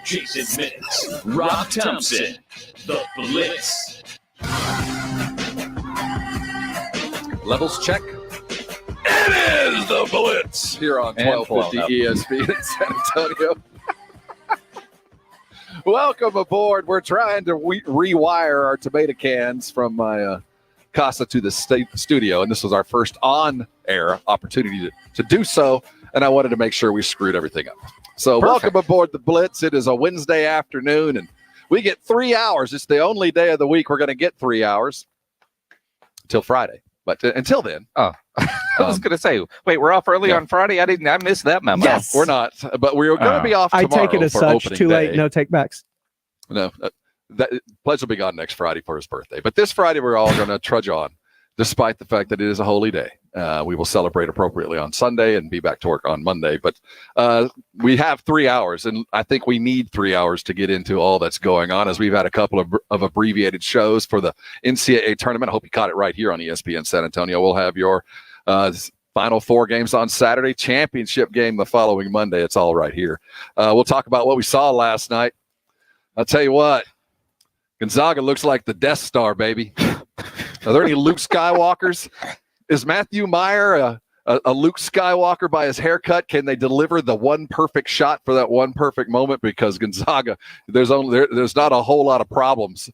Jason Minix, Rob Thompson, the Blitz. Levels check. It is the Blitz. Here on 1250 ESPN in San Antonio. Welcome aboard. We're trying to rewire our tomato cans from my casa to the studio, and this was our first on-air opportunity to do so, and I wanted to make sure we screwed everything up. So Welcome aboard the Blitz. It is a Wednesday afternoon, and we get 3 hours. It's the only day of the week we're going to get 3 hours until Friday. But until then. Oh, I was going to say, wait, we're off early on Friday? I missed that memo. Yes. We're not, but we're going to be off tomorrow. I take it as such. Too late. No take-backs. No, Pledge will be gone next Friday for his birthday. But this Friday, we're all going to trudge on, despite the fact that it is a holy day. We will celebrate appropriately on Sunday and be back to work on Monday. But we have 3 hours, and I think we need 3 hours to get into all that's going on, as we've had a couple of abbreviated shows for the NCAA tournament. I hope you caught it right here on ESPN San Antonio. We'll have your Final Four games on Saturday, championship game the following Monday. It's all right here. We'll talk about what we saw last night. I'll tell you what, Gonzaga looks like the Death Star, baby. Are there any Luke Skywalkers? Is Matthew Meyer a Luke Skywalker by his haircut? Can they deliver the one perfect shot for that one perfect moment? Because Gonzaga, there's not a whole lot of problems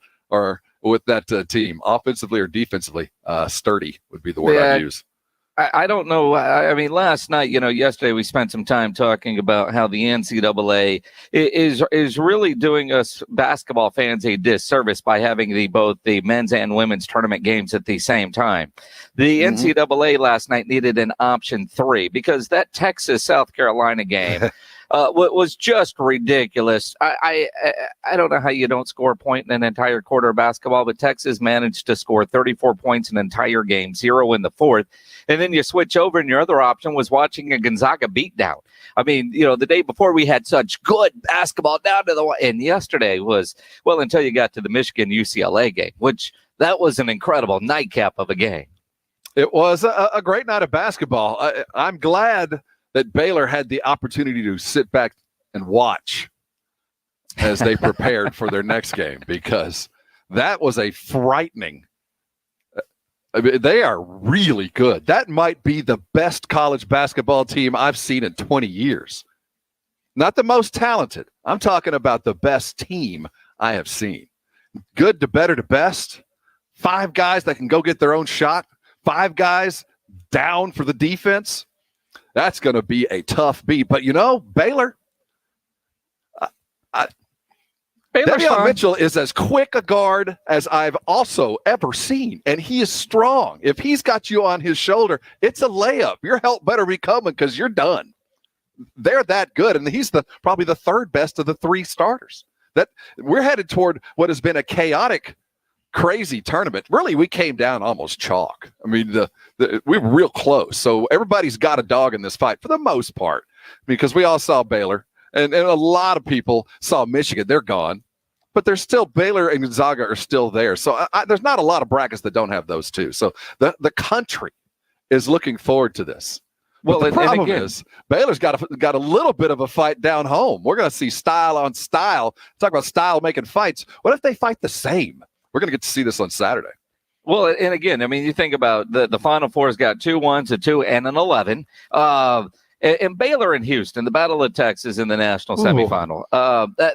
with that team, offensively or defensively. Sturdy would be the word I'd use. I don't know. I mean, last night, yesterday we spent some time talking about how the NCAA is really doing us basketball fans a disservice by having both the men's and women's tournament games at the same time. The NCAA last night needed an option 3 because that Texas-South Carolina game was just ridiculous. I don't know how you don't score a point in an entire quarter of basketball, but Texas managed to score 34 points in an entire game, 0 in the fourth. And then you switch over, and your other option was watching a Gonzaga beatdown. I mean, the day before we had such good basketball down to the wire, and yesterday was, well, until you got to the Michigan UCLA game, which that was an incredible nightcap of a game. It was a great night of basketball. I'm glad that Baylor had the opportunity to sit back and watch as they prepared for their next game, because that was a frightening. I mean, they are really good. That might be the best college basketball team I've seen in 20 years. Not the most talented. I'm talking about the best team I have seen. Good to better to best. 5 guys that can go get their own shot. 5 guys down for the defense. That's going to be a tough beat. But, Baylor, Davion Mitchell is as quick a guard as I've also ever seen, and he is strong. If he's got you on his shoulder, it's a layup. Your help better be coming because you're done. They're that good, and he's probably the third best of the 3 starters. That we're headed toward what has been a chaotic, crazy tournament. Really, we came down almost chalk. I mean, we were real close. So everybody's got a dog in this fight for the most part, because we all saw Baylor. And a lot of people saw Michigan. They're gone. But there's still Baylor and Gonzaga are still there. So there's not a lot of brackets that don't have those two. So the country is looking forward to this. Well, the problem is Baylor's got a little bit of a fight down home. We're going to see style on style. Talk about style making fights. What if they fight the same? We're going to get to see this on Saturday. Well, and again, I mean, you think about the Final Four's got 2 1s, a 2, and an 11. And Baylor and Houston, the Battle of Texas in the national semifinal.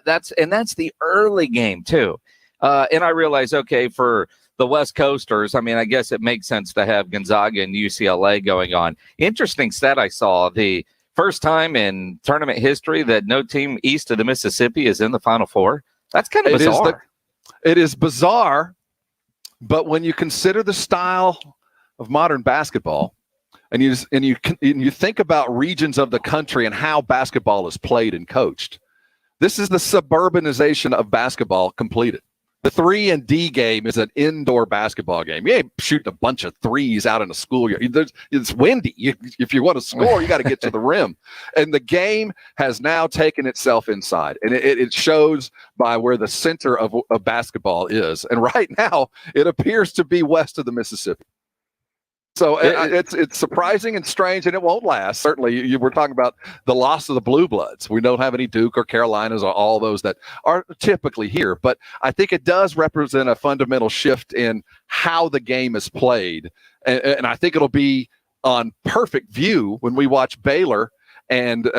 That's the early game too. And I realize, okay, for the West Coasters, I mean, I guess it makes sense to have Gonzaga and UCLA going on. Interesting stat I saw: the first time in tournament history that no team east of the Mississippi is in the Final Four. That's kind of bizarre. It is bizarre, but when you consider the style of modern basketball, and you think about regions of the country and how basketball is played and coached, this is the suburbanization of basketball completed. The 3-and-D game is an indoor basketball game. You ain't shooting a bunch of threes out in a schoolyard. It's windy. If you want to score, you got to get to the rim. And the game has now taken itself inside. And it shows by where the center of basketball is. And right now, it appears to be west of the Mississippi. So it's surprising and strange, and it won't last. Certainly, we're talking about the loss of the Blue Bloods. We don't have any Duke or Carolinas or all those that are typically here. But I think it does represent a fundamental shift in how the game is played. And I think it'll be on perfect view when we watch Baylor and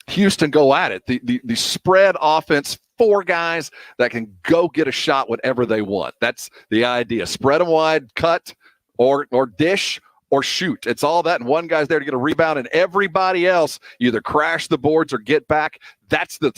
Houston go at it. The spread offense, 4 guys that can go get a shot whenever they want. That's the idea. Spread them wide, cut, or dish or shoot. It's all that, and one guy's there to get a rebound, and everybody else either crash the boards or get back. That's the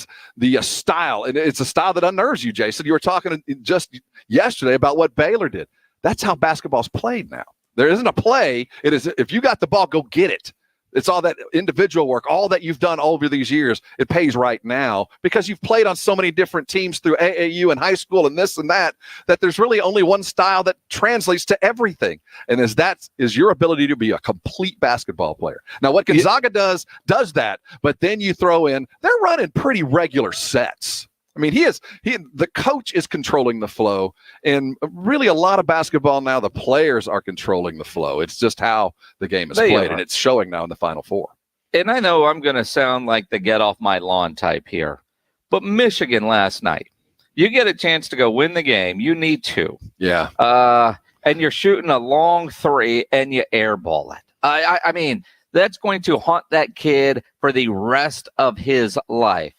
style, and it's a style that unnerves you, Jason. You were talking just yesterday about what Baylor did. That's how basketball's played now. There isn't a play. It is, if you got the ball, go get it. It's all that individual work, all that you've done over these years. It pays right now because you've played on so many different teams through AAU and high school and this and that there's really only one style that translates to everything. And that is your ability to be a complete basketball player. Now, what Gonzaga does that, but then you throw in, they're running pretty regular sets. I mean, the coach is controlling the flow, and really a lot of basketball now, the players are controlling the flow. It's just how the game is played, and it's showing now in the Final Four. And I know I'm going to sound like the get off my lawn type here, but Michigan last night, you get a chance to go win the game. You need to. Yeah. And you're shooting a long 3 and you airball it. I mean, that's going to haunt that kid for the rest of his life.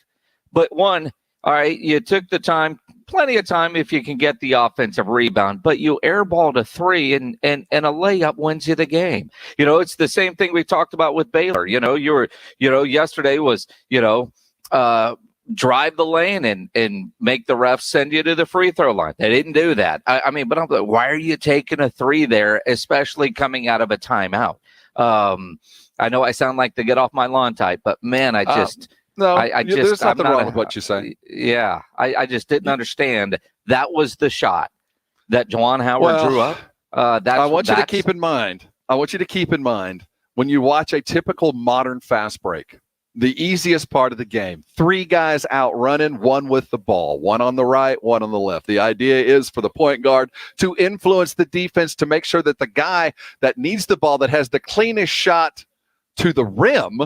But one, all right, you took the time, plenty of time if you can get the offensive rebound, but you airballed a 3 and a layup wins you the game. You know, it's the same thing we talked about with Baylor. You know, yesterday was, drive the lane and make the refs send you to the free throw line. They didn't do that. I mean, but I'm like, why are you taking a 3 there, especially coming out of a timeout? I know I sound like the get off my lawn type, but man, I just... No, there's nothing wrong with what you say. Yeah, I just didn't understand. That was the shot that Juwan Howard drew up. I want you to keep in mind when you watch a typical modern fast break, the easiest part of the game, 3 guys out running, 1 with the ball, 1 on the right, 1 on the left. The idea is for the point guard to influence the defense to make sure that the guy that needs the ball, that has the cleanest shot to the rim,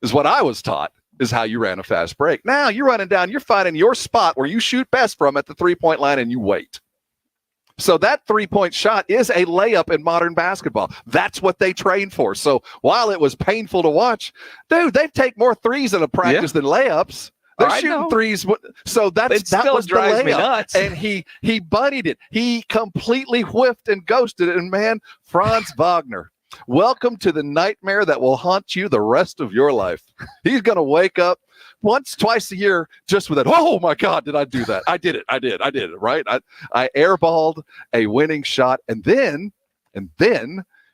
is what I was taught. Is how you ran a fast break. Now you're running down, you're finding your spot where you shoot best from at the 3-point line and you wait. So that 3-point shot is a layup in modern basketball. That's what they train for. So while it was painful to watch, dude, they take more 3s in a practice than layups. They're shooting 3s. So that was the layup. Me nuts. And he bunnied it. He completely whiffed and ghosted it. And man, Franz Wagner. Welcome to the nightmare that will haunt you the rest of your life. He's going to wake up once, twice a year just with that, oh, my God, did I do that? I did it, right? I airballed a winning shot, and then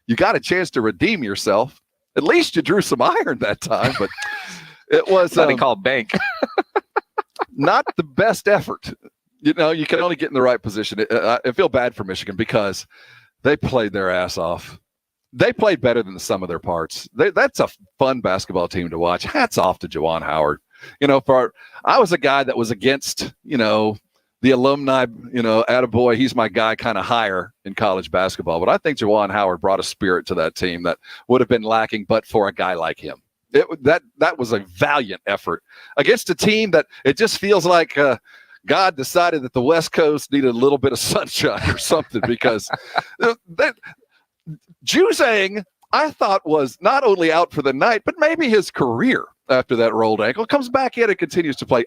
you got a chance to redeem yourself. At least you drew some iron that time, but it was something called bank. Not the best effort. You know, you can only get in the right position. I feel bad for Michigan because they played their ass off. They played better than the sum of their parts. That's a fun basketball team to watch. Hats off to Juwan Howard. You know, I was a guy that was against, the alumni, attaboy, he's my guy kind of higher in college basketball. But I think Juwan Howard brought a spirit to that team that would have been lacking but for a guy like him. That was a valiant effort against a team that it just feels like God decided that the West Coast needed a little bit of sunshine or something because Juzang, I thought, was not only out for the night, but maybe his career after that rolled ankle. Comes back in and continues to play.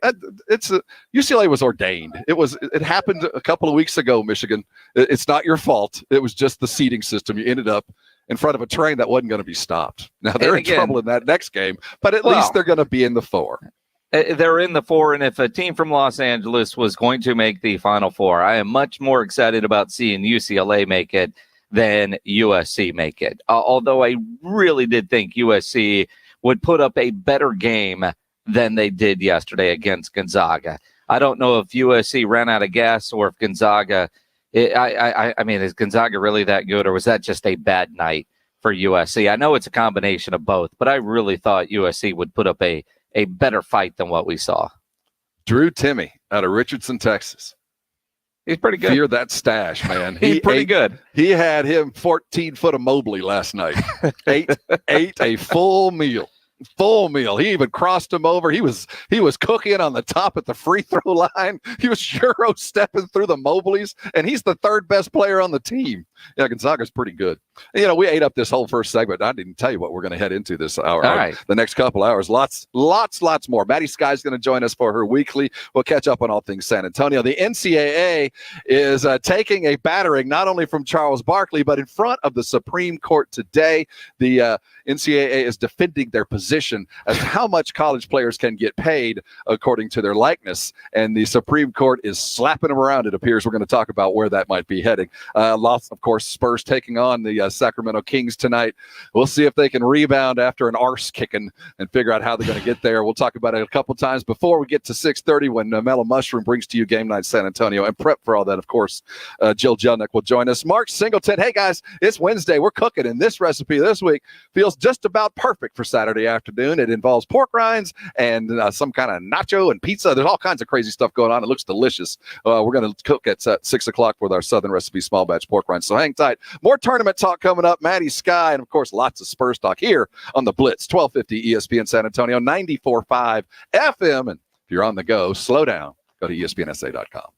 UCLA was ordained. It happened a couple of weeks ago, Michigan. It's not your fault. It was just the seeding system. You ended up in front of a train that wasn't going to be stopped. Now they're in trouble in that next game, but at least they're going to be in the 4. They're in the 4, and if a team from Los Angeles was going to make the Final Four, I am much more excited about seeing UCLA make it than USC make it. Although I really did think USC would put up a better game than they did yesterday against Gonzaga. I don't know if USC ran out of gas or if Gonzaga, I mean, is Gonzaga really that good, or was that just a bad night for USC? I know it's a combination of both, but I really thought USC would put up a better fight than what we saw. Drew Timme out of Richardson, Texas. He's pretty good. Fear that stash, man. He's pretty good. He had him 14 foot of Mobley last night. ate a full meal. Full meal. He even crossed him over. He was cooking on the top at the free throw line. He was Euro stepping through the Mobleys, and he's the third best player on the team. Yeah, Gonzaga's pretty good. You know, we ate up this whole first segment. I didn't tell you what we're going to head into this hour. All right. The next couple hours. Lots more. Maddie Sky's going to join us for her weekly. We'll catch up on all things San Antonio. The NCAA is taking a battering not only from Charles Barkley, but in front of the Supreme Court today. The NCAA is defending their position as to how much college players can get paid according to their likeness. And the Supreme Court is slapping them around, it appears. We're going to talk about where that might be heading. Lots, of course, Spurs taking on the Sacramento Kings tonight. We'll see if they can rebound after an arse kicking and figure out how they're going to get there. We'll talk about it a couple times before we get to 6:30 when Mellow Mushroom brings to you Game Night San Antonio. And prep for all that, of course, Jill Jelnick will join us. Mark Singleton. Hey, guys, it's Wednesday. We're cooking, and this recipe this week feels just about perfect for Saturday afternoon. It involves pork rinds and some kind of nacho and pizza. There's all kinds of crazy stuff going on. It looks delicious. We're going to cook at 6 o'clock with our Southern Recipe small batch pork rinds. So hang tight. More tournament talk coming up. Maddie Sky, and of course, lots of Spurs talk here on the Blitz, 1250 ESPN San Antonio, 94.5 FM. And if you're on the go, slow down. Go to ESPNSA.com.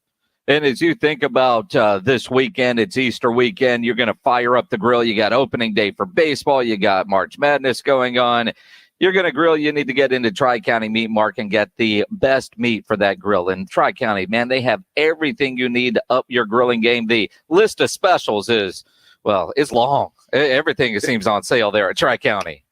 And as you think about this weekend, it's Easter weekend. You're going to fire up the grill. You got opening day for baseball. You got March Madness going on. You're going to grill. You need to get into Tri-County Meat Mark and get the best meat for that grill. And Tri-County, man, they have everything you need to up your grilling game. The list of specials is long. Everything seems on sale there at Tri-County.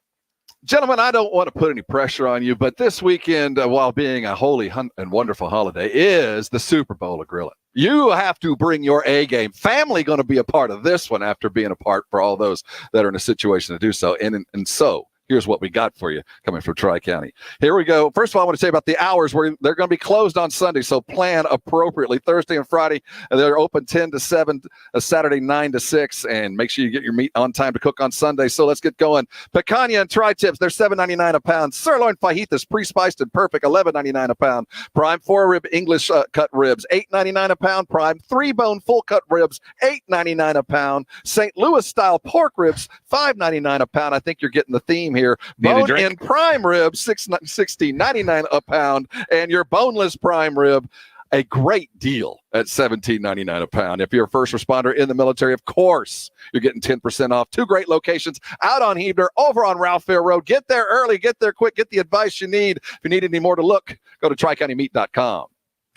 Gentlemen, I don't want to put any pressure on you, but this weekend, while being a holy and wonderful holiday, is the Super Bowl of grilling. You have to bring your A game. Family going to be a part of this one after being a part for all those that are in a situation to do so. And so here's what we got for you coming from Tri-County. Here we go. First of all, I want to say about the hours where they're going to be closed on Sunday, so plan appropriately. Thursday and Friday, they're open 10 to 7, Saturday 9 to 6, and make sure you get your meat on time to cook on Sunday. So let's get going. Picanha and tri-tips, they're $7.99 a pound. Sirloin fajitas, pre-spiced and perfect, $11.99 a pound. Prime 4-rib English cut ribs, $8.99 a pound. Prime 3-bone full-cut ribs, $8.99 a pound. St. Louis-style pork ribs, $5.99 a pound. I think you're getting the theme here. Bone and prime rib, $16.99 a pound, and your boneless prime rib, a great deal at $17.99 a pound. If you're a first responder in the military, of course, you're getting 10% off. 2 great locations out on Hebner, over on Ralph Fair Road. Get there early, get there quick, get the advice you need. If you need any more to look, go to TriCountyMeat.com.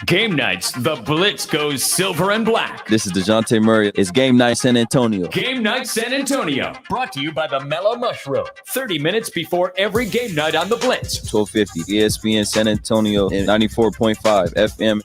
Game nights, the Blitz goes silver and black. This is DeJounte Murray. It's Game Night San Antonio. Game night San Antonio. Brought to you by the Mellow Mushroom. 30 minutes before every game night on the Blitz. 1250 ESPN San Antonio and 94.5 FM.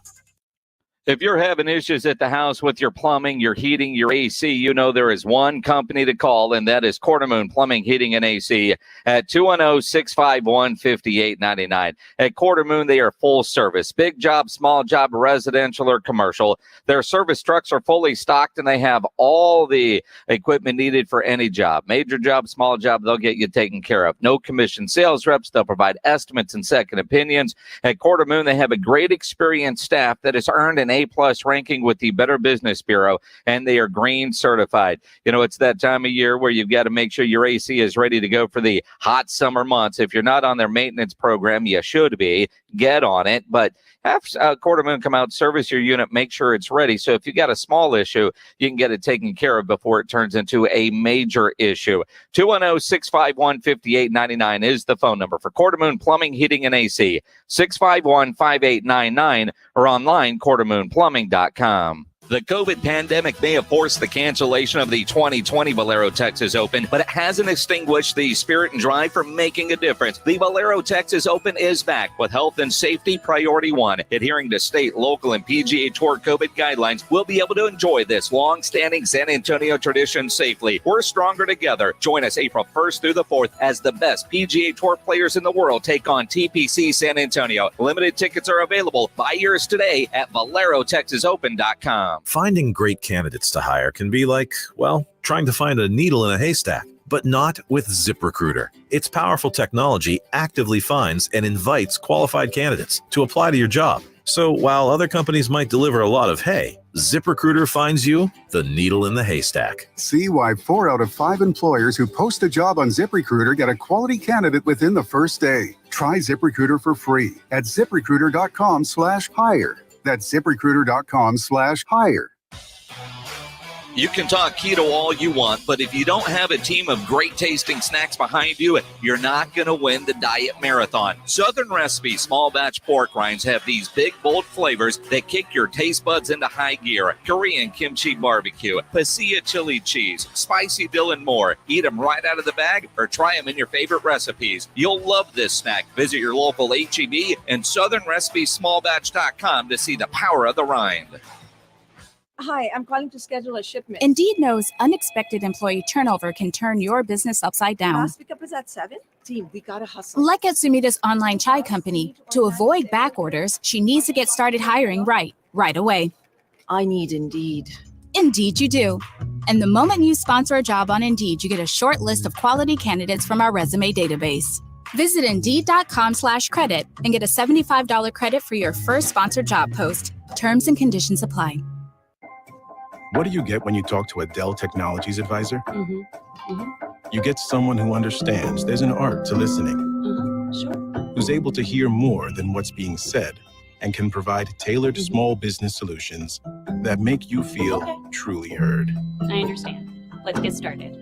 If you're having issues at the house with your plumbing, your heating, your AC, you know there is one company to call, and that is Quartermoon Plumbing, Heating, and AC at 210-651-5899. At Quartermoon, they are full service. Big job, small job, residential or commercial. Their service trucks are fully stocked, and they have all the equipment needed for any job. Major job, small job, they'll get you taken care of. No commission sales reps. They'll provide estimates and second opinions. At Quartermoon, they have a great experienced staff that has earned an A-plus ranking with the Better Business Bureau, and they are green certified. You know, it's that time of year where you've got to make sure your AC is ready to go for the hot summer months. If you're not on their maintenance program, you should be. Get on it, but have Quartermoon come out, service your unit, make sure it's ready. So if you got a small issue, you can get it taken care of before it turns into a major issue. 210-651-5899 is the phone number for Quartermoon Plumbing, Heating, and AC. 651-5899 or online, quartermoonplumbing.com. The COVID pandemic may have forced the cancellation of the 2020 Valero Texas Open, but it hasn't extinguished the spirit and drive for making a difference. The Valero Texas Open is back with health and safety priority one. Adhering to state, local, and PGA Tour COVID guidelines, we'll be able to enjoy this long-standing San Antonio tradition safely. We're stronger together. Join us April 1st through the 4th as the best PGA Tour players in the world take on TPC San Antonio. Limited tickets are available. Buy yours today at ValeroTexasOpen.com. Finding great candidates to hire can be like, well, trying to find a needle in a haystack. but not with ZipRecruiter. Its powerful technology actively finds and invites qualified candidates to apply to your job. So while other companies might deliver a lot of hay, ZipRecruiter finds you the needle in the haystack. See why 4 out of 5 employers who post a job on ZipRecruiter get a quality candidate within the first day. Try ZipRecruiter for free at ZipRecruiter.com/hire. That's ZipRecruiter.com/hire. You can talk keto all you want, but if you don't have a team of great tasting snacks behind you, you're not going to win the diet marathon. Southern Recipe small batch pork rinds have these big, bold flavors that kick your taste buds into high gear. Korean kimchi barbecue, pasilla chili cheese, spicy dill, and more. Eat them right out of the bag or try them in your favorite recipes. You'll love this snack. Visit your local H-E-B and southernrecipesmallbatch.com to see the power of the rind. Hi, I'm calling to schedule a shipment. Indeed knows unexpected employee turnover can turn your business upside down. Last pickup is at 7. Team, we gotta hustle. Like at Sumita's online chai company, to avoid back orders, she needs to get started hiring right away. I need Indeed. Indeed you do. And the moment you sponsor a job on Indeed, you get a short list of quality candidates from our resume database. Visit Indeed.com/credit and get a $75 credit for your first sponsored job post. Terms and conditions apply. What do you get when you talk to a Dell Technologies advisor? You get someone who understands there's an art to listening, who's able to hear more than what's being said, and can provide tailored small business solutions that make you feel truly heard. I understand. Let's get started.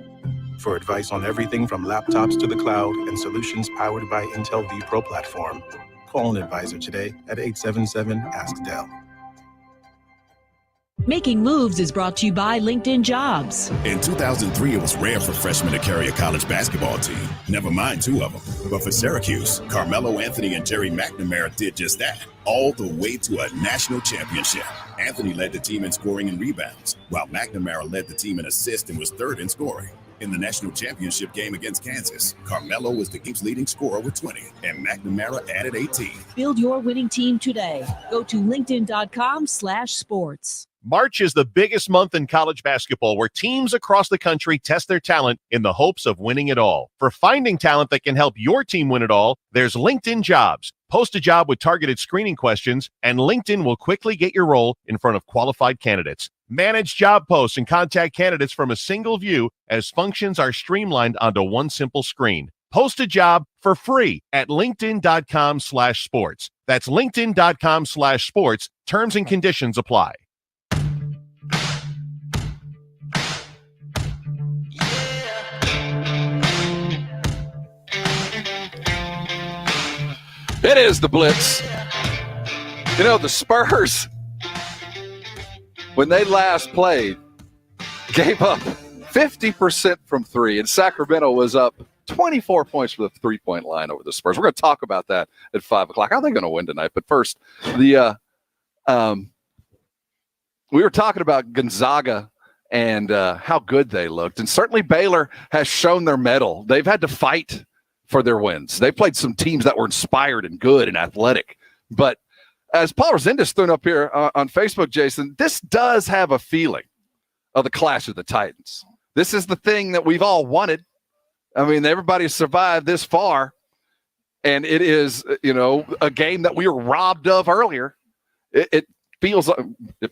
For advice on everything from laptops to the cloud and solutions powered by Intel vPro platform, call an advisor today at 877-ASK-DELL. Making Moves is brought to you by LinkedIn Jobs. In 2003, it was rare for freshmen to carry a college basketball team, never mind 2 of them. But for Syracuse, Carmelo Anthony and Jerry McNamara did just that, all the way to a national championship. Anthony led the team in scoring and rebounds, while McNamara led the team in assists and was 3rd in scoring. In the national championship game against Kansas, Carmelo was the team's leading scorer with 20, and McNamara added 18. Build your winning team today. Go to linkedin.com/sports. March is the biggest month in college basketball, where teams across the country test their talent in the hopes of winning it all. For finding talent that can help your team win it all, there's LinkedIn Jobs. Post a job with targeted screening questions, and LinkedIn will quickly get your role in front of qualified candidates. Manage job posts and contact candidates from a single view as functions are streamlined onto one simple screen. Post a job for free at linkedin.com/sports. That's linkedin.com/sports. Terms and conditions apply. It is the Blitz. You know, the Spurs, when they last played, gave up 50% from 3, and Sacramento was up 24 points for the 3-point line over the Spurs. We're going to talk about that at 5 o'clock. How are they going to win tonight? But first, we were talking about Gonzaga and how good they looked. And certainly Baylor has shown their mettle. They've had to fight for their wins. They played some teams that were inspired and good and athletic. But as Paul Resendez threw up here on Facebook, Jason, this does have a feeling of the Clash of the Titans. This is the thing that we've all wanted. I mean, everybody survived this far, and it is, a game that we were robbed of earlier. It feels like,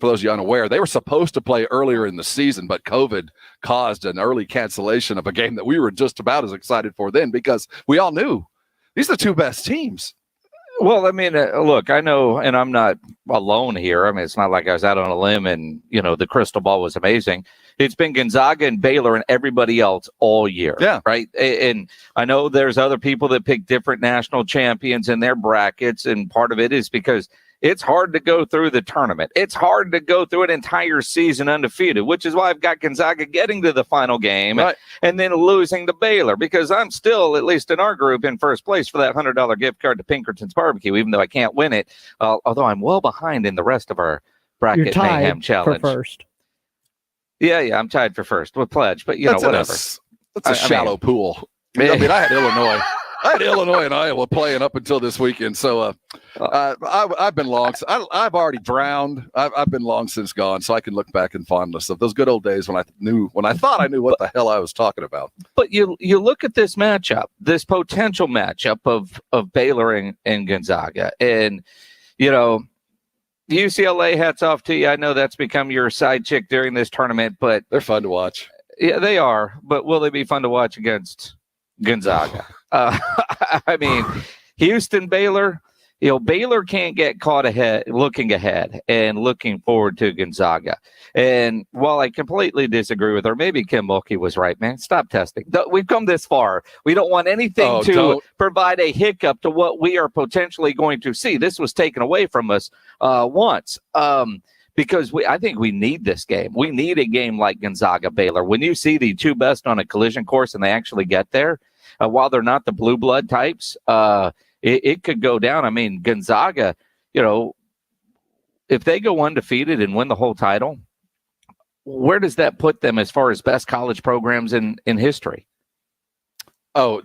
for those of you unaware, they were supposed to play earlier in the season, but COVID caused an early cancellation of a game that we were just about as excited for then, because we all knew these are the 2 best teams. Well, I mean, look, I know, and I'm not alone here. I mean, it's not like I was out on a limb and, the crystal ball was amazing. It's been Gonzaga and Baylor and everybody else all year. Yeah. Right. And I know there's other people that pick different national champions in their brackets. And part of it is because it's hard to go through the tournament. It's hard to go through an entire season undefeated, which is why I've got Gonzaga getting to the final game and then losing to Baylor, because I'm still, at least in our group, in first place for that $100 gift card to Pinkerton's Barbecue, even though I can't win it, although I'm well behind in the rest of our bracket mayhem challenge. For first. Yeah, I'm tied for first with Pledge, but whatever. That's a shallow pool. I had Illinois. I had Illinois and Iowa playing up until this weekend, so I've been long. I've already drowned. I've been long since gone, so I can look back in fondness of those good old days when I thought I knew what the hell I was talking about. But you look at this matchup, this potential matchup of Baylor and Gonzaga, and UCLA, hats off to you. I know that's become your side chick during this tournament, but they're fun to watch. Yeah, they are. But will they be fun to watch against Gonzaga? I mean, Houston, Baylor. Baylor can't get caught looking ahead and looking forward to Gonzaga. And while I completely disagree with her, maybe Kim Mulkey was right, man. Stop testing. We've come this far. We don't want anything to provide a hiccup to what we are potentially going to see. This was taken away from us once. Because I think we need this game. We need a game like Gonzaga-Baylor. When you see the two best on a collision course and they actually get there, while they're not the blue blood types, it could go down. I mean, Gonzaga, if they go undefeated and win the whole title, where does that put them as far as best college programs in history? Oh,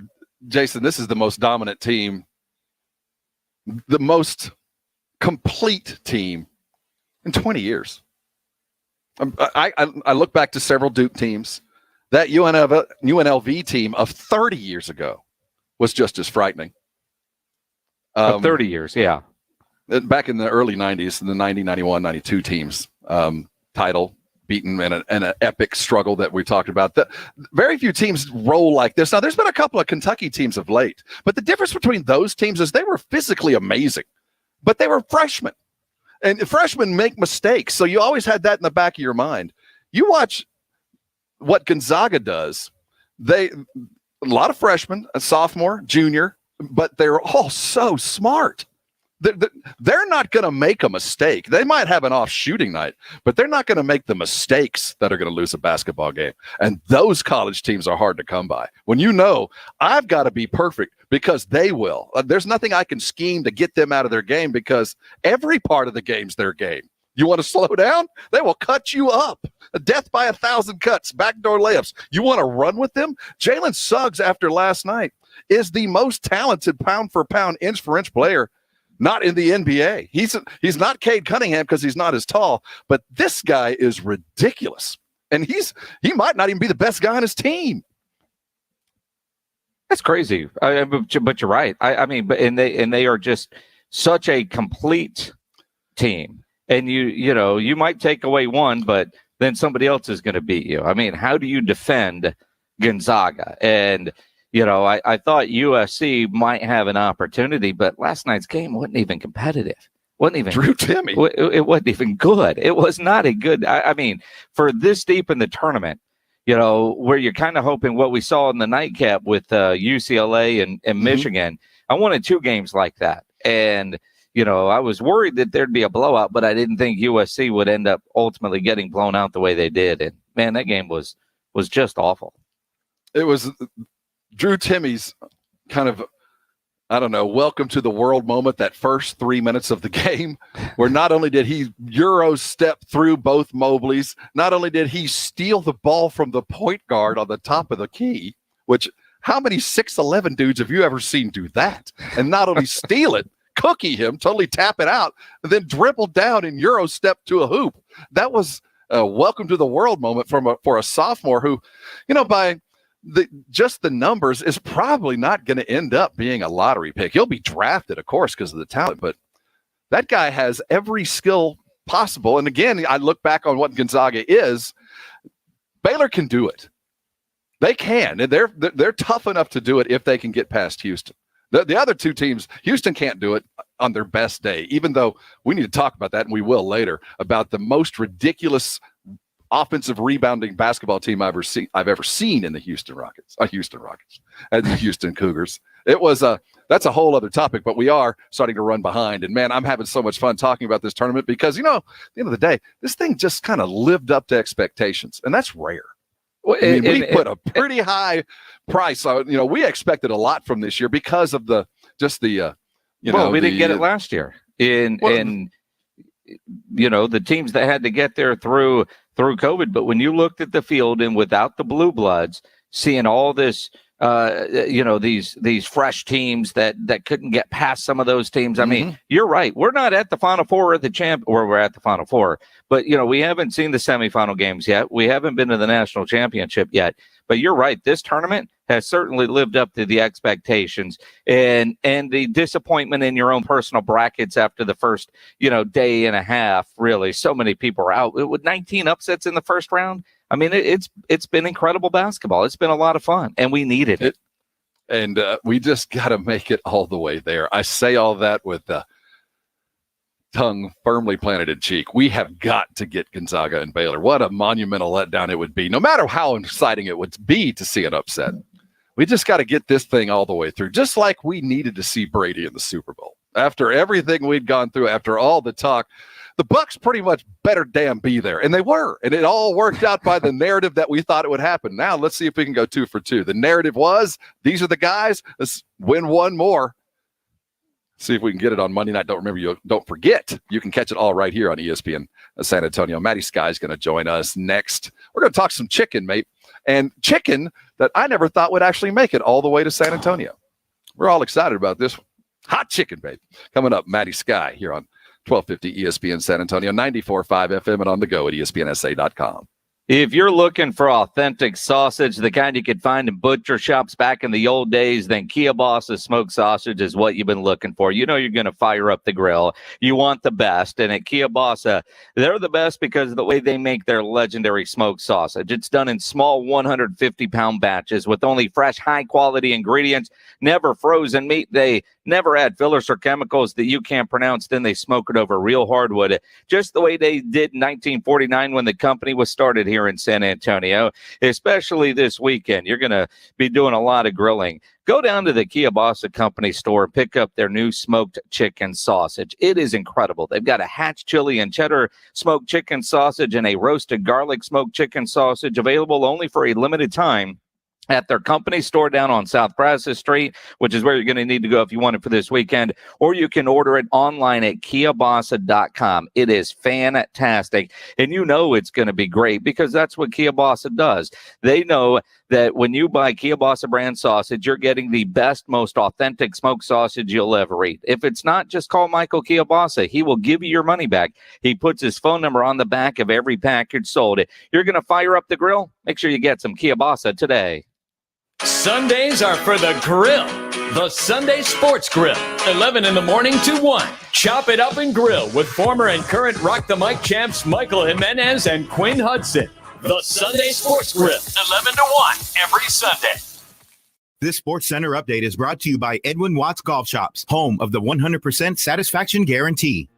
Jason, this is the most dominant team, the most complete team in 20 years. I look back to several Duke teams. That UNLV team of 30 years ago was just as frightening. 30 years, yeah. Back in the early 90s, the 90, 91, 92 teams, title beaten in an epic struggle that we talked about. Very few teams roll like this. Now, there's been a couple of Kentucky teams of late, but the difference between those teams is they were physically amazing, but they were freshmen. And freshmen make mistakes, so you always had that in the back of your mind. You watch what Gonzaga does. A lot of freshmen, a sophomore, junior, but they're all so smart. They're not going to make a mistake. They might have an off shooting night, but they're not going to make the mistakes that are going to lose a basketball game. And those college teams are hard to come by. When I've got to be perfect because they will. There's nothing I can scheme to get them out of their game because every part of the game's their game. You want to slow down? They will cut you up. A death by 1,000 cuts, backdoor layups. You want to run with them? Jalen Suggs, after last night, is the most talented pound-for-pound, inch-for-inch player not in the NBA. He's not Cade Cunningham because he's not as tall, but this guy is ridiculous. And he might not even be the best guy on his team. That's crazy. But you're right. They are just such a complete team. And you might take away one, but then somebody else is going to beat you. I mean, how do you defend Gonzaga? And I thought USC might have an opportunity, but last night's game wasn't even competitive. Wasn't even Drew Timmy. It wasn't even good. It was not a good. I mean, for this deep in the tournament, where you're kind of hoping what we saw in the nightcap with UCLA and Michigan. I wanted two games like that, and I was worried that there'd be a blowout, but I didn't think USC would end up ultimately getting blown out the way they did. And man, that game was just awful. It was Drew Timmy's kind of, welcome to the world moment, that first 3 minutes of the game, where not only did he Euro step through both Mobleys, not only did he steal the ball from the point guard on the top of the key, which how many 6'11" dudes have you ever seen do that? And not only steal it, cookie him, totally tap it out, and then dribble down and Euro step to a hoop. That was a welcome to the world moment for a sophomore who, by just the numbers is probably not going to end up being a lottery pick. He'll be drafted, of course, because of the talent, but that guy has every skill possible. And again, I look back on what Gonzaga is. Baylor can do it. They can, and they're tough enough to do it if they can get past Houston. The other two teams, Houston can't do it on their best day, even though we need to talk about that, and we will later, about the most ridiculous offensive rebounding basketball team I've ever seen in the Houston Rockets and the Houston Cougars. That's a whole other topic, but we are starting to run behind. And man, I'm having so much fun talking about this tournament because, at the end of the day, this thing just kind of lived up to expectations, and that's rare. We put a pretty high price on. We expected a lot from this year because of we didn't get it last year. The teams that had to get there through COVID. But when you looked at the field and without the blue bloods, seeing all this these fresh teams that couldn't get past some of those teams. I mean, you're right. We're not at the Final Four or we're at the Final Four, but we haven't seen the semifinal games yet. We haven't been to the national championship yet. But you're right. This tournament has certainly lived up to the expectations and the disappointment in your own personal brackets after the first, day and a half. Really, so many people are out with 19 upsets in the first round. I mean, it's been incredible basketball. It's been a lot of fun, and we needed it. And we just got to make it all the way there. I say all that with the tongue firmly planted in cheek. We have got to get Gonzaga and Baylor. What a monumental letdown it would be, no matter how exciting it would be to see an upset. We just got to get this thing all the way through, just like we needed to see Brady in the Super Bowl. After everything we'd gone through, after all the talk, the Bucks pretty much better damn be there. And they were. And it all worked out by the narrative that we thought it would happen. Now let's see if we can go 2 for 2. The narrative was, these are the guys. Let's win one more. See if we can get it on Monday night. Don't forget, you can catch it all right here on ESPN San Antonio. Matty Sky's going to join us next. We're going to talk some chicken, mate. And chicken that I never thought would actually make it all the way to San Antonio. We're all excited about this one. Hot chicken, babe. Coming up, Matty Sky here on 1250 ESPN San Antonio, 94.5 FM, and on the go at ESPNSA.com. If you're looking for authentic sausage, the kind you could find in butcher shops back in the old days, then Kielbasa smoked sausage is what you've been looking for. You're going to fire up the grill. You want the best. And at Kielbasa, they're the best because of the way they make their legendary smoked sausage. It's done in small 150-pound batches with only fresh, high-quality ingredients, never frozen meat. They never add fillers or chemicals that you can't pronounce. Then they smoke it over real hardwood, just the way they did in 1949 when the company was started here in San Antonio. Especially this weekend, you're going to be doing a lot of grilling. Go down to the Kielbasa Company store and pick up their new smoked chicken sausage. It is incredible. They've got a hatch chili and cheddar smoked chicken sausage and a roasted garlic smoked chicken sausage available only for a limited time at their company store down on South Brazos Street, which is where you're going to need to go if you want it for this weekend, or you can order it online at Kielbasa.com. It is fantastic, and it's going to be great because that's what Kielbasa does. They know that when you buy Kielbasa brand sausage, you're getting the best, most authentic smoked sausage you'll ever eat. If it's not, just call Michael Kielbasa. He will give you your money back. He puts his phone number on the back of every package sold. You're going to fire up the grill? Make sure you get some Kielbasa today. Sundays are for the grill. The Sunday Sports Grill, 11 in the morning to 1. Chop it up and grill with former and current Rock the Mic champs Michael Jimenez and Quinn Hudson. The Sunday Sports Grill, 11 to 1 every Sunday. This Sports Center update is brought to you by Edwin Watts Golf Shops, home of the 100% satisfaction guarantee.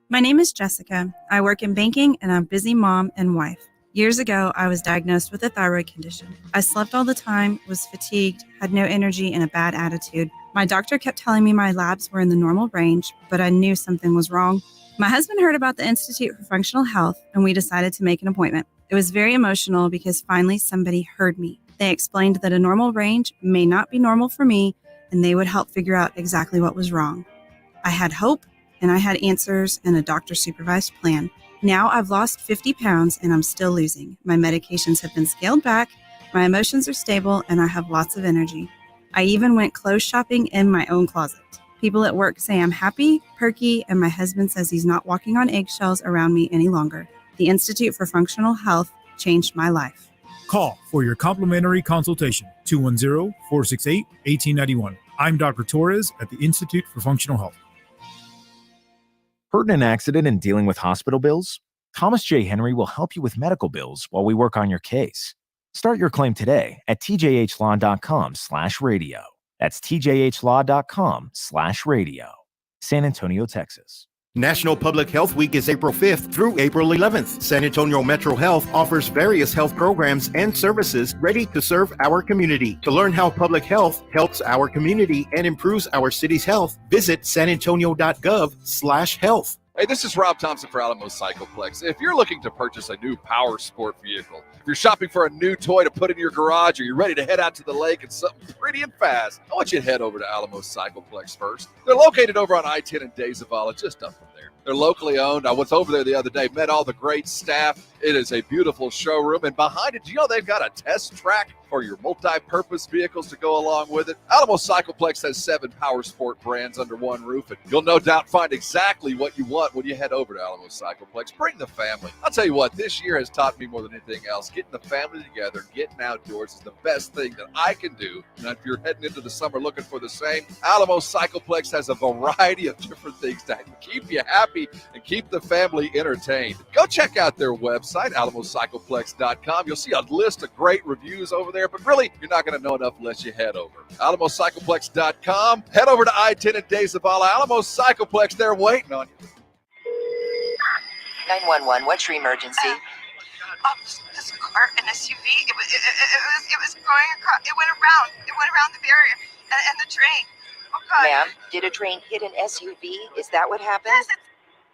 My name is Jessica. I work in banking and I'm a busy mom and wife. Years ago, I was diagnosed with a thyroid condition. I slept all the time, was fatigued, had no energy, and a bad attitude. My doctor kept telling me my labs were in the normal range, but I knew something was wrong. My husband heard about the Institute for Functional Health, and we decided to make an appointment. It was very emotional because finally somebody heard me. They explained that a normal range may not be normal for me, and they would help figure out exactly what was wrong. I had hope, and I had answers and a doctor-supervised plan. Now I've lost 50 pounds and I'm still losing. My medications have been scaled back, my emotions are stable, and I have lots of energy. I even went clothes shopping in my own closet. People at work say I'm happy, perky, and my husband says he's not walking on eggshells around me any longer. The Institute for Functional Health changed my life. Call for your complimentary consultation, 210-468-1891. I'm Dr. Torres at the Institute for Functional Health. Hurt in an accident and dealing with hospital bills? Thomas J. Henry will help you with medical bills while we work on your case. Start your claim today at tjhlaw.com/radio. That's tjhlaw.com/radio. San Antonio, Texas. National Public Health Week is April 5th through April 11th. San Antonio Metro Health offers various health programs and services ready to serve our community. To learn how public health helps our community and improves our city's health, visit sanantonio.gov/health. Hey, this is Rob Thompson for Alamo Cycleplex. If you're looking to purchase a new power sport vehicle, if you're shopping for a new toy to put in your garage, or you're ready to head out to the lake and something pretty and fast, I want you to head over to Alamo Cycleplex first. They're located over on I-10 in De Zavala, just up from there. They're locally owned. I was over there the other day, met all the great staff, It is a beautiful showroom, and behind it, they've got a test track for your multi-purpose vehicles to go along with it. Alamo Cycleplex has 7 power sport brands under one roof, and you'll no doubt find exactly what you want when you head over to Alamo Cycleplex. Bring the family. I'll tell you what, this year has taught me more than anything else. Getting the family together, getting outdoors is the best thing that I can do. And if you're heading into the summer looking for the same, Alamo Cycleplex has a variety of different things to keep you happy and keep the family entertained. Go check out their website, alamocycleplex.com. You'll see a list of great reviews over there, but really, you're not going to know enough unless you head over. alamocycleplex.com. Head over to I-10 and Days of Ala. Alamo Cycleplex, they're waiting on you. 911, what's your emergency? This car, an SUV, it was going across, it went around the barrier and the train. Oh God. Ma'am, did a train hit an SUV? Is that what happened? Yes,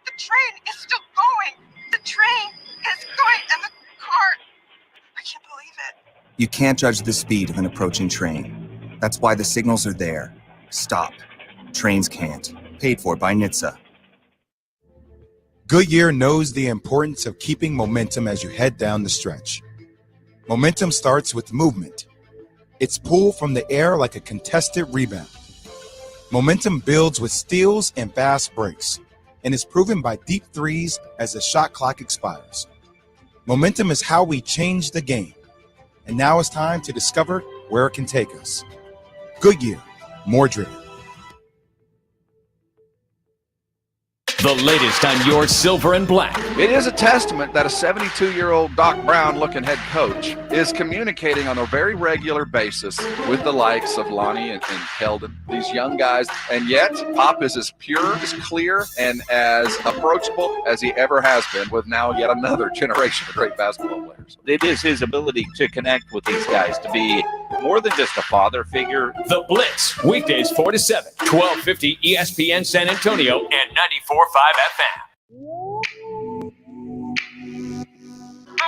the train is still going. The train is going and the car, I can't believe it. You can't judge the speed of an approaching train. That's why the signals are there. Stop. Trains can't. Paid for by NHTSA. Goodyear knows the importance of keeping momentum as you head down the stretch. Momentum starts with movement. It's pulled from the air like a contested rebound. Momentum builds with steals and fast breaks, and is proven by deep threes as the shot clock expires. Momentum is how we change the game. And now it's time to discover where it can take us. Goodyear, more driven. The latest on your silver and black. It is a testament that a 72-year-old Doc Brown-looking head coach is communicating on a very regular basis with the likes of Lonnie and Keldon, these young guys, and yet Pop is as pure, as clear, and as approachable as he ever has been with now yet another generation of great basketball players. It is his ability to connect with these guys, to be more than just a father figure. The Blitz, weekdays 4 to 7, 1250 ESPN San Antonio and 94.5 FM. I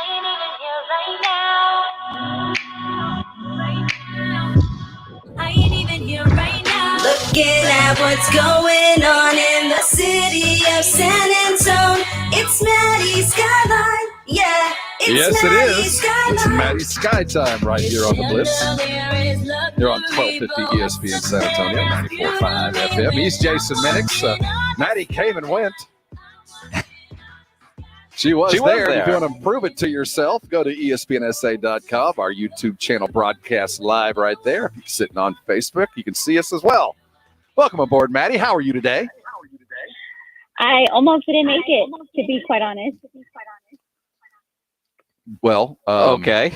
ain't even here right now. Looking at what's going on in the city of San Antonio. It's Maddie's Skyline. Yeah, Yes, it is. It's Maddie's Sky Time right here on the Blitz. You're on 1250 ESPN San Antonio, 94.5 FM. He's Jason Minix. Maddie came and went. She was there. If you want to prove it to yourself, go to ESPNSA.com. Our YouTube channel broadcasts live right there. If you're sitting on Facebook, you can see us as well. Welcome aboard, Maddie. How are you today? I almost didn't make it, to be quite honest. Well, okay.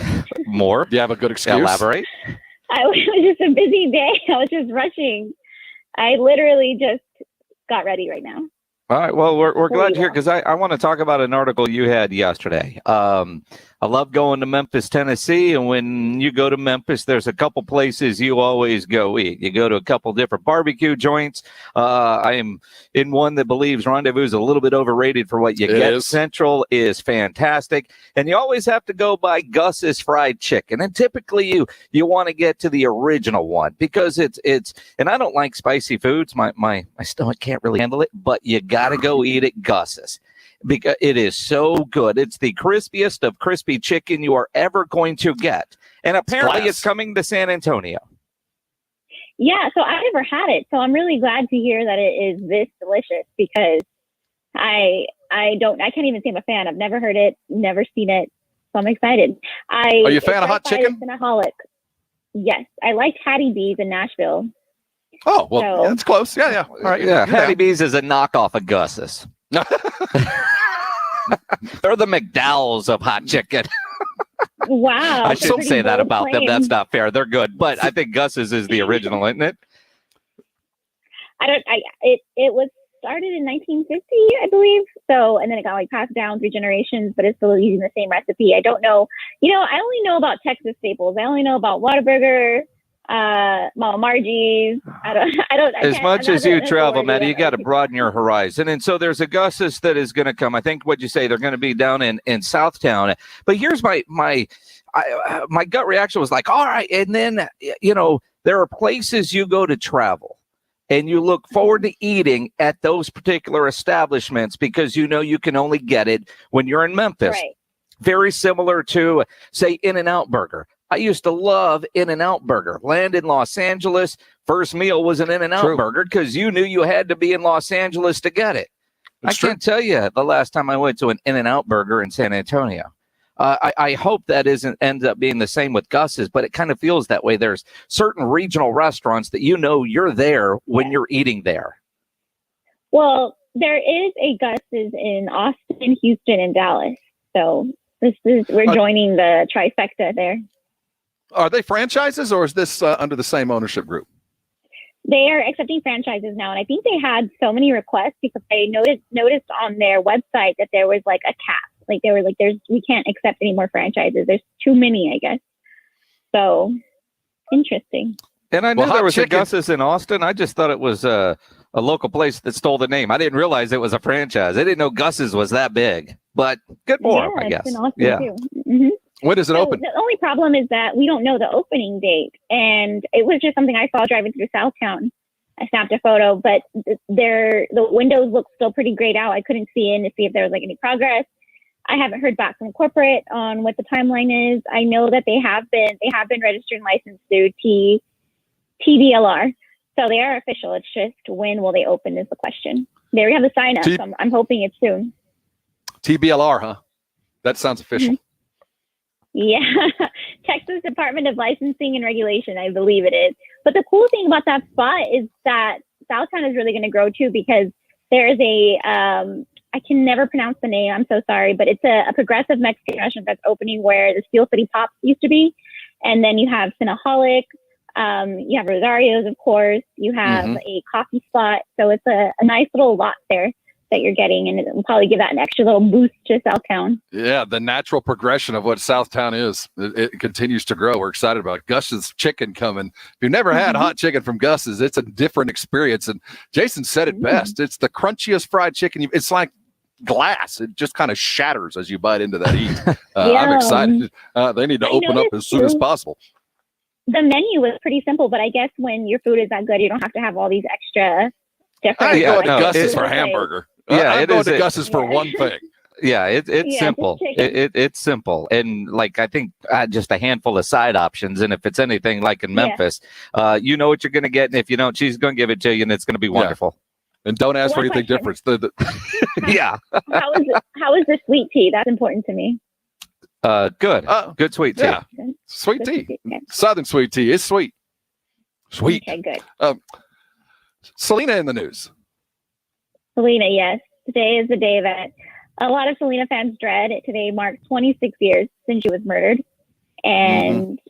More? Do you have a good excuse? Elaborate. It was just a busy day. I was just rushing. I literally just got ready right now. All right. Well, we're glad you're here because I want to talk about an article you had yesterday. I love going to Memphis, Tennessee. And when you go to Memphis, there's a couple places you always go eat. You go to a couple different barbecue joints. I am in one that believes Rendezvous is a little bit overrated for what you get. Central is fantastic. And you always have to go by Gus's Fried Chicken. And typically you want to get to the original one because it's and I don't like spicy foods. My stomach can't really handle it, but you got to go eat at Gus's. Because it is so good. It's the crispiest of crispy chicken you are ever going to get. And apparently it's coming to San Antonio. Yeah, so I never had it. So I'm really glad to hear that it is this delicious because I can't even say I'm a fan. I've never heard it, never seen it. So I'm excited. Are you a fan of hot chicken? Cinnaholic. Yes, I liked Hattie B's in Nashville. Oh, well, that's close. Yeah. All right. Yeah, Hattie B's is a knockoff of Gus's. They're the McDowell's of hot chicken. Wow. I shouldn't say that about them. That's not fair. They're good. But I think Gus's is the original, isn't it? It was started in 1950, I believe. So, and then it got passed down through generations, but it's still using the same recipe. I don't know. I only know about Texas staples. I only know about Whataburger, Mama Margie's. As much as you travel, Maddie, you got to broaden your horizon. And so there's a Gus's that is going to come. I think what'd you say? They're going to be down in Southtown. But here's my gut reaction was like, all right. And then, there are places you go to travel and you look forward to eating at those particular establishments because you can only get it when you're in Memphis. Right. very similar to, say, In-N-Out Burger. I used to love In-N-Out Burger. Land in Los Angeles, first meal was an In-N-Out Burger because you knew you had to be in Los Angeles to get it. I can't tell you the last time I went to an In-N-Out Burger in San Antonio. I hope that ends up being the same with Gus's, but it kind of feels that way. There's certain regional restaurants that you know you're there when you're eating there. Well, there is a Gus's in Austin, Houston, and Dallas. So we're joining the trifecta there. Are they franchises, or is this under the same ownership group? They are accepting franchises now, and I think they had so many requests because they noticed on their website that there was like a cap. Like they were like, we can't accept any more franchises. There's too many, I guess. So interesting. And I knew there was a Gus's in Austin. I just thought it was a local place that stole the name. I didn't realize it was a franchise. I didn't know Gus's was that big. But good for them, I guess. It's in Austin too. Mm-hmm. When does it open? The only problem is that we don't know the opening date. And it was just something I saw driving through Southtown. I snapped a photo, but the windows look still pretty grayed out. I couldn't see in to see if there was like any progress. I haven't heard back from corporate on what the timeline is. I know that they have been registered and licensed through TDLR. So they are official. It's just when will they open is the question. There we have the sign up. So I'm hoping it's soon. TBLR, huh? That sounds official. Mm-hmm. Yeah. Texas Department of Licensing and Regulation, I believe it is. But the cool thing about that spot is that Southtown is really going to grow too, because there is I can never pronounce the name. I'm so sorry, but it's a progressive Mexican restaurant that's opening where the Steel City Pops used to be. And then you have Cinnaholic. You have Rosario's, of course. You have a coffee spot. So it's a nice little lot there that you're getting, and it will probably give that an extra little boost to Southtown. Yeah, the natural progression of what Southtown is. It continues to grow. We're excited about it. Gus's chicken coming. If you've never had hot chicken from Gus's, it's a different experience. And Jason said it best. It's the crunchiest fried chicken. It's like glass. It just kind of shatters as you bite into that heat. I'm excited. They need to open up as soon as possible. The menu was pretty simple, but I guess when your food is that good, you don't have to have all these extra different. I ain't going to Gus's for a hamburger. Yeah, I'm going to Gus's for one thing. Yeah, it's simple. It's simple, and like I think just a handful of side options. And if it's anything like in Memphis, you know what you're going to get, and if you don't, she's going to give it to you, and it's going to be wonderful. And don't ask for anything different. Yeah. How is the sweet tea? That's important to me. Good. Good sweet tea. Yeah. Sweet tea. Southern sweet tea. It's sweet. Sweet. Okay, good. Selena in the news. Selena, yes. Today is the day that a lot of Selena fans dread. Today marks 26 years since she was murdered. And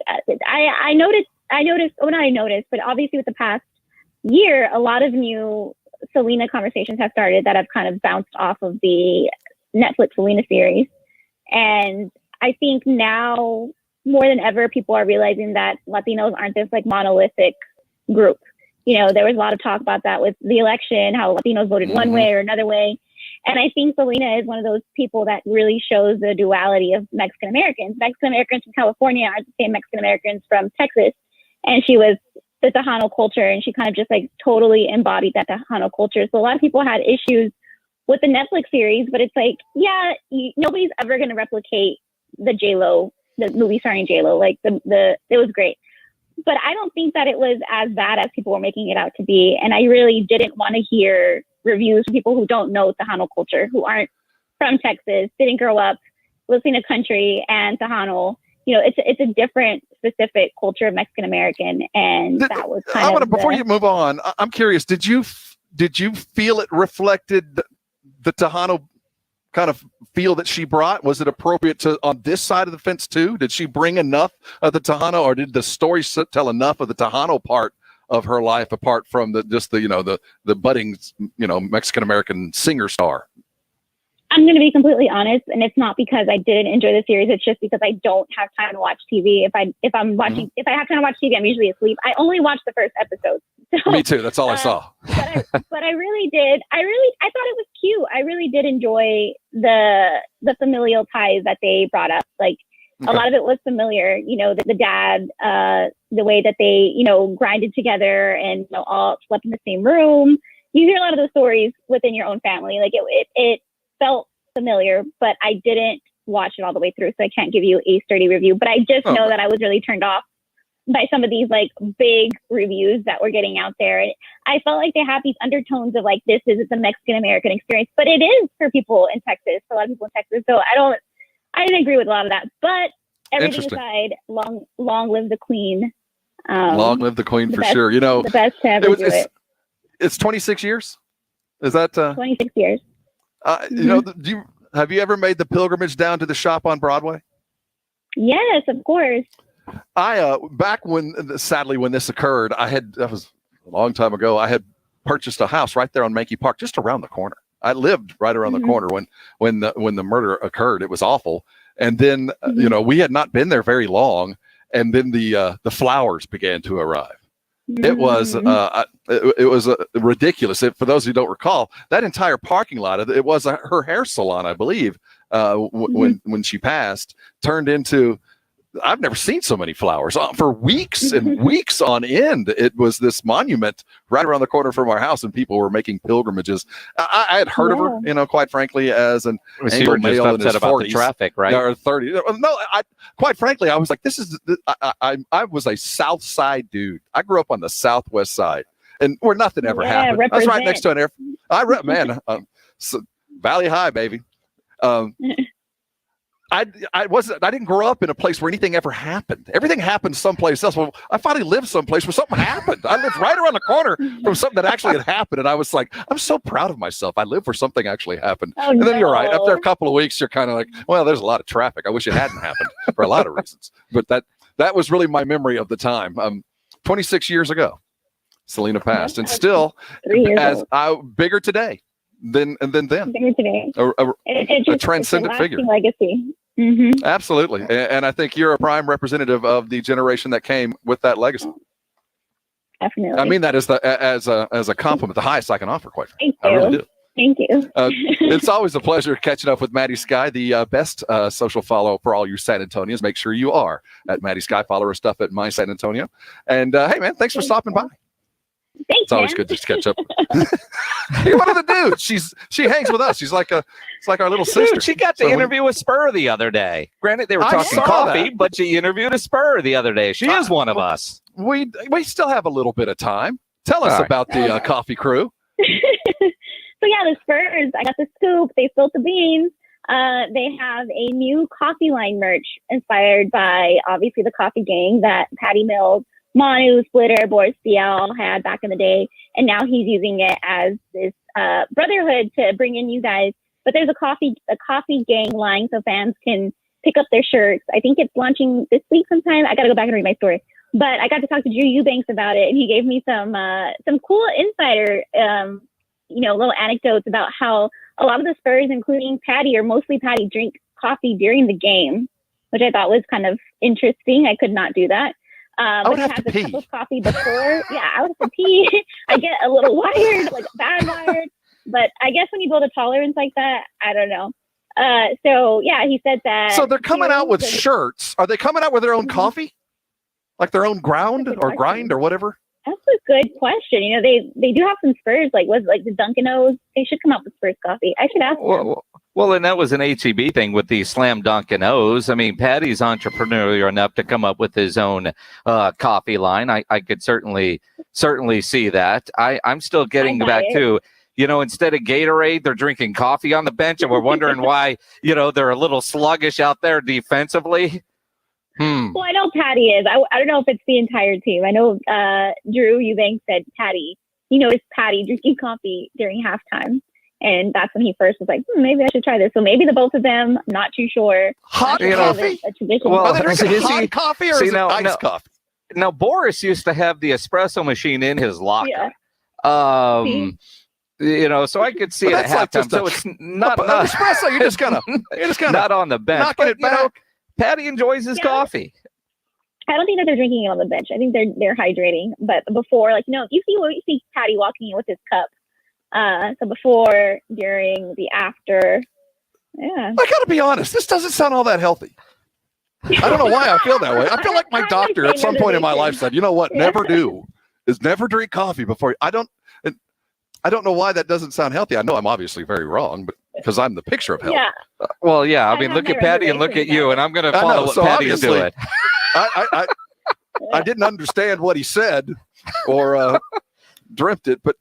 I noticed, but obviously with the past year, a lot of new Selena conversations have started that have kind of bounced off of the Netflix Selena series. And I think now more than ever, people are realizing that Latinos aren't this like monolithic group. You know, there was a lot of talk about that with the election, how Latinos voted one way or another way. And I think Selena is one of those people that really shows the duality of Mexican Americans. Mexican Americans from California aren't the same Mexican Americans from Texas. And she was the Tejano culture, and she kind of just like totally embodied that Tejano culture. So a lot of people had issues with the Netflix series, but it's like, nobody's ever going to replicate the J-Lo, the movie starring J-Lo. Like it was great. But I don't think that it was as bad as people were making it out to be. And I really didn't want to hear reviews from people who don't know Tejano culture, who aren't from Texas, didn't grow up listening to country and Tejano. You know, it's a different specific culture of Mexican American. And that was kind of before you move on, I'm curious, did you feel it reflected the Tejano kind of feel that she brought? Was it appropriate to on this side of the fence too? Did she bring enough of the Tejano, or did the story tell enough of the Tejano part of her life apart from the budding Mexican American singer star? I'm going to be completely honest, and it's not because I didn't enjoy the series. It's just because I don't have time to watch TV. If I have time to watch TV, I'm usually asleep. I only watched the first episode. So, me too. That's all I saw. But I really did. I thought it was cute. I really did enjoy the familial ties that they brought up. Like a lot of it was familiar. You know, the dad, the way that they grinded together and all slept in the same room. You hear a lot of those stories within your own family. Like it felt familiar, but I didn't watch it all the way through, so I can't give you a sturdy review. But I just know that I was really turned off by some of these like big reviews that we're getting out there. And I felt like they have these undertones of like, this is the Mexican American experience, but it is for people in Texas, for a lot of people in Texas. So I didn't agree with a lot of that, but everything aside, long live the Queen. Long live the Queen for best, sure. You know, the best to ever do it. It's 26 years. Is that 26 years? You know, have you ever made the pilgrimage down to the shop on Broadway? Yes, of course. I back when sadly when this occurred, that was a long time ago. I had purchased a house right there on Mankey Park, just around the corner. I lived right around the corner when the murder occurred. It was awful. And then you know, we had not been there very long, and then the flowers began to arrive. It was ridiculous. For those who don't recall, that entire parking lot, it was her hair salon, I believe, when she passed, turned into. I've never seen so many flowers for weeks and weeks on end. It was this monument right around the corner from our house, and people were making pilgrimages. I had heard of her, you know, quite frankly, as an Anglo male in his 40s, the traffic, right? Or 30. No, quite frankly, I was like, I was a South Side dude. I grew up on the Southwest side, and where nothing ever happened. I was right next to an air. Valley High, baby. I didn't grow up in a place where anything ever happened. Everything happened someplace else. Well, I finally lived someplace where something happened. I lived right around the corner from something that actually had happened. And I was like, I'm so proud of myself. I lived where something actually happened. And then you're right. After a couple of weeks, you're kind of like, well, there's a lot of traffic. I wish it hadn't happened for a lot of reasons. But that was really my memory of the time. 26 years ago, Selena passed. And still, bigger today than then. Bigger today. A transcendent figure. Legacy. Absolutely. And I think you're a prime representative of the generation that came with that legacy. Definitely. I mean that as a compliment, the highest I can offer, quite frankly. Thank you. I really do. Thank you. It's always a pleasure catching up with Maddie Sky, the best social follow for all you San Antonians. Make sure you are at Maddie Sky. Follow her stuff at My San Antonio. And hey, man, thanks for stopping by. Thanks, it's always good to catch up. You're one of the dudes. She hangs with us. She's like our little sister. Dude, she got to interview a Spur the other day. Granted, they were talking coffee, but she interviewed a Spur the other day. She is one of us. We still have a little bit of time. Tell us about the coffee crew. So yeah, the Spurs. I got the scoop. They spilled the beans. They have a new coffee line merch inspired by obviously the coffee gang that Patty Mills, Manu, Splitter, Boris CL had back in the day, and now he's using it as this brotherhood to bring in you guys. But there's a coffee gang line, so fans can pick up their shirts. I think it's launching this week sometime. I got to go back and read my story. But I got to talk to Drew Eubanks about it, and he gave me some cool insider, little anecdotes about how a lot of the Spurs, including Patty, or mostly Patty, drink coffee during the game, which I thought was kind of interesting. I could not do that. I would have have to pee. A cup of coffee before. Yeah, I would have to pee. I get a little wired, like bad wired. But I guess when you build a tolerance like that, I don't know. So yeah, he said that. So they're coming out with shirts. Are they coming out with their own coffee? Like their own ground or grind or whatever? That's a good question. You know, they do have some Spurs, like the Dunkin' They should come out with Spurs coffee. I should ask them. Well, and that was an HEB thing with the Slam Dunkin' O's. I mean, Patty's entrepreneurial enough to come up with his own coffee line. I could certainly see that. I'm still getting back to, instead of Gatorade, they're drinking coffee on the bench, and we're wondering why, they're a little sluggish out there defensively. Well, I know Patty is. I don't know if it's the entire team. I know Drew Eubanks said Patty. He noticed Patty drinking coffee during halftime. And that's when he first was like, maybe I should try this. So maybe the both of them, not too sure. Hot coffee? A tradition. Well, are they drinking hot coffee or is it iced coffee? Now, Boris used to have the espresso machine in his locker. Yeah. So I could see it at halftime. So it's not espresso. You're just gonna not on the bench. Knocking it back. Patty enjoys his coffee. I don't think that they're drinking it on the bench. I think they're hydrating. But before, you see Patty walking in with his cup. So before, during, the after. Yeah. I gotta be honest, this doesn't sound all that healthy. I don't know why I feel that way. I feel like my doctor at some point in my life said, you know what, never drink coffee before. I don't know why that doesn't sound healthy. I know I'm obviously very wrong, but because I'm the picture of health. Yeah. Well, yeah. I I mean, have look my at Patty and look at you, and I'm going to follow what Patty's doing. I didn't understand what he said or dreamt it, but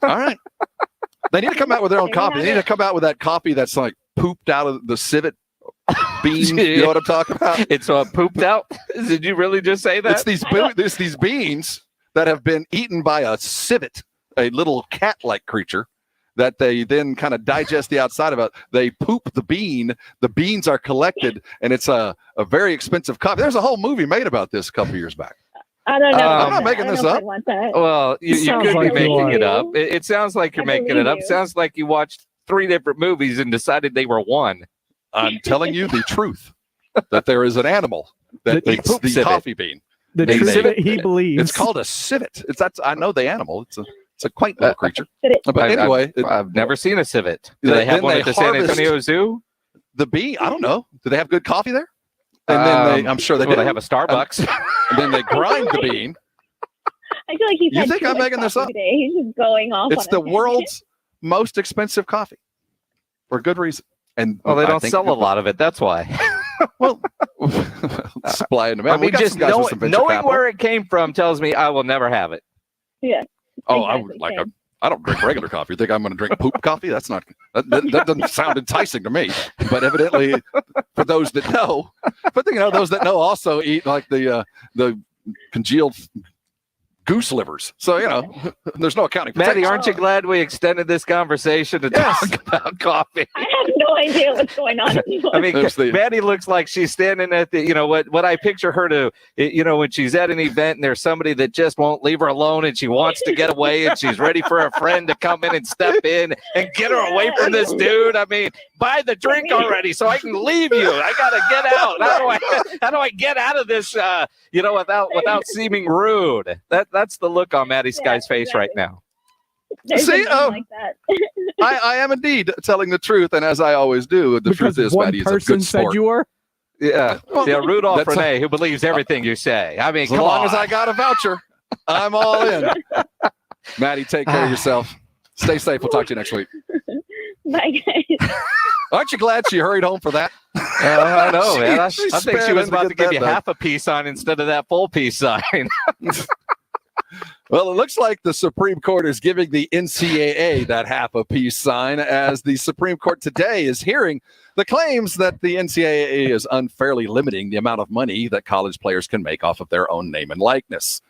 all right. They need to come out with their own coffee. They need to come out with that coffee that's like pooped out of the civet beans. You know what I'm talking about? It's pooped out. Did you really just say that? It's these beans that have been eaten by a civet, a little cat-like creature, that they then kind of digest the outside of it. They poop the bean. The beans are collected, and it's a very expensive coffee. There's a whole movie made about this a couple years back. I don't know. I'm not making this up. Well, you could be making it up. It sounds like you're making it up. Sounds like you watched 3 different movies and decided they were one. I'm telling you the truth, that there is an animal that eats the coffee bean. The truth he believes. It's called a civet. I know the animal. It's a quaint little creature. But anyway, I've never seen a civet. Do they have one at the San Antonio Zoo? The bee? I don't know. Do they have good coffee there? And then I'm sure they do. They have a Starbucks. And then they grind the bean. I feel like he's You think I'm making this up? Today. He's just going off. It's the world's most expensive coffee for good reason. And they don't sell a lot of it. That's why. Well, supply and demand. I mean, just knowing where it came from tells me I will never have it. Yeah. Oh, exactly. I don't drink regular coffee. You think I'm going to drink poop coffee? That doesn't sound enticing to me. But evidently, for those that know, those that know also eat like the congealed goose livers. So, there's no accounting for Maddie, taste. aren't you glad we extended this conversation to talk about coffee? I have no idea what's going on anymore. I mean, Maddie looks like she's standing at the, what I picture her to, when she's at an event and there's somebody that just won't leave her alone and she wants to get away and she's ready for a friend to come in and step in and get her away from this dude. I mean, buy the drink already so I can leave you. I got to get out. How do I get out of this, without seeming rude? That's the look on Maddie Sky's face right now. See, like that. I am indeed telling the truth, and as I always do, the truth is Maddie is a good sport. Said you were? Yeah. Rudolph Renee, who believes everything you say. I mean, as long as I got a voucher, I'm all in. Maddie, take care of yourself. Stay safe. We'll talk to you next week. Bye, guys. Aren't you glad she hurried home for that? I know, man. I think she was about to give you half a peace sign instead of that full peace sign. Well, it looks like the Supreme Court is giving the NCAA that half a peace sign, as the Supreme Court today is hearing the claims that the NCAA is unfairly limiting the amount of money that college players can make off of their own name and likeness.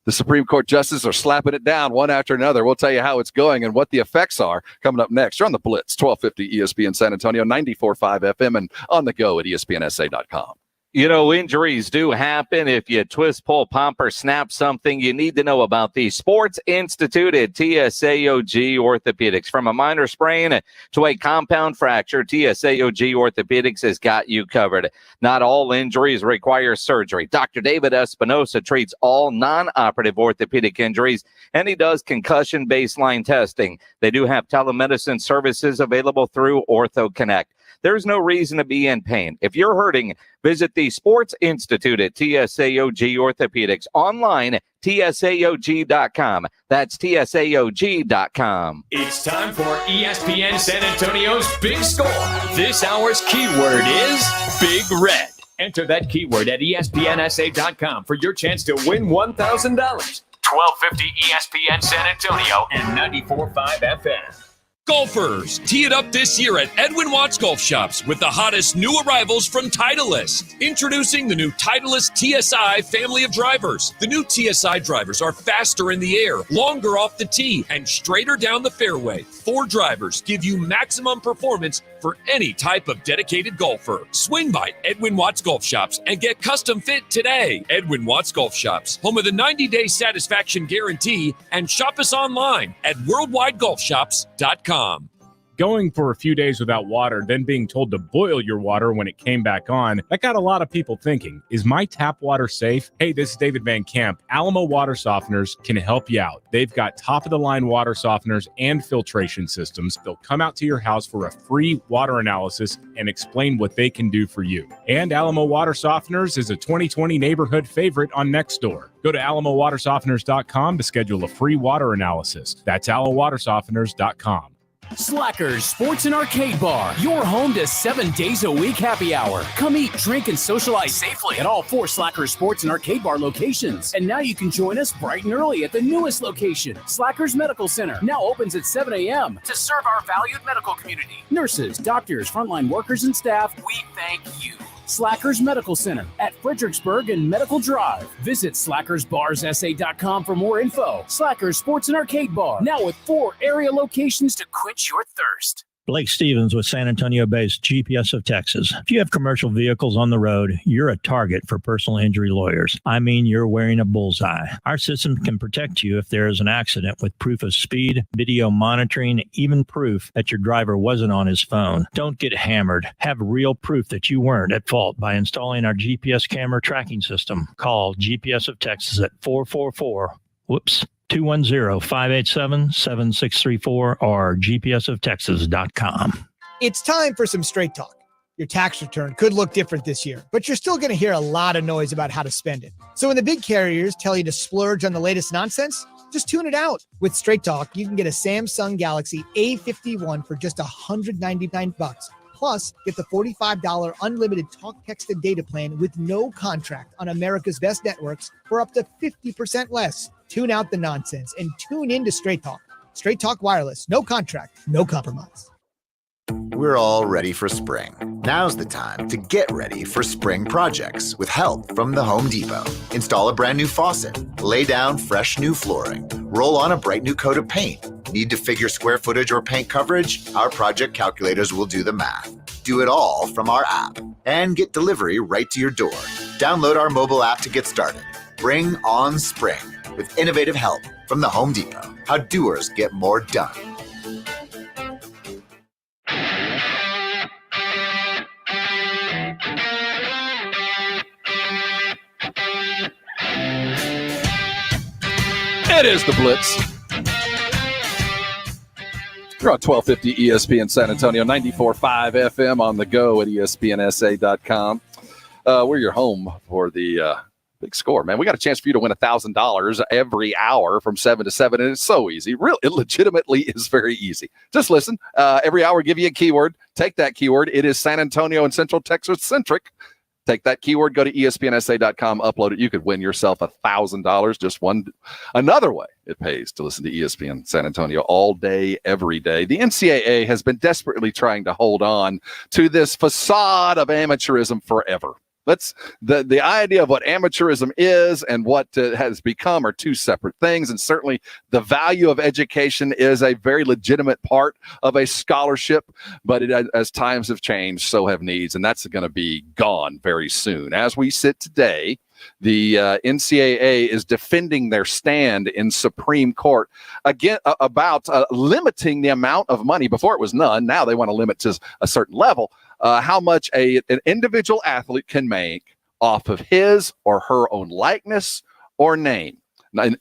The Supreme Court justices are slapping it down one after another. We'll tell you how it's going and what the effects are coming up next. You're on the Blitz, 1250 ESPN San Antonio, 94.5 FM, and on the go at ESPNSA.com. Injuries do happen. If you twist, pull, pump, or snap something, you need to know about the Sports Institute at TSAOG Orthopedics. From a minor sprain to a compound fracture, TSAOG Orthopedics has got you covered. Not all injuries require surgery. Dr. David Espinosa treats all non-operative orthopedic injuries, and he does concussion baseline testing. They do have telemedicine services available through OrthoConnect. There's no reason to be in pain. If you're hurting, visit the Sports Institute at TSAOG Orthopedics. Online, TSAOG.com. That's TSAOG.com. It's time for ESPN San Antonio's Big Score. This hour's keyword is Big Red. Enter that keyword at ESPNSA.com for your chance to win $1,000. 1250 ESPN San Antonio and 94.5 FM. Golfers, tee it up this year at Edwin Watts Golf Shops with the hottest new arrivals from Titleist. Introducing the new Titleist TSI family of drivers. The new TSI drivers are faster in the air, longer off the tee, and straighter down the fairway. 4 drivers give you maximum performance for any type of dedicated golfer. Swing by Edwin Watts Golf Shops and get custom fit today. Edwin Watts Golf Shops, home of the 90-day satisfaction guarantee, and shop us online at worldwidegolfshops.com. Going for a few days without water, then being told to boil your water when it came back on, that got a lot of people thinking, is my tap water safe? Hey, this is David Van Camp. Alamo Water Softeners can help you out. They've got top-of-the-line water softeners and filtration systems. They'll come out to your house for a free water analysis and explain what they can do for you. And Alamo Water Softeners is a 2020 neighborhood favorite on Nextdoor. Go to alamowatersofteners.com to schedule a free water analysis. That's alamowatersofteners.com. Slackers Sports and Arcade Bar, your home to 7 days a week happy hour. Come eat, drink, and socialize safely at all 4 Slackers Sports and Arcade Bar locations. And now you can join us bright and early at the newest location, Slackers Medical Center, now opens at 7 a.m. to serve our valued medical community. Nurses, doctors, frontline workers, and staff, we thank you. Slackers Medical Center at Fredericksburg and Medical Drive. Visit slackersbarssa.com for more info. Slackers Sports and Arcade Bar, now with 4 area locations to quench your thirst. Blake Stevens with San Antonio-based GPS of Texas. If you have commercial vehicles on the road, you're a target for personal injury lawyers. I mean, you're wearing a bullseye. Our system can protect you if there is an accident with proof of speed, video monitoring, even proof that your driver wasn't on his phone. Don't get hammered. Have real proof that you weren't at fault by installing our GPS camera tracking system. Call GPS of Texas at 210-587-7634 or gpsoftexas.com. It's time for some straight talk. Your tax return could look different this year, but you're still going to hear a lot of noise about how to spend it. So when the big carriers tell you to splurge on the latest nonsense, just tune it out. With Straight Talk, you can get a Samsung Galaxy A51 for just $199. Plus, get the $45 unlimited talk, text, and data plan with no contract on America's best networks for up to 50% less. Tune out the nonsense and tune in to Straight Talk. Straight Talk Wireless. No contract, no compromise. We're all ready for spring. Now's the time to get ready for spring projects with help from the Home Depot. Install a brand new faucet, lay down fresh new flooring, roll on a bright new coat of paint. Need to figure square footage or paint coverage? Our project calculators will do the math. Do it all from our app and get delivery right to your door. Download our mobile app to get started. Bring on spring with innovative help from the Home Depot. How doers get more done. It is the Blitz. You're on 1250 ESPN San Antonio, 94.5 FM on the go at ESPNSA.com. We're your home for the big score, man. We got a chance for you to win $1,000 every hour from 7 to 7, and it's so easy. It legitimately is very easy. Just listen. Every hour, give you a keyword. Take that keyword. It is San Antonio and Central Texas centric. Take that keyword, go to ESPNSA.com, upload it. You could win yourself $1,000. Just another way it pays to listen to ESPN San Antonio all day, every day. The NCAA has been desperately trying to hold on to this facade of amateurism forever. The idea of what amateurism is and what has become are two separate things. And certainly the value of education is a very legitimate part of a scholarship. But as times have changed, so have needs. And that's going to be gone very soon. As we sit today, the NCAA is defending their stand in Supreme Court again about limiting the amount of money. Before it was none. Now they want to limit to a certain level. How much an individual athlete can make off of his or her own likeness or name.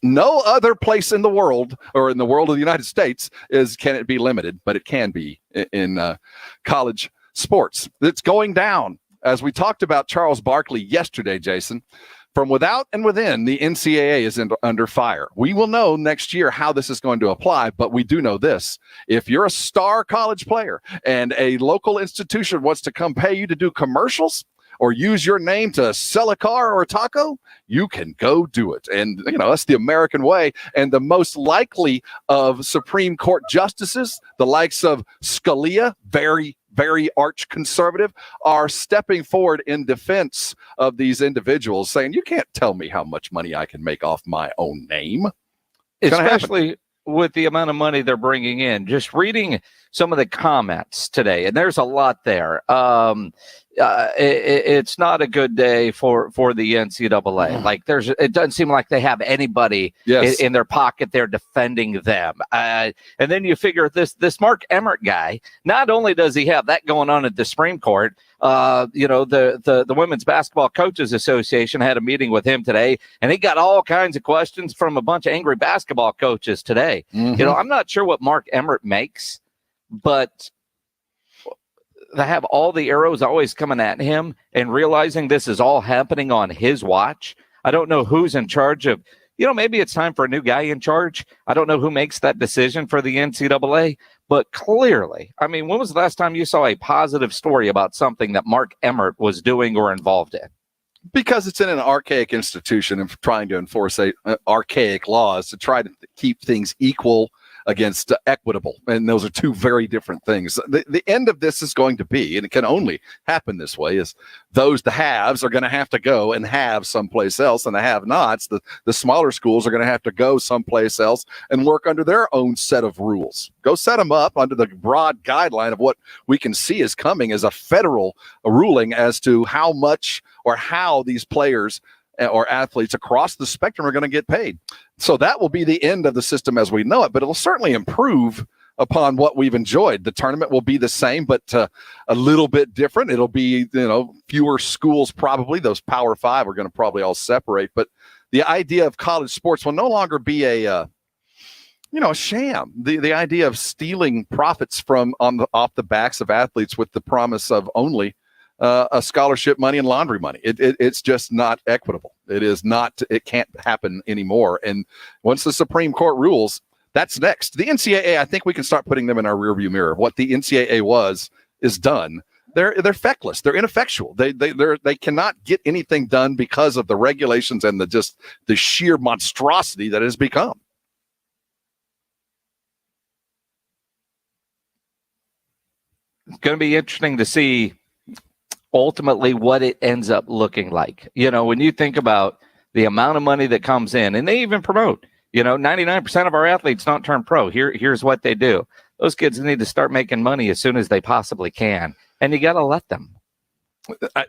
No other place in the world or in the world of the United States can it be limited, but it can be in college sports. It's going down. As we talked about Charles Barkley yesterday, Jason, from without and within, the NCAA is under fire. We will know next year how this is going to apply, but we do know this. If you're a star college player and a local institution wants to come pay you to do commercials or use your name to sell a car or a taco, you can go do it. And, that's the American way. And the most likely of Supreme Court justices, the likes of Scalia, very arch conservative, are stepping forward in defense of these individuals, saying, you can't tell me how much money I can make off my own name. Especially with the amount of money they're bringing in. Just reading some of the comments today, and there's a lot there. It's not a good day for the NCAA. Like it doesn't seem like they have anybody in their pocket there defending them. And then you figure this Mark Emmert guy, not only does he have that going on at the Supreme Court, the Women's Basketball Coaches Association had a meeting with him today, and he got all kinds of questions from a bunch of angry basketball coaches today. Mm-hmm. I'm not sure what Mark Emmert makes, but they have all the arrows always coming at him, and realizing this is all happening on his watch. I don't know who's in charge of, maybe it's time for a new guy in charge. I don't know who makes that decision for the NCAA, But clearly, I mean, when was the last time you saw a positive story about something that Mark Emmert was doing or involved in? Because it's in an archaic institution and trying to enforce archaic laws to try to keep things equal against equitable. And those are two very different things. The end of this is going to be, and it can only happen this way, is the haves are going to have to go and have someplace else, and the have-nots, the smaller schools, are going to have to go someplace else and work under their own set of rules. Go set them up under the broad guideline of what we can see is coming as a federal ruling as to how much or how these players or athletes across the spectrum are going to get paid. So that will be the end of the system as we know it, but it'll certainly improve upon what we've enjoyed. The tournament will be the same, but a little bit different. It'll be, fewer schools probably. Those Power Five are going to probably all separate, but the idea of college sports will no longer be a sham. The idea of stealing profits off the backs of athletes with the promise of only a scholarship money and laundry money. It's just not equitable. It can't happen anymore. And once the Supreme Court rules, that's next. The NCAA, I think we can start putting them in our rearview mirror. What the NCAA is done. They're feckless. They're ineffectual. They cannot get anything done because of the regulations and the sheer monstrosity that it has become. It's going to be interesting to see ultimately what it ends up looking like. When you think about the amount of money that comes in, and they even promote, 99% of our athletes don't turn pro. Here's what they do. Those kids need to start making money as soon as they possibly can. And you got to let them.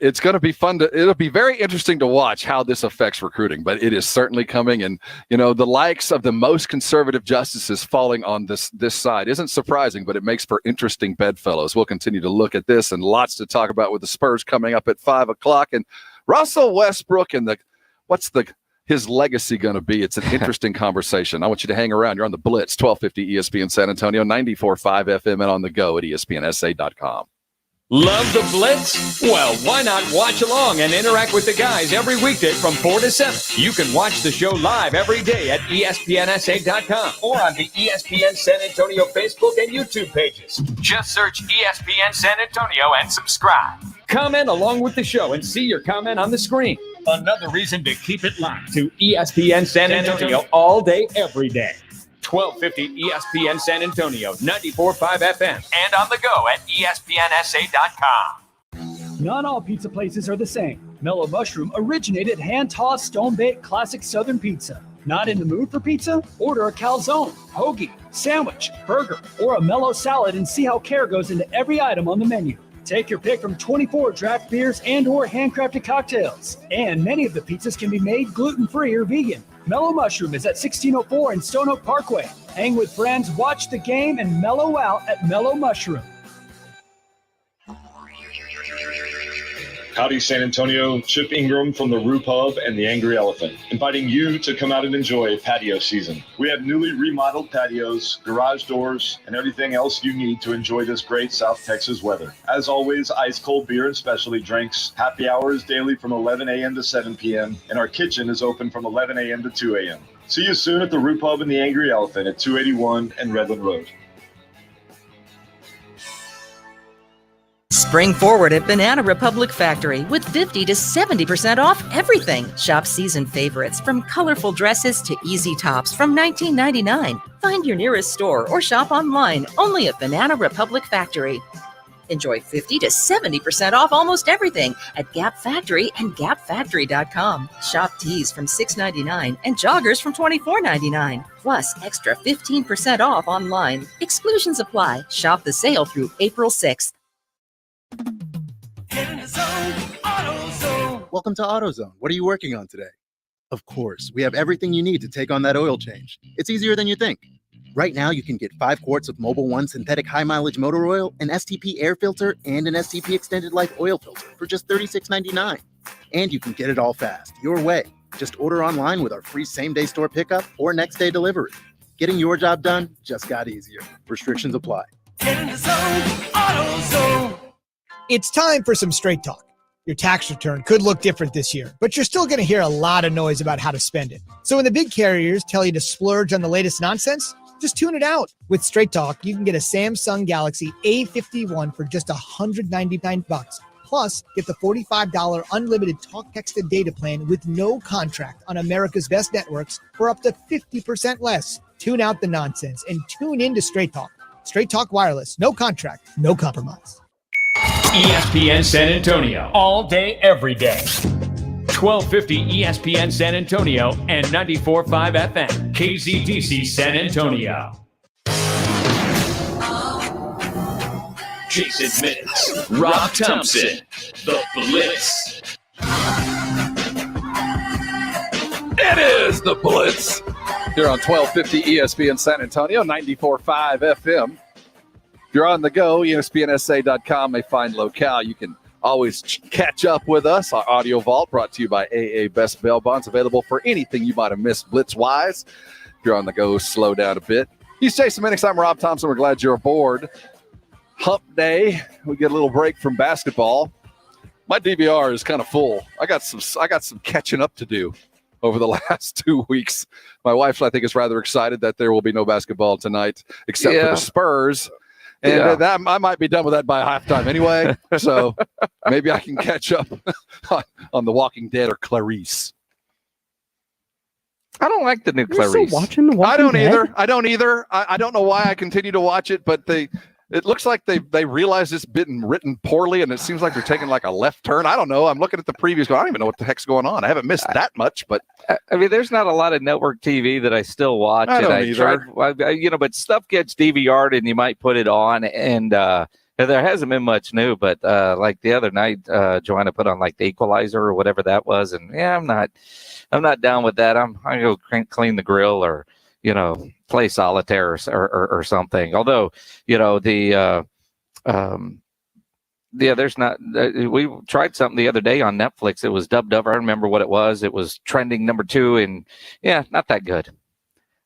It's going to be fun. It'll be very interesting to watch how this affects recruiting, but it is certainly coming. And, the likes of the most conservative justices falling on this side isn't surprising, but it makes for interesting bedfellows. We'll continue to look at this and lots to talk about with the Spurs coming up at 5:00. And Russell Westbrook and his legacy going to be? It's an interesting conversation. I want you to hang around. You're on the Blitz, 1250 ESPN San Antonio, 94.5 FM and on the go at ESPNSA.com. Love the Blitz? Well, why not watch along and interact with the guys every weekday from 4 to 7? You can watch the show live every day at ESPNSA.com or on the ESPN San Antonio Facebook and YouTube pages. Just search ESPN San Antonio and subscribe. Comment along with the show and see your comment on the screen. Another reason to keep it locked to ESPN San Antonio all day, every day. 1250 ESPN San Antonio, 94.5 FM, and on the go at ESPNSA.com. Not all pizza places are the same. Mellow Mushroom originated hand-tossed, stone-baked classic Southern pizza. Not in the mood for pizza? Order a calzone, hoagie, sandwich, burger, or a mellow salad and see how care goes into every item on the menu. Take your pick from 24 draft beers and or handcrafted cocktails. And many of the pizzas can be made gluten-free or vegan. Mellow Mushroom is at 1604 in Stone Oak Parkway. Hang with friends, watch the game, and mellow out at Mellow Mushroom. Howdy, San Antonio. Chip Ingram from the Roo Pub and the Angry Elephant, inviting you to come out and enjoy patio season. We have newly remodeled patios, garage doors, and everything else you need to enjoy this great South Texas weather. As always, ice cold beer and specialty drinks. Happy hours daily from 11 a.m. to 7 p.m. And our kitchen is open from 11 a.m. to 2 a.m. See you soon at the Roo Pub and the Angry Elephant at 281 and Redland Road. Spring forward at Banana Republic Factory with 50 to 70% off everything. Shop season favorites from colorful dresses to easy tops from $19.99. Find your nearest store or shop online only at Banana Republic Factory. Enjoy 50 to 70% off almost everything at Gap Factory and gapfactory.com. Shop tees from $6.99 and joggers from $24.99. Plus extra 15% off online. Exclusions apply. Shop the sale through April 6th. Welcome to AutoZone. What are you working on today? Of course, we have everything you need to take on that oil change. It's easier than you think. Right now, you can get 5 quarts of Mobil 1 synthetic high-mileage motor oil, an STP air filter, and an STP extended life oil filter for just $36.99. And you can get it all fast, your way. Just order online with our free same-day store pickup or next-day delivery. Getting your job done just got easier. Restrictions apply. It's time for some straight talk. Your tax return could look different this year, but you're still going to hear a lot of noise about how to spend it. So when the big carriers tell you to splurge on the latest nonsense, Just tune it out. With Straight Talk, you can get a Samsung Galaxy A51 for just $199. Plus, get the $45 unlimited talk, text, and data plan with no contract on America's best networks for up to 50% less. Tune out the nonsense and tune in to Straight Talk. Straight Talk Wireless. No contract, no compromise. ESPN San Antonio. All day, every day. 1250 ESPN San Antonio and 94.5 FM. KZDC San Antonio. Jason Minutes. Rob Thompson. The Blitz. It is the Blitz. Here on 1250 ESPN San Antonio, 94.5 FM. If you're on the go, ESPNSA.com may find locale. You can always catch up with us. Our audio vault brought to you by AA Best Bail Bonds, available for anything you might have missed Blitz-wise. If you're on the go, slow down a bit. He's Jason Minix. I'm Rob Thompson. We're glad you're aboard. Hump day. We get a little break from basketball. My DVR is kind of full. I got some catching up to do over the last 2 weeks. My wife, I think, is rather excited that there will be no basketball tonight, except for the Spurs. And that I might be done with that by halftime anyway. So maybe I can catch up on The Walking Dead or Clarice. I don't like the new Clarice. You're still watching The Walking Dead? I don't either. I don't know why I continue to watch it, but it looks like they realize it's been written poorly, and it seems like they're taking like a left turn. I don't know. I'm looking at the previews going, I don't even know what the heck's going on. I haven't missed that much, but I mean, there's not a lot of network TV that I still watch. I don't either. But stuff gets DVR'd and you might put it on, and there hasn't been much new. But like the other night, Joanna put on like The Equalizer or whatever that was, and I'm not down with that. I go clean the grill or play solitaire or something. Although, there's not. We tried something the other day on Netflix. It was dubbed over. I don't remember what it was. It was trending number 2, and not that good.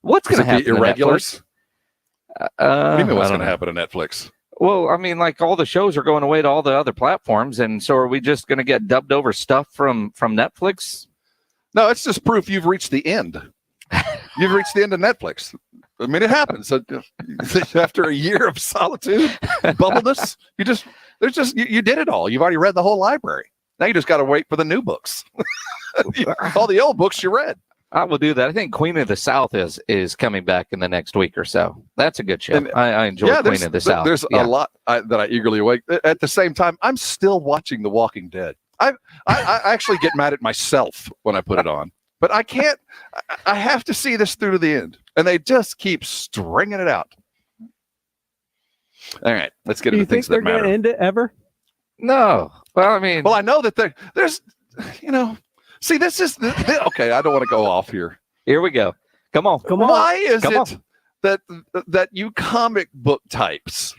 What's going to happen? Irregulars. What do you mean what's going to happen to Netflix? Well, I mean, like all the shows are going away to all the other platforms, and so are we just going to get dubbed over stuff from Netflix? No, it's just proof you've reached the end. You've reached the end of Netflix. I mean, it happens. After a year of solitude, bubbleness, you did it all. You've already read the whole library. Now you just got to wait for the new books. All the old books you read. I will do that. I think Queen of the South is coming back in the next week or so. That's a good show. I enjoy Queen of the South. There's a lot that I eagerly await. At the same time, I'm still watching The Walking Dead. I actually get mad at myself when I put it on. But I can't. I have to see this through to the end, and they just keep stringing it out. All right, let's get into things that matter. Do you think they're going to end it ever? No. Well, I mean, I know that there's, See, this is okay. I don't want to go off here. Here we go. Come on. Why is it that you comic book types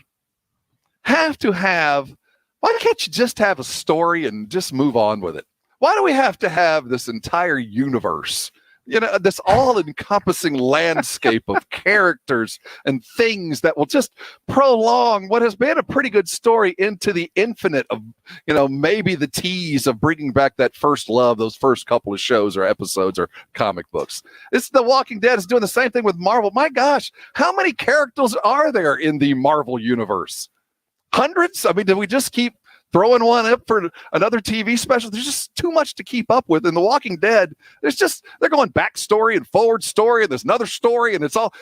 have to have? Why can't you just have a story and just move on with it? Why do we have to have this entire universe? This all-encompassing landscape of characters and things that will just prolong what has been a pretty good story into the infinite of, maybe the tease of bringing back that first love, those first couple of shows or episodes or comic books. It's The Walking Dead is doing the same thing with Marvel. My gosh, how many characters are there in the Marvel universe? Hundreds? I mean, did we just keep throwing one up for another TV special? There's just too much to keep up with. In The Walking Dead, they're going backstory and forward story, and there's another story, and it's all.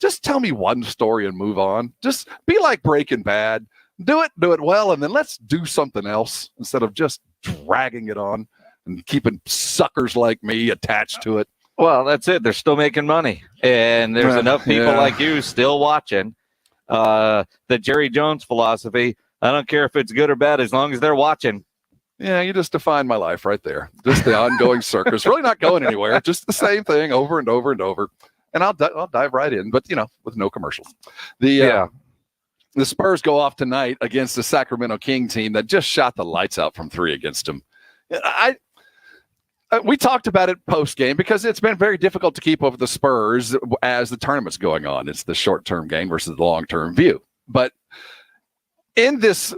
Just tell me one story and move on. Just be like Breaking Bad. Do it well, and then let's do something else instead of just dragging it on and keeping suckers like me attached to it. Well, that's it. They're still making money, and there's enough people like you still watching. The Jerry Jones philosophy. I don't care if it's good or bad as long as they're watching. Yeah, you just defined my life right there. Just the ongoing circus. Really not going anywhere. Just the same thing over and over and over. And I'll dive right in, but with no commercials. The Spurs go off tonight against the Sacramento King team that just shot the lights out from 3 against them. We talked about it post game because it's been very difficult to keep up with the Spurs as the tournament's going on. It's the short-term game versus the long-term view. But in this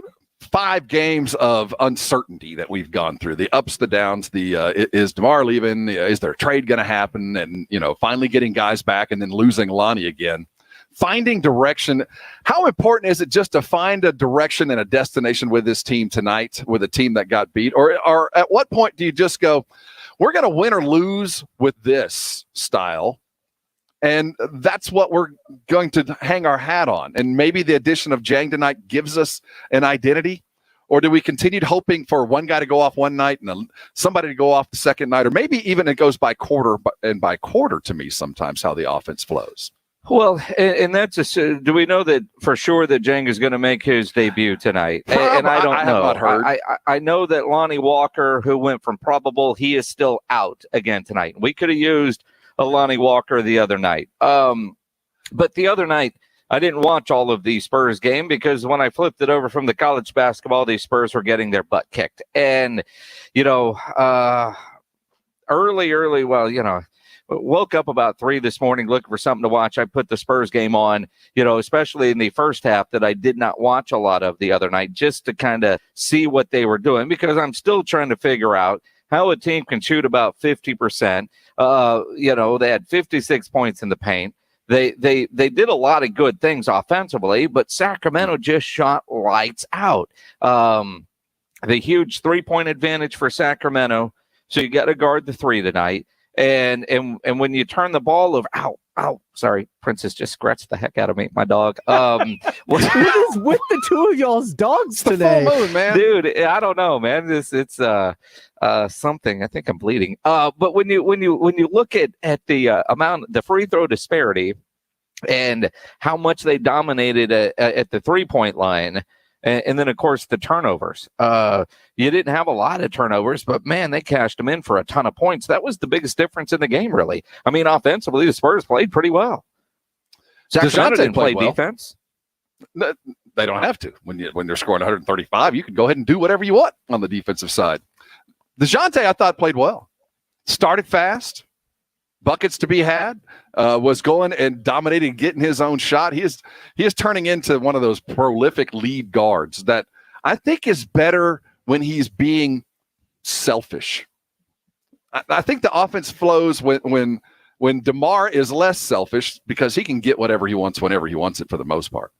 5 games of uncertainty that we've gone through, the ups, the downs, is DeMar leaving? Is there a trade going to happen? And, finally getting guys back and then losing Lonnie again. finding direction. How important is it just to find a direction and a destination with this team tonight, with a team that got beat? Or at what point do you just go, we're going to win or lose with this style, and that's what we're going to hang our hat on? And maybe the addition of Jang tonight gives us an identity? Or do we continue hoping for one guy to go off one night and somebody to go off the second night? Or maybe even it goes by quarter, and by quarter to me sometimes how the offense flows. Well, and that's do we know that for sure that Jang is going to make his debut tonight? And I don't know. I have not heard. I know that Lonnie Walker, who went from probable, he is still out again tonight. We could have used a Lonnie Walker the other night. But the other night, I didn't watch all of the Spurs game because when I flipped it over from the college basketball, the Spurs were getting their butt kicked. And, early, woke up about 3 this morning looking for something to watch. I put the Spurs game on, especially in the first half that I did not watch a lot of the other night, just to kind of see what they were doing, because I'm still trying to figure out how a team can shoot about 50%. They had 56 points in the paint. They did a lot of good things offensively, but Sacramento just shot lights out. The huge 3-point advantage for Sacramento. So you got to guard the 3 tonight. And when you turn the ball over, ow, sorry, Princess just scratched the heck out of me, my dog. What is with the two of y'all's dogs today? Full moon, man. Dude, I don't know, man. It's something. I think I'm bleeding. But when you look at the free throw disparity and how much they dominated at the 3-point line, and then of course the turnovers. You didn't have a lot of turnovers, but man, they cashed them in for a ton of points. That was the biggest difference in the game, really. I mean, offensively, the Spurs played pretty well. Sacramento didn't play defense. They don't have to. When they're scoring 135, you can go ahead and do whatever you want on the defensive side. DeJounte, I thought, played well. Started fast, buckets to be had, was going and dominating, getting his own shot. He is turning into one of those prolific lead guards that I think is better when he's being selfish. I think the offense flows when DeMar is less selfish, because he can get whatever he wants whenever he wants it for the most part.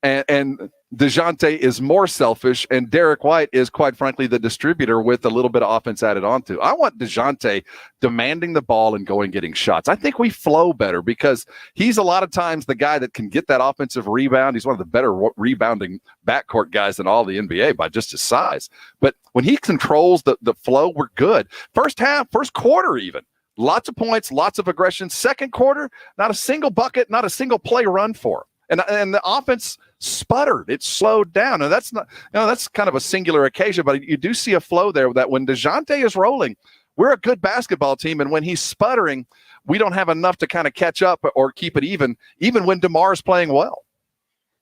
And DeJounte is more selfish, and Derek White is, quite frankly, the distributor with a little bit of offense added onto. I want DeJounte demanding the ball and going getting shots. I think we flow better because he's a lot of times the guy that can get that offensive rebound. He's one of the better rebounding backcourt guys in all the NBA by just his size. But when he controls the flow, we're good. First half, first quarter even. Lots of points, lots of aggression. Second quarter, not a single bucket, not a single play run for him. And the offense sputtered. It slowed down. And that's not, that's kind of a singular occasion, but you do see a flow there that when DeJounte is rolling, we're a good basketball team. And when he's sputtering, we don't have enough to kind of catch up or keep it even when DeMar is playing well.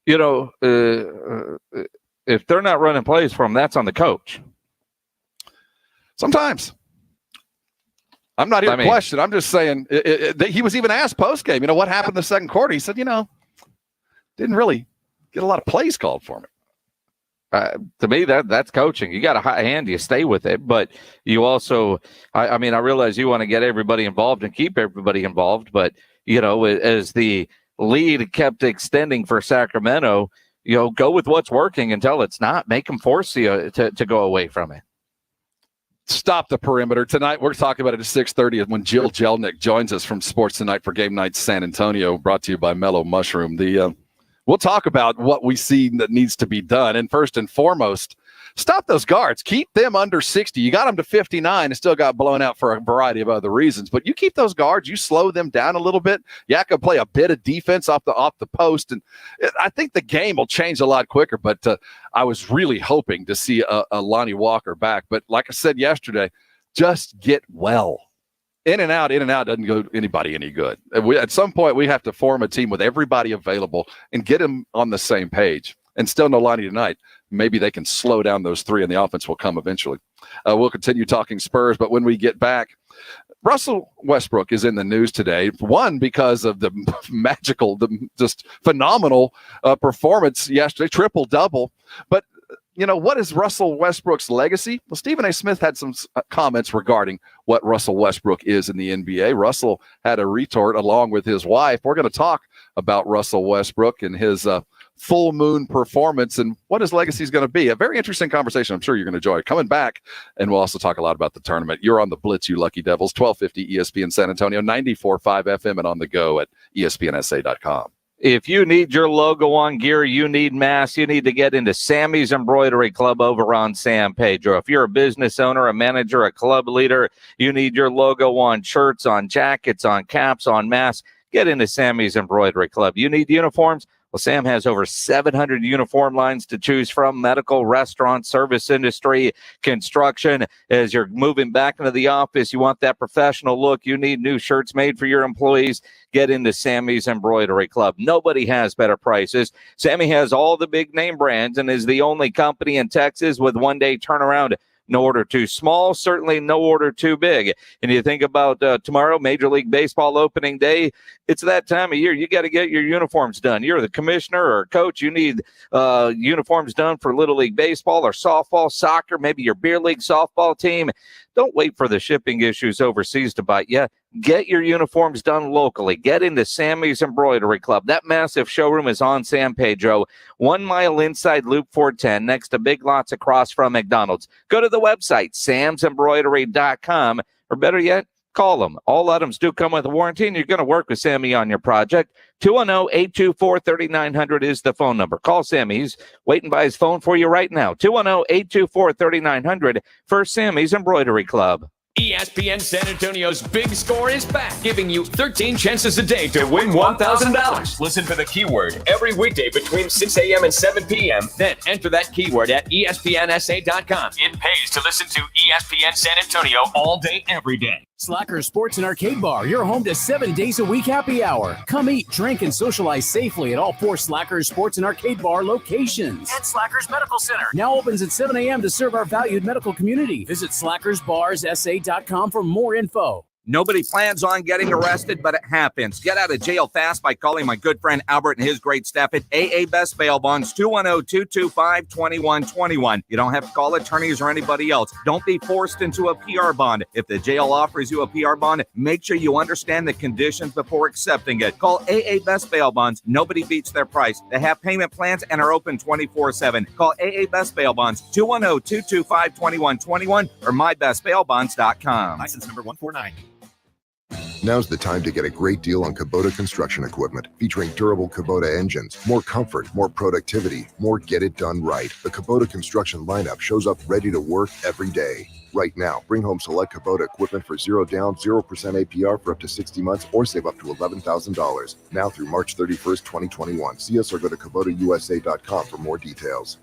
If they're not running plays for him, that's on the coach. Sometimes. I'm not here to question. I'm just saying he was even asked post game, what happened in the second quarter? He said, didn't really get a lot of plays called for me. To me, that's coaching. You got a high hand, you stay with it, but you also, I realize you want to get everybody involved and keep everybody involved, but as the lead kept extending for Sacramento, go with what's working until it's not. Make them force you to go away from it. Stop the perimeter. Tonight, we're talking about it at 6:30 when Jill Jelnick joins us from Sports Tonight for Game Night San Antonio, brought to you by Mellow Mushroom. We'll talk about what we see that needs to be done. And first and foremost, stop those guards. Keep them under 60. You got them to 59 and still got blown out for a variety of other reasons. But you keep those guards, you slow them down a little bit. You can play a bit of defense off the post. And I think the game will change a lot quicker. But I was really hoping to see a Lonnie Walker back. But like I said yesterday, just get well. In and out doesn't go anybody any good. At some point, we have to form a team with everybody available and get them on the same page. And still no Lonnie tonight. Maybe they can slow down those 3 and the offense will come eventually. We'll continue talking Spurs, but when we get back, Russell Westbrook is in the news today. One, because of the just phenomenal performance yesterday, triple-double. But what is Russell Westbrook's legacy? Well, Stephen A. Smith had some comments regarding what Russell Westbrook is in the NBA. Russell had a retort along with his wife. We're going to talk about Russell Westbrook and his full moon performance and what his legacy is going to be. A very interesting conversation. I'm sure you're going to enjoy it. Coming back, and we'll also talk a lot about the tournament. You're on the Blitz, you lucky devils. 1250 ESPN San Antonio, 94.5 FM, and on the go at ESPNSA.com. If you need your logo on gear, you need masks, you need to get into Sammy's Embroidery Club over on San Pedro. If you're a business owner, a manager, a club leader, you need your logo on shirts, on jackets, on caps, on masks, get into Sammy's Embroidery Club. You need uniforms? Well, Sam has over 700 uniform lines to choose from: medical, restaurant, service industry, construction. As you're moving back into the office, you want that professional look. You need new shirts made for your employees. Get into Sammy's Embroidery Club. Nobody has better prices. Sammy has all the big name brands and is the only company in Texas with one-day turnaround. No order too small, certainly no order too big. And you think about tomorrow, Major League Baseball opening day, it's that time of year. You got to get your uniforms done. You're the commissioner or coach. You need uniforms done for Little League Baseball or softball, soccer, maybe your beer league softball team. Don't wait for the shipping issues overseas to bite you. Get your uniforms done locally. Get into Sammy's Embroidery Club. That massive showroom is on San Pedro, 1 mile inside Loop 410, next to Big Lots across from McDonald's. Go to the website, samsembroidery.com, or better yet, call them. All items do come with a warranty, and you're going to work with Sammy on your project. 210-824-3900 is the phone number. Call Sammy. He's waiting by his phone for you right now. 210-824-3900 for Sammy's Embroidery Club. ESPN San Antonio's Big Score is back, giving you 13 chances a day to win $1,000. Listen for the keyword every weekday between 6 a.m. and 7 p.m. Then enter that keyword at ESPNSA.com. It pays to listen to ESPN San Antonio all day, every day. Slacker Sports and Arcade Bar, your home to 7 days a week happy hour. Come eat, drink, and socialize safely at all 4 Slackers Sports and Arcade Bar locations. And Slackers Medical Center now opens at 7 a.m. to serve our valued medical community. Visit slackersbarssa.com for more info. Nobody plans on getting arrested, but it happens. Get out of jail fast by calling my good friend Albert and his great staff at AA Best Bail Bonds, 210-225-2121. You don't have to call attorneys or anybody else. Don't be forced into a PR bond. If the jail offers you a PR bond, make sure you understand the conditions before accepting it. Call AA Best Bail Bonds. Nobody beats their price. They have payment plans and are open 24/7. Call AA Best Bail Bonds, 210-225-2121 or mybestbailbonds.com. License number 149. Now's the time to get a great deal on Kubota construction equipment, featuring durable Kubota engines, more comfort, more productivity, more get it done right. The Kubota construction lineup shows up ready to work every day. Right now, bring home select Kubota equipment for 0 down, 0% APR for up to 60 months or save up to $11,000. Now through March 31st, 2021. See us or go to KubotaUSA.com for more details.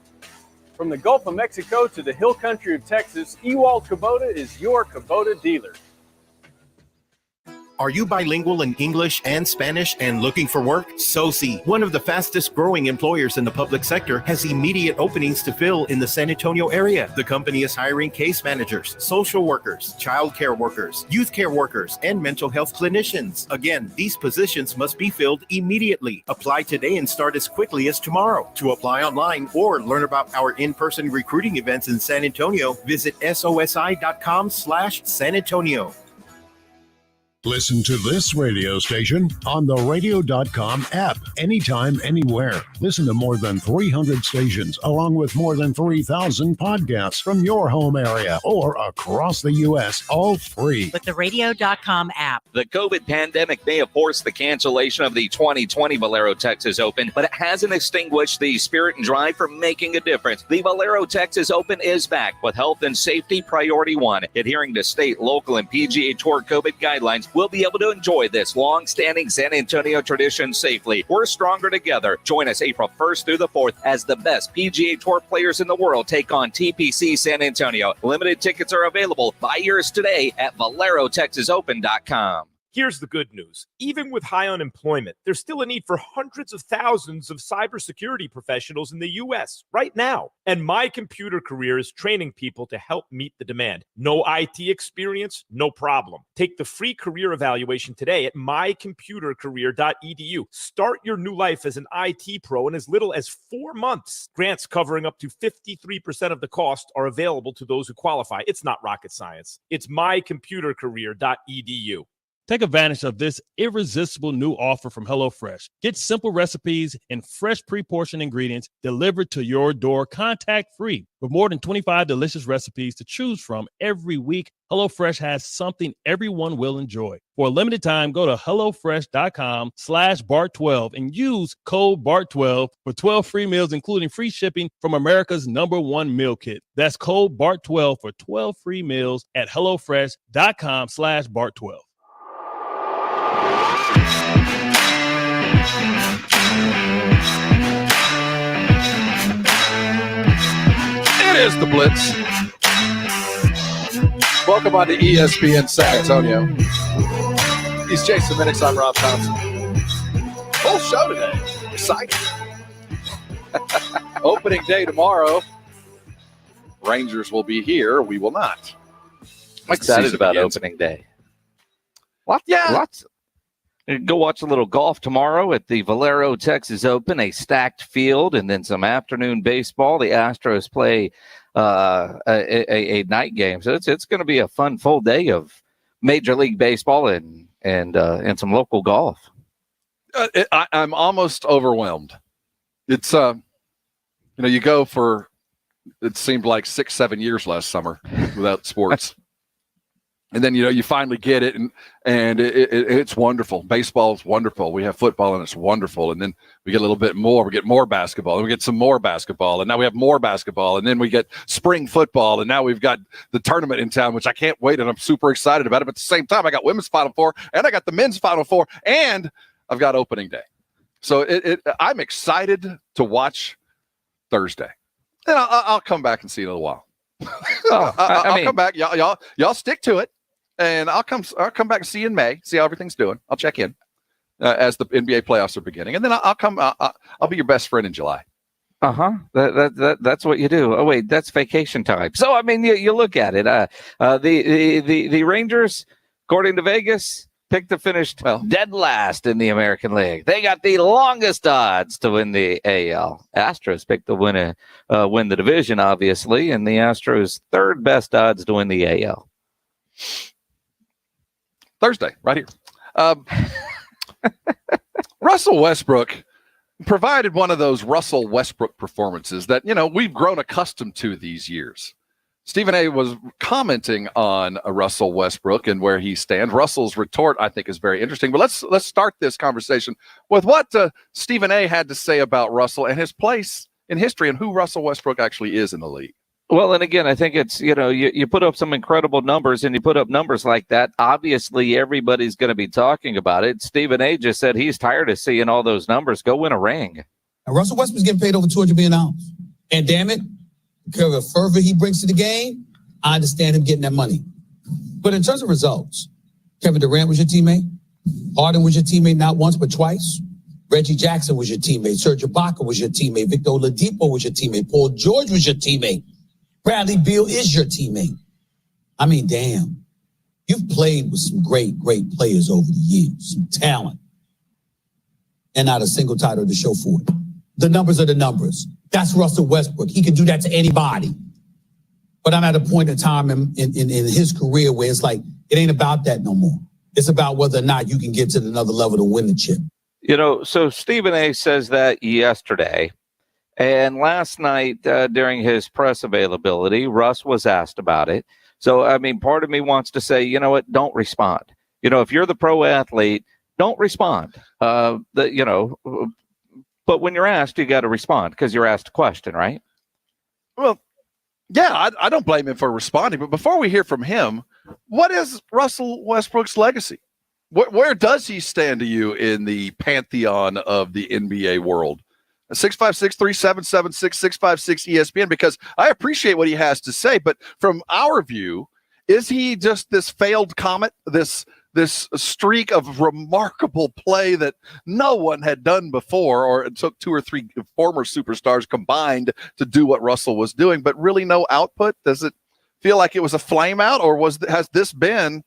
From the Gulf of Mexico to the hill country of Texas, Ewald Kubota is your Kubota dealer. Are you bilingual in English and Spanish and looking for work? SOCI, one of the fastest growing employers in the public sector, has immediate openings to fill in the San Antonio area. The company is hiring case managers, social workers, child care workers, youth care workers, and mental health clinicians. Again, these positions must be filled immediately. Apply today and start as quickly as tomorrow. To apply online or learn about our in-person recruiting events in San Antonio, visit sosi.com/San Antonio. Listen to this radio station on the radio.com app anytime, anywhere. Listen to more than 300 stations along with more than 3,000 podcasts from your home area or across the U.S., all free. With the radio.com app. The COVID pandemic may have forced the cancellation of the 2020 Valero Texas Open, but it hasn't extinguished the spirit and drive for making a difference. The Valero Texas Open is back with health and safety priority one. Adhering to state, local, and PGA Tour COVID guidelines, we'll be able to enjoy this long-standing San Antonio tradition safely. We're stronger together. Join us April 1st through the 4th as the best PGA Tour players in the world take on TPC San Antonio. Limited tickets are available. Buy yours today at ValeroTexasOpen.com. Here's the good news. Even with high unemployment, there's still a need for hundreds of thousands of cybersecurity professionals in the U.S. right now. And My Computer Career is training people to help meet the demand. No IT experience? No problem. Take the free career evaluation today at mycomputercareer.edu. Start your new life as an IT pro in as little as 4 months. Grants covering up to 53% of the cost are available to those who qualify. It's not rocket science. It's mycomputercareer.edu. Take advantage of this irresistible new offer from HelloFresh. Get simple recipes and fresh pre-portioned ingredients delivered to your door contact-free. With more than 25 delicious recipes to choose from every week, HelloFresh has something everyone will enjoy. For a limited time, go to HelloFresh.com/Bart12 and use code BART12 for 12 free meals, including free shipping from America's #1 meal kit. That's code BART12 for 12 free meals at HelloFresh.com/Bart12. It is the Blitz. Welcome on to ESPN San Antonio. He's Jason Minix. I'm Rob Thompson. Full show today. Exciting. Opening day tomorrow. Rangers will be here. We will not. I'm excited about opening day. Lots. Go watch a little golf tomorrow at the Valero Texas Open, a stacked field, and then some afternoon baseball. The Astros play a night game, so it's going to be a fun full day of Major League Baseball and some local golf. I'm almost overwhelmed. It's you go for, it seemed like 6-7 years last summer without sports. And then, you finally get it, and it's wonderful. Baseball is wonderful. We have football, and it's wonderful. And then we get a little bit more. We get more basketball, and we get some more basketball, and now we have more basketball. And then we get spring football, and now we've got the tournament in town, which I can't wait, and I'm super excited about it. But at the same time, I got women's Final Four, and I got the men's Final Four, and I've got opening day. So I'm excited to watch Thursday. And I'll come back and see you in a little while. I'll come back. Y'all stick to it. And I'll come back and see you in May, see how everything's doing. I'll check in as the NBA playoffs are beginning, and then I'll be your best friend in July. That's what you do. Oh wait, that's vacation time. So I mean, you look at it. The Rangers, according to Vegas, picked to finish dead last in the American League. They got the longest odds to win the AL. Astros picked to win the division, obviously, and the Astros' third best odds to win the AL. Thursday, right here. Russell Westbrook provided one of those Russell Westbrook performances that, we've grown accustomed to these years. Stephen A. was commenting on Russell Westbrook and where he stands. Russell's retort, I think, is very interesting. But let's start this conversation with what Stephen A. had to say about Russell and his place in history and who Russell Westbrook actually is in the league. Well, and again, I think it's, you put up some incredible numbers, and you put up numbers like that. Obviously, everybody's going to be talking about it. Stephen A. just said he's tired of seeing all those numbers. Go win a ring. And Russell Westbrook's getting paid over $200 million. And damn it, because of the fervor he brings to the game, I understand him getting that money. But in terms of results, Kevin Durant was your teammate. Harden was your teammate not once but twice. Reggie Jackson was your teammate. Serge Ibaka was your teammate. Victor Oladipo was your teammate. Paul George was your teammate. Bradley Beal is your teammate. I mean, damn. You've played with some great, great players over the years, some talent, and not a single title to show for it. The numbers are the numbers. That's Russell Westbrook. He can do that to anybody. But I'm at a point in time in his career where it's like, it ain't about that no more. It's about whether or not you can get to another level to win the chip. So Stephen A. says that yesterday. And last night, during his press availability, Russ was asked about it. So, I mean, part of me wants to say, you know what, don't respond. If you're the pro athlete, don't respond. But when you're asked, you got to respond because you're asked a question, right? Well, yeah, I don't blame him for responding. But before we hear from him, what is Russell Westbrook's legacy? Where does he stand to you in the pantheon of the NBA world? 656-377-6656 ESPN, because I appreciate what he has to say, but from our view, is he just this failed comet, this streak of remarkable play that no one had done before, or it took 2 or 3 former superstars combined to do what Russell was doing, but really no output? Does it feel like it was a flame out, or has this been,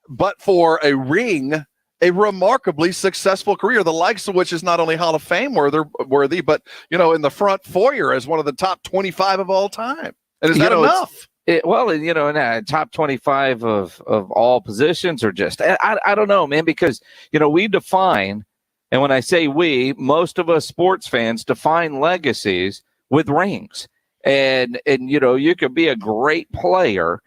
but for a ring, a remarkably successful career, the likes of which is not only Hall of Fame worthy, but, in the front foyer as one of the top 25 of all time? And is that enough? In top 25 of all positions, or just I don't know, man, because we define, and when I say we, most of us sports fans define legacies with rings, and you could be a great player,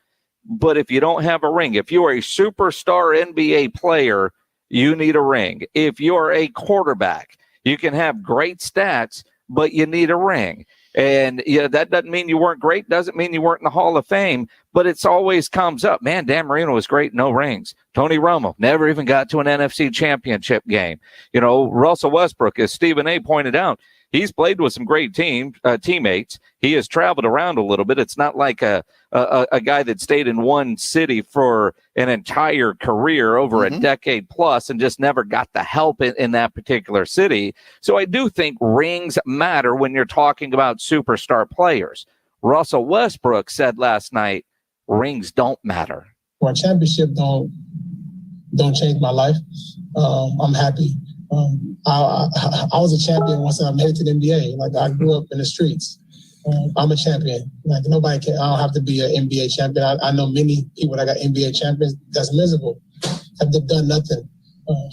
but if you don't have a ring, if you are a superstar NBA player, you need a ring. If you're a quarterback, you can have great stats, but you need a ring. And that doesn't mean you weren't great, doesn't mean you weren't in the Hall of Fame, but it's always comes up. Man, Dan Marino was great, no rings. Tony Romo never even got to an NFC championship game. Russell Westbrook, as Stephen A. pointed out, he's played with some great teammates. He has traveled around a little bit. It's not like a guy that stayed in one city for an entire career over a decade plus and just never got the help in that particular city. So I do think rings matter when you're talking about superstar players. Russell Westbrook said last night, rings don't matter. Well, a championship don't change my life. I'm happy. I was a champion once I made it to the NBA. Like, I grew up in the streets. I'm a champion. Like, nobody can. I don't have to be an NBA champion. I know many people that got NBA champions that's miserable. Have done nothing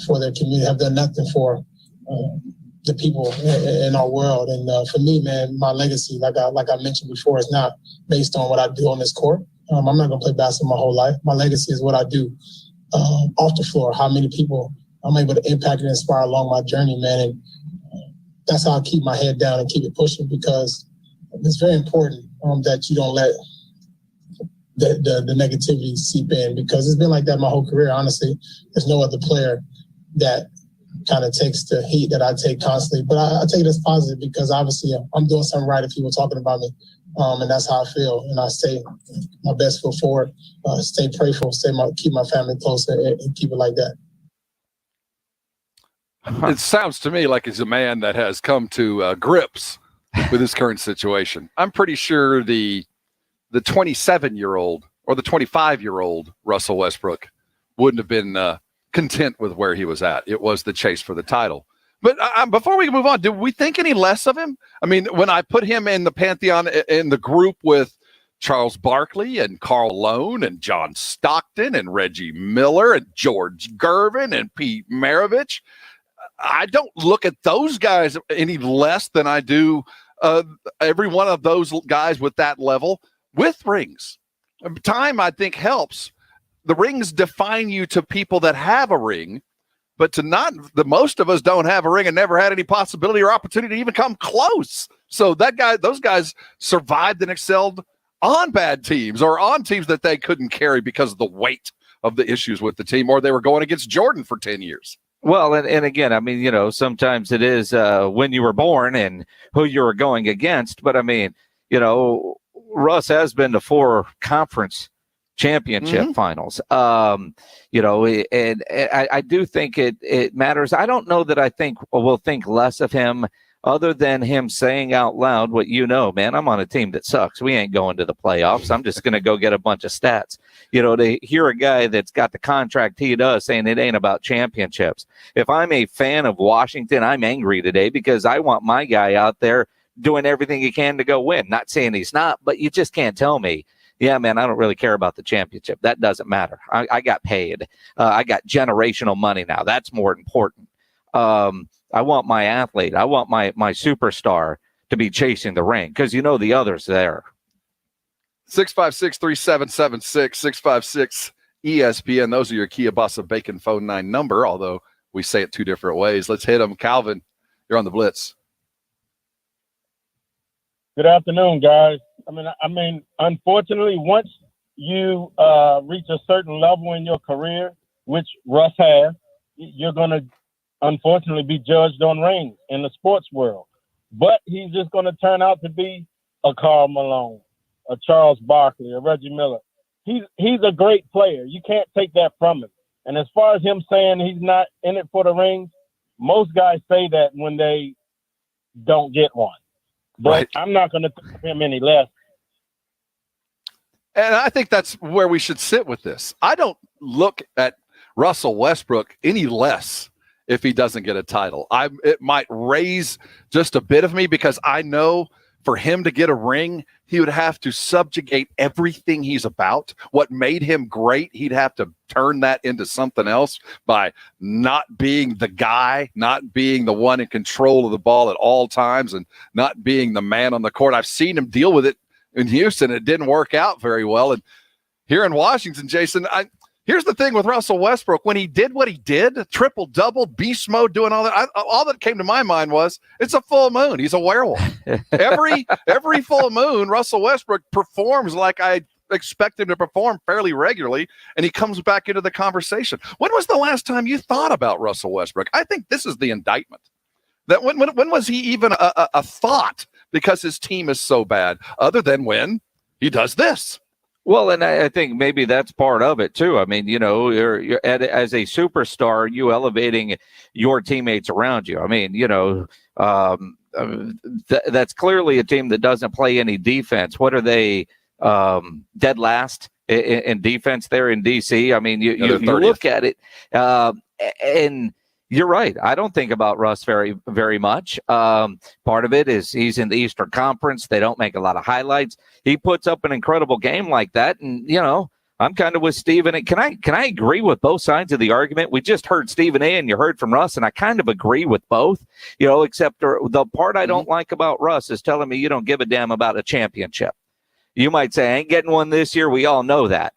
for their community. Have done nothing for the people in our world. And for me, man, my legacy, like I mentioned before, is not based on what I do on this court. I'm not gonna play basketball my whole life. My legacy is what I do off the floor. How many people I'm able to impact and inspire along my journey, man. And that's how I keep my head down and keep it pushing, because it's very important that you don't let the negativity seep in, because it's been like that my whole career, honestly. There's no other player that kind of takes the heat that I take constantly. But I take it as positive, because obviously I'm doing something right if people are talking about me. And that's how I feel. And I stay my best foot forward, stay prayerful, keep my family close, and keep it like that. It sounds to me like he's a man that has come to grips with his current situation. I'm pretty sure the 27-year-old or the 25-year-old Russell Westbrook wouldn't have been content with where he was at. It was the chase for the title. But before we move on, do we think any less of him? I mean, when I put him in the pantheon in the group with Charles Barkley and Karl Malone and John Stockton and Reggie Miller and George Gervin and Pete Maravich, I don't look at those guys any less than I do every one of those guys with that level with rings. Time, I think, helps. The rings define you to people that have a ring, but the most of us don't have a ring and never had any possibility or opportunity to even come close. So those guys survived and excelled on bad teams or on teams that they couldn't carry because of the weight of the issues with the team, or they were going against Jordan for 10 years. Well, and again, I mean, sometimes it is when you were born and who you were going against. But I mean, Russ has been to 4 conference championship finals. And I do think it matters. I don't know that we'll think less of him, other than him saying out loud what man, I'm on a team that sucks. We ain't going to the playoffs. I'm just going to go get a bunch of stats. To hear a guy that's got the contract he does saying it ain't about championships. If I'm a fan of Washington, I'm angry today because I want my guy out there doing everything he can to go win. Not saying he's not, but you just can't tell me, yeah, man, I don't really care about the championship. That doesn't matter. I got paid. I got generational money now. That's more important. I want my athlete, I want my superstar to be chasing the ring, because the others there. 656-3776, 656 ESPN. Those are your Kia Bossa Bacon phone 9 number, although we say it 2 different ways. Let's hit them. Calvin, you're on the Blitz. Good afternoon, guys. I mean, unfortunately, once you reach a certain level in your career, which Russ has, you're going to unfortunately be judged on rings in the sports world. But he's just going to turn out to be a Karl Malone, a Charles Barkley, a Reggie Miller. He's a great player. You can't take that from him. And as far as him saying he's not in it for the rings, most guys say that when they don't get one. But right. I'm not going to think him any less. And I think that's where we should sit with this. I don't look at Russell Westbrook any less if he doesn't get a title. It might raise just a bit of me, because I know for him to get a ring, he would have to subjugate everything he's about. What made him great, he'd have to turn that into something else by not being the guy, not being the one in control of the ball at all times, and not being the man on the court. I've seen him deal with it in Houston. It didn't work out very well. And here in Washington, Jason, here's the thing with Russell Westbrook. When he did what he did, triple-double, beast mode, doing all that, all that came to my mind was, it's a full moon. He's a werewolf. Every full moon, Russell Westbrook performs like I expect him to perform fairly regularly, and he comes back into the conversation. When was the last time you thought about Russell Westbrook? I think this is the indictment. That when was he even a thought, because his team is so bad, other than when he does this? Well, and I think maybe that's part of it too. I mean, you're as a superstar, you elevating your teammates around you. I mean, that's clearly a team that doesn't play any defense. What are they, dead last in defense there in DC? I mean, you look at it, and you're right. I don't think about Russ very, very much. Part of it is he's in the Eastern Conference. They don't make a lot of highlights. He puts up an incredible game like that, and I'm kind of with Stephen. Can I agree with both sides of the argument? We just heard Stephen A. and you heard from Russ, and I kind of agree with both. Except the part I don't like about Russ is telling me you don't give a damn about a championship. You might say I ain't getting one this year. We all know that.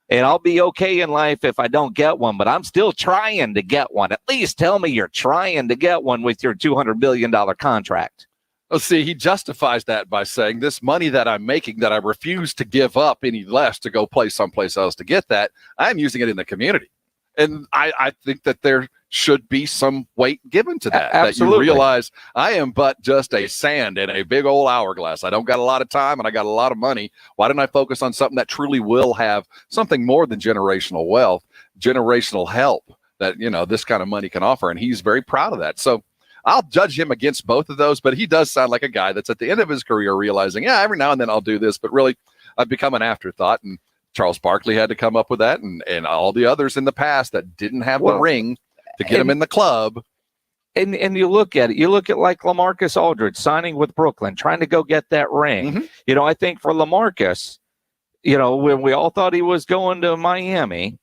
And I'll be okay in life if I don't get one, but I'm still trying to get one. At least tell me you're trying to get one with your $200 billion contract. Well, see, he justifies that by saying this money that I'm making that I refuse to give up any less to go play someplace else to get that, I'm using it in the community. And I think that there should be some weight given to that. Absolutely. That you realize I am but just a sand in a big old hourglass. I don't got a lot of time and I got a lot of money. Why don't I focus on something that truly will have something more than generational wealth, generational help that, this kind of money can offer? And he's very proud of that. So I'll judge him against both of those, but he does sound like a guy that's at the end of his career realizing, every now and then I'll do this, but really I've become an afterthought. And Charles Barkley had to come up with that, and all the others in the past that didn't have the ring to get him in the club. And you look at it, like LaMarcus Aldridge signing with Brooklyn, trying to go get that ring. Mm-hmm. I think for LaMarcus, when we all thought he was going to Miami,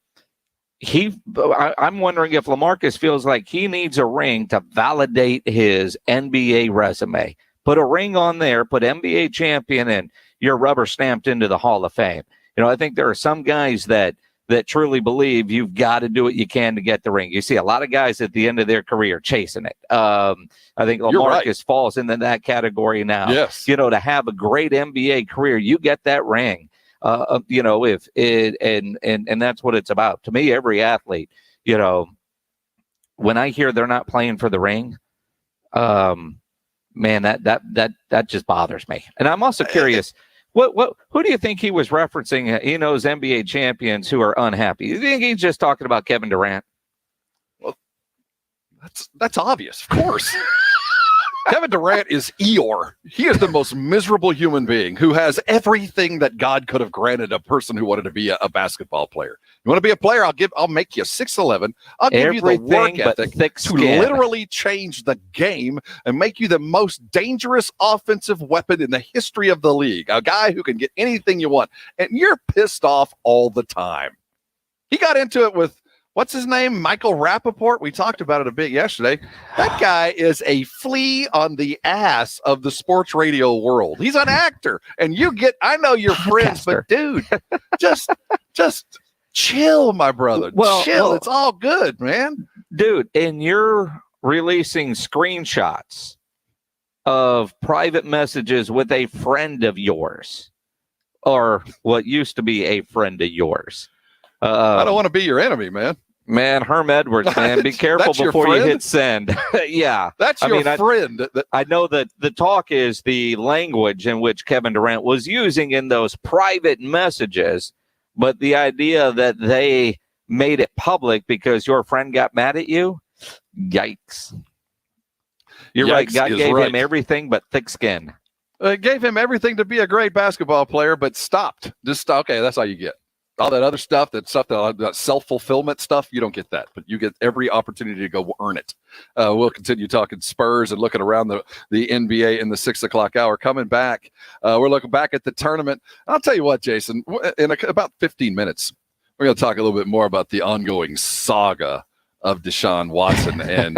I'm wondering if LaMarcus feels like he needs a ring to validate his NBA resume. Put a ring on there, put NBA champion, and you're rubber stamped into the Hall of Fame. I think there are some guys that truly believe you've got to do what you can to get the ring. You see a lot of guys at the end of their career chasing it. I think LaMarcus falls into that category now. Yes. To have a great NBA career, you get that ring. If it, and that's what it's about. To me, every athlete, when I hear they're not playing for the ring, man, that just bothers me. And I'm also curious. Who do you think he was referencing? He knows NBA champions who are unhappy. You think he's just talking about Kevin Durant? Well, that's obvious, of course. Kevin Durant is Eeyore. He is the most miserable human being who has everything that God could have granted a person who wanted to be a basketball player. You want to be a player? I'll make you 6'11". I'll give you the work ethic to literally change the game and make you the most dangerous offensive weapon in the history of the league. A guy who can get anything you want. And you're pissed off all the time. He got into it with, what's his name? Michael Rappaport. We talked about it a bit yesterday. That guy is a flea on the ass of the sports radio world. He's an actor. And I know you're friends, but dude, just chill, my brother. Chill. It's all good, man. Dude, and you're releasing screenshots of private messages with a friend of yours, or what used to be a friend of yours. I don't want to be your enemy, man. Man, Herm Edwards, man, be careful before you hit send. Yeah. That's your friend. I know that the talk is the language in which Kevin Durant was using in those private messages, but the idea that they made it public because your friend got mad at you, yikes. You're right. God gave him everything but thick skin. Gave him everything to be a great basketball player, but stopped. Okay, that's all you get. All that other stuff, that self-fulfillment stuff, you don't get that, but you get every opportunity to go earn it. We'll continue talking Spurs and looking around the NBA in the 6 o'clock hour. Coming back, we're looking back at the tournament. I'll tell you what, Jason, in about 15 minutes, we're going to talk a little bit more about the ongoing saga of Deshaun Watson, and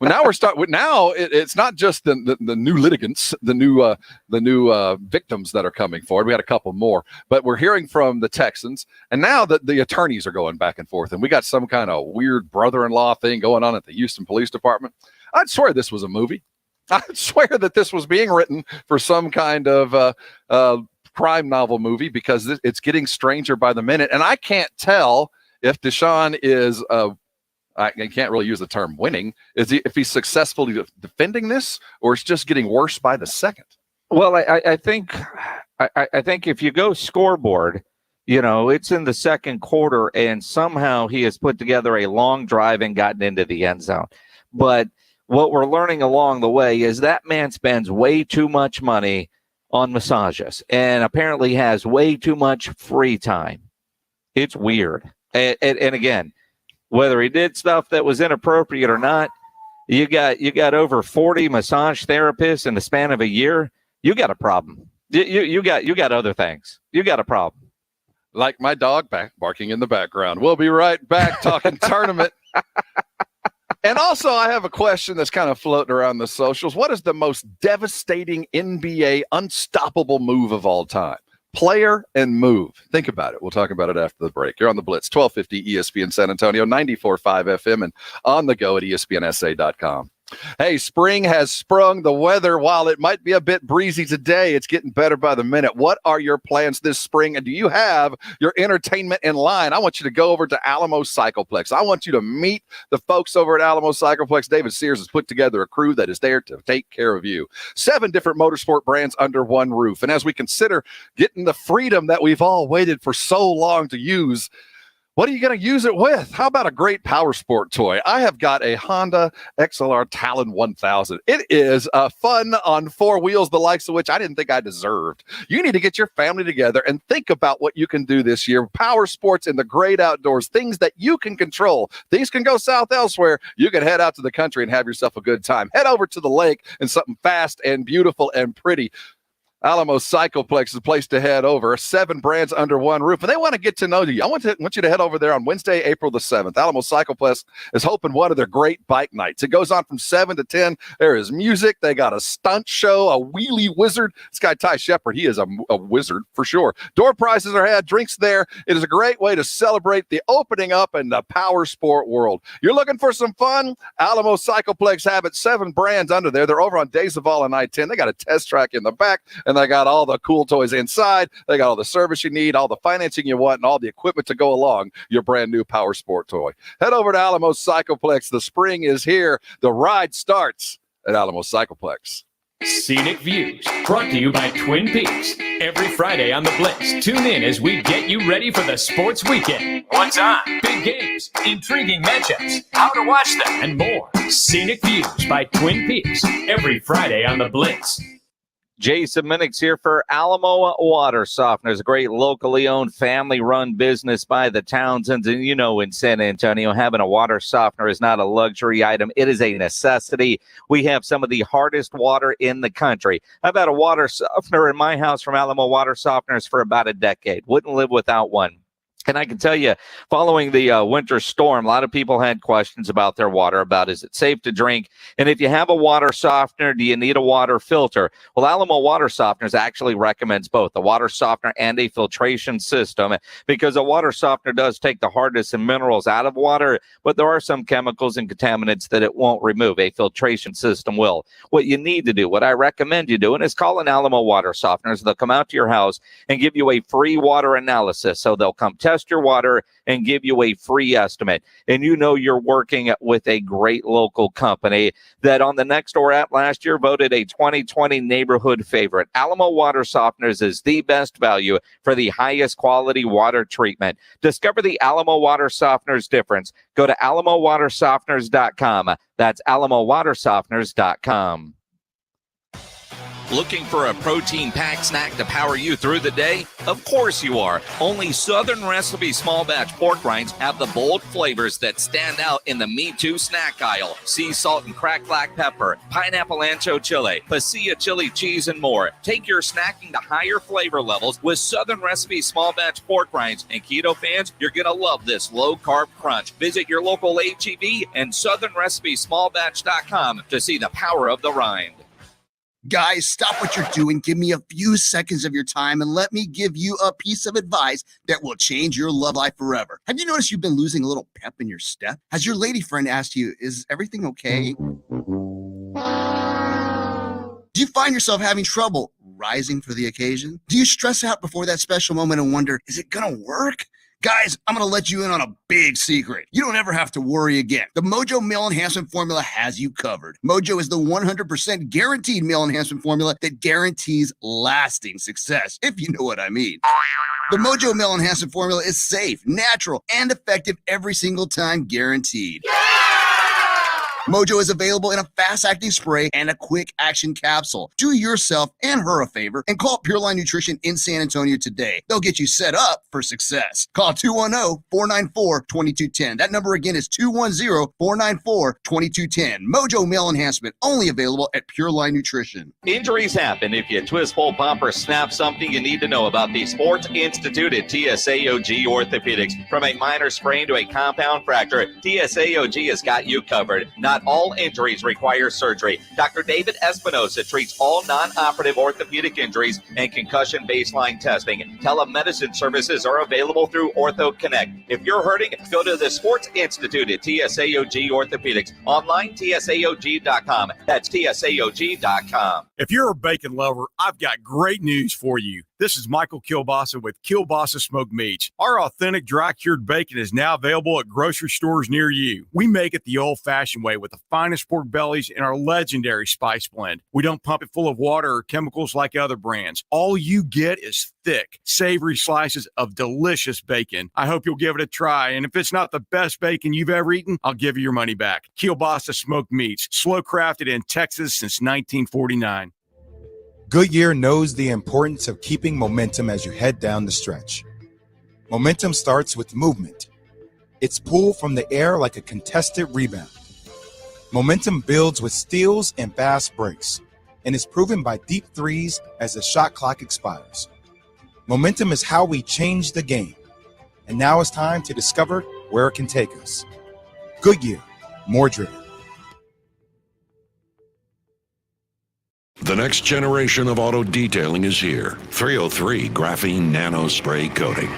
now it's not just the new litigants, the new victims that are coming forward. We had a couple more, but we're hearing from the Texans, and now the attorneys are going back and forth, and we got some kind of weird brother-in-law thing going on at the Houston Police Department. I'd swear this was a movie. I'd swear that this was being written for some kind of crime novel movie, because it's getting stranger by the minute, and I can't tell if Deshaun is I can't really use the term winning. If he's successfully defending this, or it's just getting worse by the second? Well, I think if you go scoreboard, it's in the second quarter, and somehow he has put together a long drive and gotten into the end zone. But what we're learning along the way is that man spends way too much money on massages and apparently has way too much free time. It's weird. And again, whether he did stuff that was inappropriate or not, you got over 40 massage therapists in the span of a year. You got a problem. You got other things. You got a problem. Like my dog barking in the background. We'll be right back talking tournament. And also, I have a question that's kind of floating around the socials. What is the most devastating NBA unstoppable move of all time? Player and move. Think about it. We'll talk about it after the break. You're on the Blitz, 1250 ESPN San Antonio, 94.5 FM, and on the go at ESPNSA.com. Hey, spring has sprung. The weather, while it might be a bit breezy today, it's getting better by the minute. What are your plans this spring? And do you have your entertainment in line? I want you to go over to Alamo Cycleplex. I want you to meet the folks over at Alamo Cycleplex. David Sears has put together a crew that is there to take care of you. 7 different motorsport brands under one roof. And as we consider getting the freedom that we've all waited for so long to use, what are you going to use it with? How about a great power sport toy? I have got a Honda XLR Talon 1000. It is fun on 4 wheels, the likes of which I didn't think I deserved. You need to get your family together and think about what you can do this year. Power sports in the great outdoors, things that you can control. Things can go south elsewhere. You can head out to the country and have yourself a good time. Head over to the lake and something fast and beautiful and pretty. Alamo Cycleplex is a place to head over. 7 brands under one roof, and they want to get to know you. I want you to head over there on Wednesday, April the 7th. Alamo Cycleplex is hoping one of their great bike nights. It goes on from 7 to 10. There is music. They got a stunt show, a wheelie wizard. This guy, Ty Shepard, he is a wizard for sure. Door prizes are had, drinks there. It is a great way to celebrate the opening up in the power sport world. You're looking for some fun? Alamo Cycleplex have it. 7 brands under there. They're over on Days of All and I-10. They got a test track in the back, and they got all the cool toys inside. They got all the service you need, all the financing you want, and all the equipment to go along your brand new power sport toy. Head over to Alamo Cycleplex. The spring is here. The ride starts at Alamo Cycleplex. Scenic Views, brought to you by Twin Peaks. Every Friday on the Blitz, tune in as we get you ready for the sports weekend. What's on? Big games, intriguing matchups, how to watch them, and more. Scenic Views by Twin Peaks, every Friday on the Blitz. Jason Minix here for Alamo Water Softeners, a great locally owned, family-run business by the Townsends. And in San Antonio, having a water softener is not a luxury item. It is a necessity. We have some of the hardest water in the country. I've had a water softener in my house from Alamo Water Softeners for about a decade. Wouldn't live without one. And I can tell you, following the winter storm, a lot of people had questions about their water, about is it safe to drink? And if you have a water softener, do you need a water filter? Well, Alamo Water Softeners actually recommends both a water softener and a filtration system, because a water softener does take the hardness and minerals out of water, but there are some chemicals and contaminants that it won't remove. A filtration system will. What you need to do, what I recommend you doing, is call an Alamo Water Softeners. They'll come out to your house and give you a free water analysis. So they'll come test your water and give you a free estimate. And you're working with a great local company that on the Nextdoor app last year voted a 2020 neighborhood favorite. Alamo Water Softeners is the best value for the highest quality water treatment. Discover the Alamo Water Softeners difference. Go to alamowatersofteners.com. That's alamowatersofteners.com. Looking for a protein-packed snack to power you through the day? Of course you are. Only Southern Recipe small batch pork rinds have the bold flavors that stand out in the Me Too snack aisle. Sea salt and cracked black pepper, pineapple ancho chili, pasilla chili cheese, and more. Take your snacking to higher flavor levels with Southern Recipe small batch pork rinds. And keto fans, you're going to love this low-carb crunch. Visit your local H-E-B and southernrecipesmallbatch.com to see the power of the rind. Guys, stop what you're doing. Give me a few seconds of your time and let me give you a piece of advice that will change your love life forever. Have you noticed you've been losing a little pep in your step? Has your lady friend asked you, is everything okay? Do you find yourself having trouble rising for the occasion? Do you stress out before that special moment and wonder, is it gonna work? Guys, I'm going to let you in on a big secret. You don't ever have to worry again. The Mojo Male Enhancement Formula has you covered. Mojo is the 100% guaranteed male enhancement formula that guarantees lasting success, if you know what I mean. The Mojo Male Enhancement Formula is safe, natural, and effective every single time, guaranteed. Mojo is available in a fast-acting spray and a quick-action capsule. Do yourself and her a favor and call Pure Line Nutrition in San Antonio today. They'll get you set up for success. Call 210-494-2210. That number again is 210-494-2210. Mojo Male Enhancement, only available at Pure Line Nutrition. Injuries happen. If you twist, pull, pump, or snap something, you need to know about the Sports Institute at TSAOG Orthopedics. From a minor sprain to a compound fracture, TSAOG has got you covered. Not all injuries require surgery. Dr. David Espinosa treats all non-operative orthopedic injuries and concussion baseline testing. Telemedicine services are available through Ortho Connect. If you're hurting, go to the Sports Institute at TSAOG Orthopedics. Online, TSAOG.com. That's TSAOG.com. If you're a bacon lover, I've got great news for you. This is Michael Kilbasa with Kilbasa Smoked Meats. Our authentic dry-cured bacon is now available at grocery stores near you. We make it the old-fashioned way with the finest pork bellies and our legendary spice blend. We don't pump it full of water or chemicals like other brands. All you get is thick, savory slices of delicious bacon. I hope you'll give it a try, and if it's not the best bacon you've ever eaten, I'll give you your money back. Kilbasa Smoked Meats, slow-crafted in Texas since 1949. Goodyear knows the importance of keeping momentum as you head down the stretch. Momentum starts with movement. It's pulled from the air like a contested rebound. Momentum builds with steals and fast breaks, and is proven by deep threes as the shot clock expires. Momentum is how we change the game, and now it's time to discover where it can take us. Goodyear, more driven. The next generation of auto detailing is here. 303 Graphene Nano Spray Coating.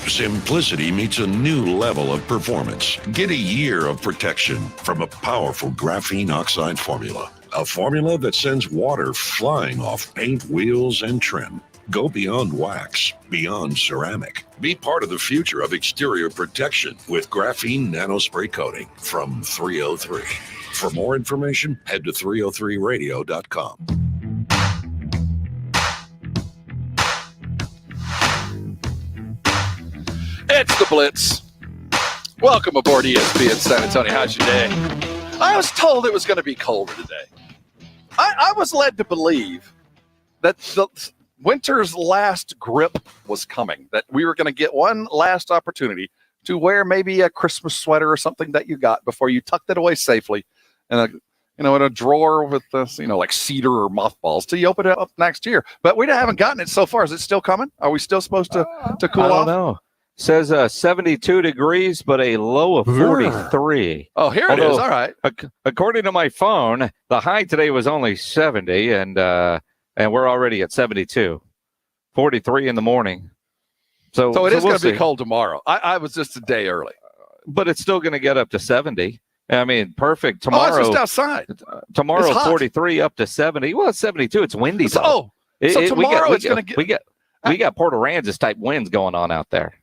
Simplicity meets a new level of performance. Get a year of protection from a powerful graphene oxide formula. A formula that sends water flying off paint, wheels, and trim. Go beyond wax, beyond ceramic. Be part of the future of exterior protection with Graphene Nano Spray Coating from 303. For more information, head to 303radio.com. It's the Blitz. Welcome aboard ESPN San Antonio. How's your day? I was told it was going to be colder today. I was led to believe that the winter's last grip was coming, that we were going to get one last opportunity to wear maybe a Christmas sweater or something that you got before you tucked it away safely in a drawer with like cedar or mothballs till you open it up next year. But we haven't gotten it so far. Is it still coming? Are we still supposed to cool off? I don't know. Says 72 degrees, but a low of 43. Oh, here it is. All right. According to my phone, the high today was only 70, and we're already at 72. 43 in the morning. So it is going to be cold tomorrow. I was just a day early. But it's still going to get up to 70. I mean, perfect. Tomorrow. Oh, it's just outside. Tomorrow, 43 up to 70. Well, it's 72. It's windy, though. So tomorrow it's going to get... We got Port Aransas type winds going on out there.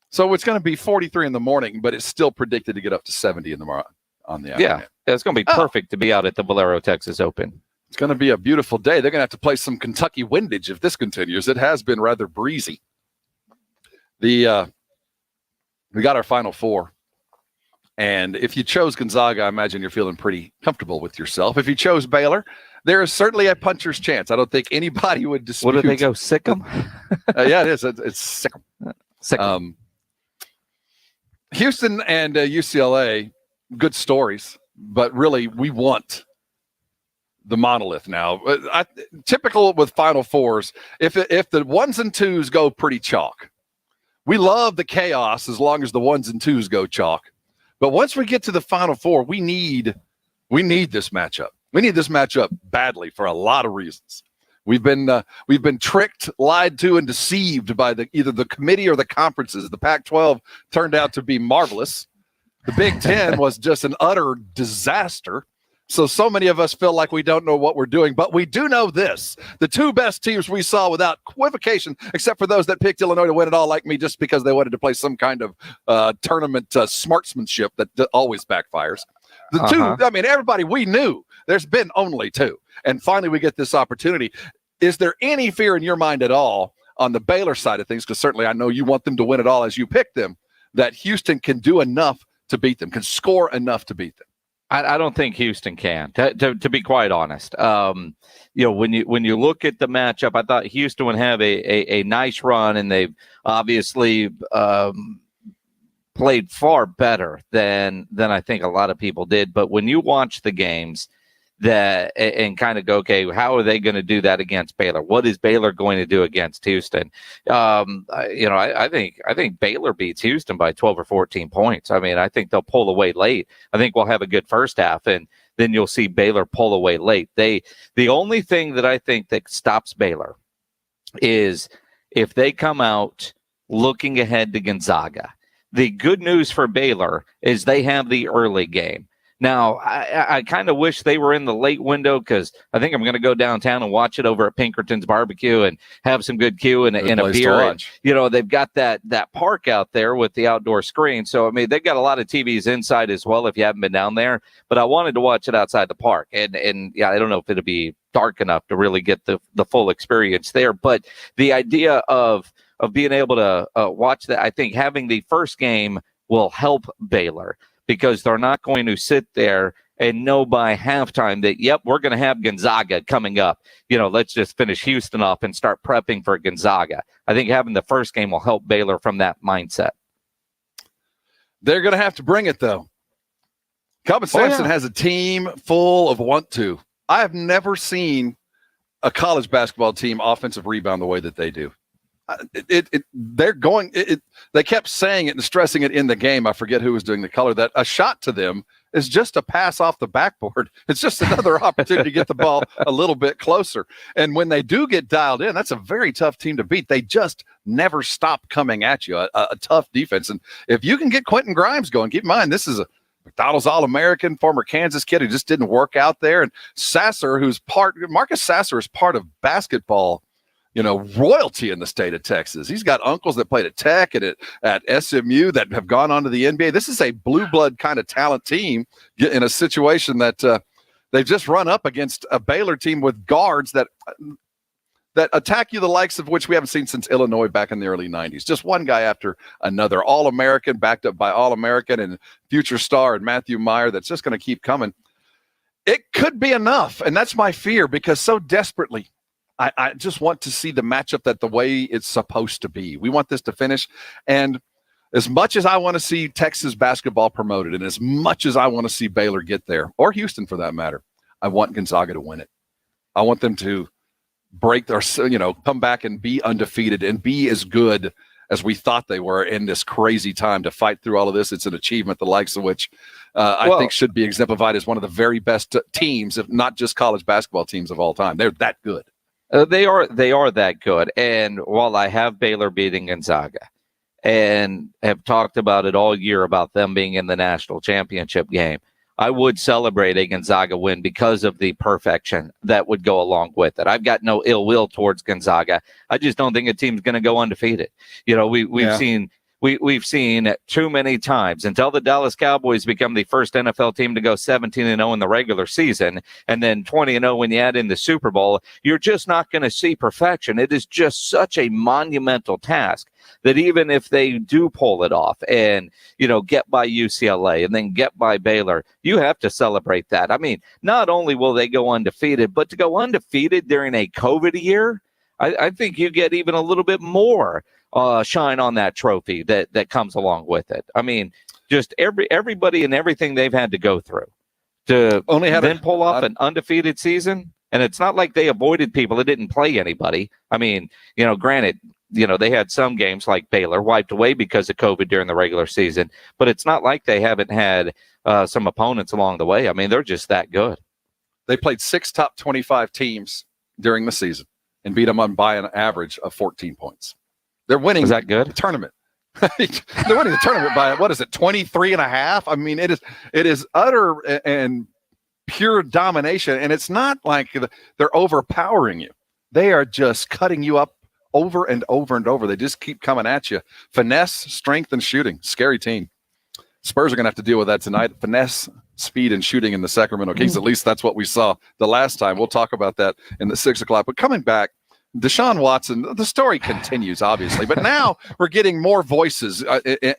So it's going to be 43 in the morning, but it's still predicted to get up to 70 in the morning on the afternoon. Yeah, it's going to be perfect to be out at the Valero Texas Open. It's going to be a beautiful day. They're going to have to play some Kentucky windage if this continues. It has been rather breezy. We got our Final Four. And if you chose Gonzaga, I imagine you're feeling pretty comfortable with yourself. If you chose Baylor, there is certainly a puncher's chance. I don't think anybody would dispute. What do they go, sick 'em? Yeah, it is. It's sick 'em. Sick 'em. Houston and UCLA, good stories, but really we want the monolith now. Typical with Final Fours, if the 1s and 2s go pretty chalk, we love the chaos as long as the 1s and 2s go chalk. But once we get to the Final Four, we need this matchup. We need this matchup badly for a lot of reasons. We've been tricked, lied to, and deceived by either the committee or the conferences. The Pac-12 turned out to be marvelous. The Big Ten was just an utter disaster. So many of us feel like we don't know what we're doing, but we do know this. The two best teams we saw without equivocation, except for those that picked Illinois to win it all like me just because they wanted to play some kind of tournament smartsmanship that always backfires. The two, I mean, everybody we knew, there's been only two. And finally we get this opportunity. Is there any fear in your mind at all on the Baylor side of things? Because certainly I know you want them to win it all as you pick them, that Houston can do enough to beat them, can score enough to beat them. I don't think Houston can, to be quite honest. When you look at the matchup, I thought Houston would have a nice run, and they've obviously played far better than I think a lot of people did. But when you watch the games and kind of go, okay, how are they going to do that against Baylor? What is Baylor going to do against Houston? I think Baylor beats Houston by 12 or 14 points. I mean, I think they'll pull away late. I think we'll have a good first half, and then you'll see Baylor pull away late. The only thing that I think that stops Baylor is if they come out looking ahead to Gonzaga. The good news for Baylor is they have the early game. Now, I kind of wish they were in the late window, because I think I'm going to go downtown and watch it over at Pinkerton's Barbecue and have some good Q and a beer. And, they've got that park out there with the outdoor screen. So, I mean, they've got a lot of TVs inside as well if you haven't been down there. But I wanted to watch it outside the park. And yeah, I don't know if it'll be dark enough to really get the full experience there. But the idea of being able to watch that, I think having the first game will help Baylor, because they're not going to sit there and know by halftime that, yep, we're going to have Gonzaga coming up. Let's just finish Houston off and start prepping for Gonzaga. I think having the first game will help Baylor from that mindset. They're going to have to bring it, though. Calvin Sampson has a team full of want to. I have never seen a college basketball team offensive rebound the way that they do. They kept saying it and stressing it in the game. I forget who was doing the color, that a shot to them is just a pass off the backboard. It's just another opportunity to get the ball a little bit closer. And when they do get dialed in, that's a very tough team to beat. They just never stop coming at you. A tough defense. And if you can get Quentin Grimes going, keep in mind, this is a McDonald's All-American, former Kansas kid who just didn't work out there. And Marcus Sasser is part of basketball, royalty in the state of Texas. He's got uncles that played at Tech and at SMU that have gone on to the NBA. This is a blue blood kind of talent team in a situation that they've just run up against a Baylor team with guards that attack you, the likes of which we haven't seen since Illinois back in the early 90s. Just one guy after another. All-American, backed up by All-American and future star and Matthew Meyer, that's just going to keep coming. It could be enough, and that's my fear, because so desperately I just want to see the matchup that the way it's supposed to be. We want this to finish. And as much as I want to see Texas basketball promoted, and as much as I want to see Baylor get there, or Houston for that matter, I want Gonzaga to win it. I want them to come back and be undefeated and be as good as we thought they were in this crazy time to fight through all of this. It's an achievement, the likes of which I think should be exemplified as one of the very best teams, if not just college basketball teams of all time. They're that good. They are that good. And while I have Baylor beating Gonzaga and have talked about it all year about them being in the national championship game, I would celebrate a Gonzaga win because of the perfection that would go along with it. I've got no ill will towards Gonzaga. I just don't think a team's going to go undefeated. We've seen we've seen too many times. Until the Dallas Cowboys become the first NFL team to go 17-0 in the regular season and then 20-0 when you add in the Super Bowl, you're just not going to see perfection. It is just such a monumental task that even if they do pull it off and, get by UCLA and then get by Baylor, you have to celebrate that. I mean, not only will they go undefeated, but to go undefeated during a COVID year, I think you get even a little bit more shine on that trophy that comes along with it. I mean, just everybody and everything they've had to go through to pull off an undefeated season. And it's not like they avoided people that didn't play anybody. I mean, granted, they had some games like Baylor wiped away because of COVID during the regular season, but it's not like they haven't had some opponents along the way. I mean, they're just that good. They played 6 top 25 teams during the season and beat them by an average of 14 points. They're winning. Is that good? The tournament. They're winning the tournament by, 23.5? I mean, it is utter and pure domination. And it's not like they're overpowering you. They are just cutting you up over and over and over. They just keep coming at you. Finesse, strength, and shooting. Scary team. Spurs are going to have to deal with that tonight. Finesse, speed, and shooting in the Sacramento Kings. At least that's what we saw the last time. We'll talk about that in the 6 o'clock. But coming back, Deshaun Watson, the story continues, obviously. But now we're getting more voices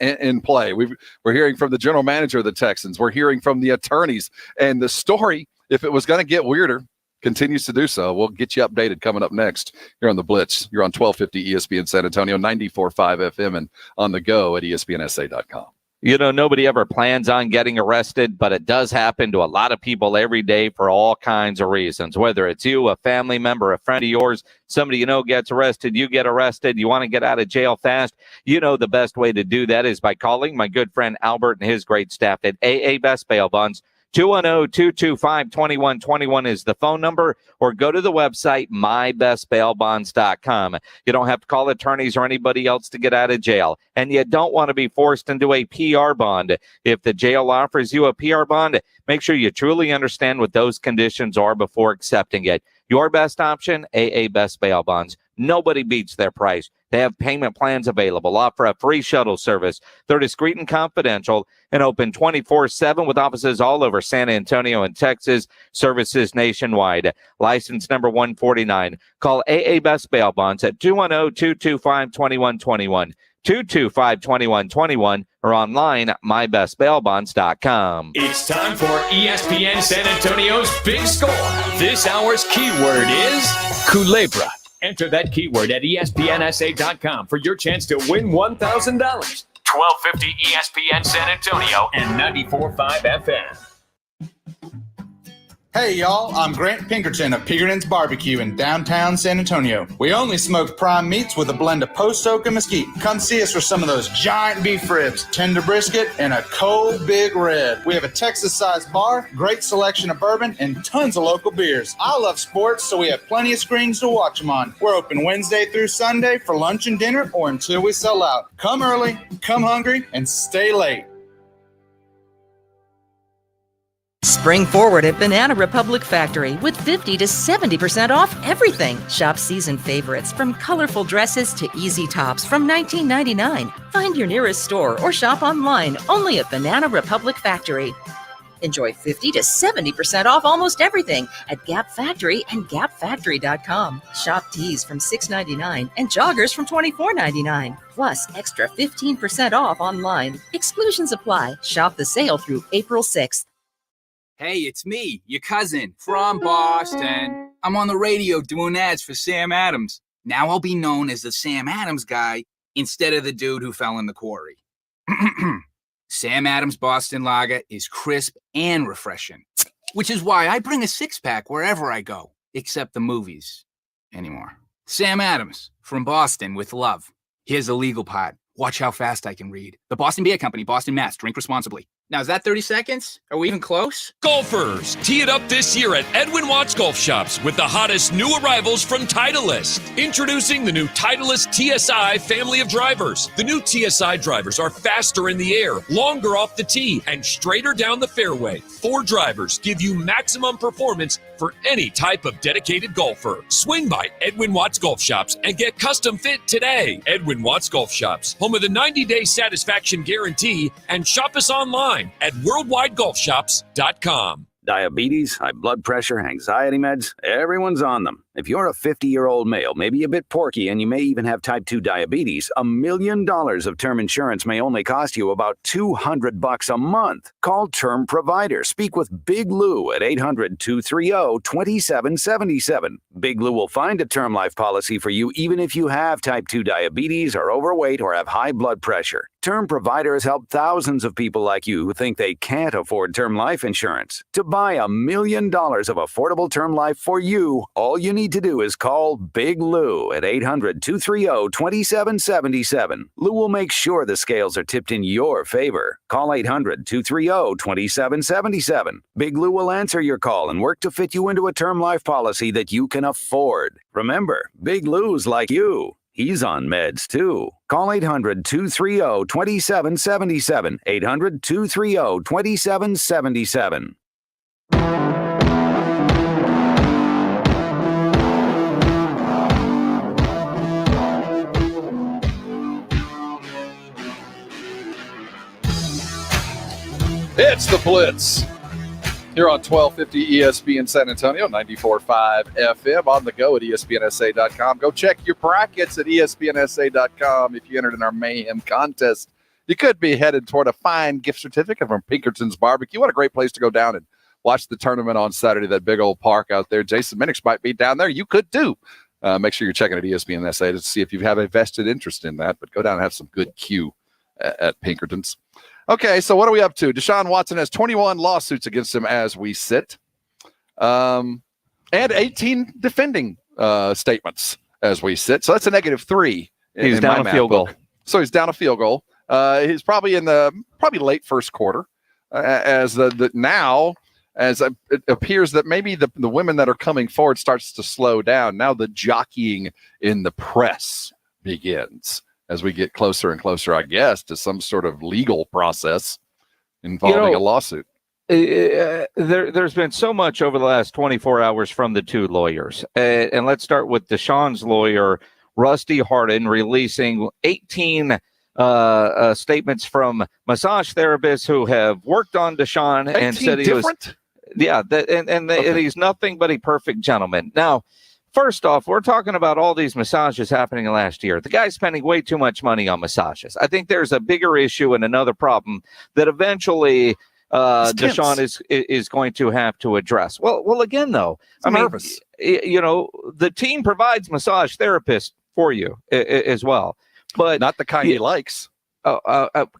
in play. We're hearing from the general manager of the Texans. We're hearing from the attorneys. And the story, if it was going to get weirder, continues to do so. We'll get you updated coming up next. You're on the Blitz. You're on 1250 ESPN San Antonio, 94.5 FM, and on the go at ESPNSA.com. Nobody ever plans on getting arrested, but it does happen to a lot of people every day for all kinds of reasons. Whether it's you, a family member, a friend of yours, somebody gets arrested, you get arrested, you want to get out of jail fast. The best way to do that is by calling my good friend Albert and his great staff at AA Best Bail Bonds. 210-225-2121 is the phone number, or go to the website, mybestbailbonds.com. You don't have to call attorneys or anybody else to get out of jail, and you don't want to be forced into a PR bond. If the jail offers you a PR bond, make sure you truly understand what those conditions are before accepting it. Your best option, AA Best Bail Bonds. Nobody beats their price. They have payment plans available, offer a free shuttle service. They're discreet and confidential and open 24/7 with offices all over San Antonio and Texas, services nationwide. License number 149. Call AA Best Bail Bonds at 210-225-2121. 225-2121 or online at mybestbailbonds.com. It's time for ESPN San Antonio's Big Score. This hour's keyword is Culebra. Enter that keyword at ESPNSA.com for your chance to win $1,000. 1250 ESPN San Antonio and 94.5 FM. Hey y'all, I'm Grant Pinkerton of Pinkerton's Barbecue in downtown San Antonio. We only smoke prime meats with a blend of post oak and mesquite. Come see us for some of those giant beef ribs, tender brisket, and a cold big red. We have a Texas-sized bar, great selection of bourbon, and tons of local beers. I love sports, so we have plenty of screens to watch them on. We're open Wednesday through Sunday for lunch and dinner or until we sell out. Come early, come hungry, and stay late. Spring forward at Banana Republic Factory with 50 to 70% off everything. Shop season favorites from colorful dresses to easy tops from $19.99. Find your nearest store or shop online only at Banana Republic Factory. Enjoy 50 to 70% off almost everything at Gap Factory and gapfactory.com. Shop tees from $6.99 and joggers from $24.99. Plus extra 15% off online. Exclusions apply. Shop the sale through April 6th. Hey, it's me, your cousin, from Boston. I'm on the radio doing ads for Sam Adams. Now I'll be known as the Sam Adams guy instead of the dude who fell in the quarry. Sam Adams Boston Lager is crisp and refreshing, which is why I bring a six-pack wherever I go, except the movies anymore. Sam Adams, from Boston with love. Here's the legal part. Watch how fast I can read. The Boston Beer Company, Boston, Mass. Drink responsibly. Now, is that 30 seconds? Are we even close? Golfers, tee it up this year at Edwin Watts Golf Shops with the hottest new arrivals from Titleist. Introducing the new Titleist TSI family of drivers. The new TSI drivers are faster in the air, longer off the tee, and straighter down the fairway. 4 drivers give you maximum performance for any type of dedicated golfer. Swing by Edwin Watts Golf Shops and get custom fit today. Edwin Watts Golf Shops, home of the 90-day satisfaction guarantee, and shop us online at worldwidegolfshops.com. Diabetes, high blood pressure, anxiety meds, everyone's on them. If you're a 50-year-old male, maybe a bit porky, and you may even have type 2 diabetes, $1 million of term insurance may only cost you about $200 a month. Call Term Provider. Speak with Big Lou at 800-230-2777. Big Lou will find a term life policy for you even if you have type 2 diabetes, are overweight, or have high blood pressure. Term Provider has helped thousands of people like you who think they can't afford term life insurance. To buy $1 million of affordable term life for you, all you need to do is call Big Lou at 800-230-2777. Lou will make sure the scales are tipped in your favor. Call 800-230-2777. Big Lou will answer your call and work to fit you into a term life policy that you can afford. Remember, Big Lou's like you. He's on meds, too. Call 800-230-2777. 800-230-2777. It's the Blitz here on 1250 ESPN San Antonio, 94.5 FM, on the go at ESPNSA.com. Go check your brackets at ESPNSA.com. If you entered in our Mayhem contest, you could be headed toward a fine gift certificate from Pinkerton's Barbecue. What a great place to go down and watch the tournament on Saturday, that big old park out there. Jason Minix might be down there. You could too. Make sure you're checking at ESPNSA to see if you have a vested interest in that, but go down and have some good Q at Pinkerton's. Okay, so what are we up to? Deshaun Watson has 21 lawsuits against him as we sit, and 18 defending statements as we sit. So that's a -3. He's down a field goal. So he's down a field goal. He's probably in the late first quarter, as it appears that maybe the women that are coming forward starts to slow down. Now the jockeying in the press begins as we get closer and closer, I guess, to some sort of legal process involving a lawsuit. There's been so much over the last 24 hours from the two lawyers. And let's start with Deshaun's lawyer, Rusty Hardin, releasing 18 statements from massage therapists who have worked on Deshaun and said he was he's nothing but a perfect gentleman. Now, first off, we're talking about all these massages happening last year. The guy's spending way too much money on massages. I think there's a bigger issue and another problem that eventually Deshaun is going to have to address. Well, again, though, I'm nervous. The team provides massage therapists for you as well, but not the kind he likes.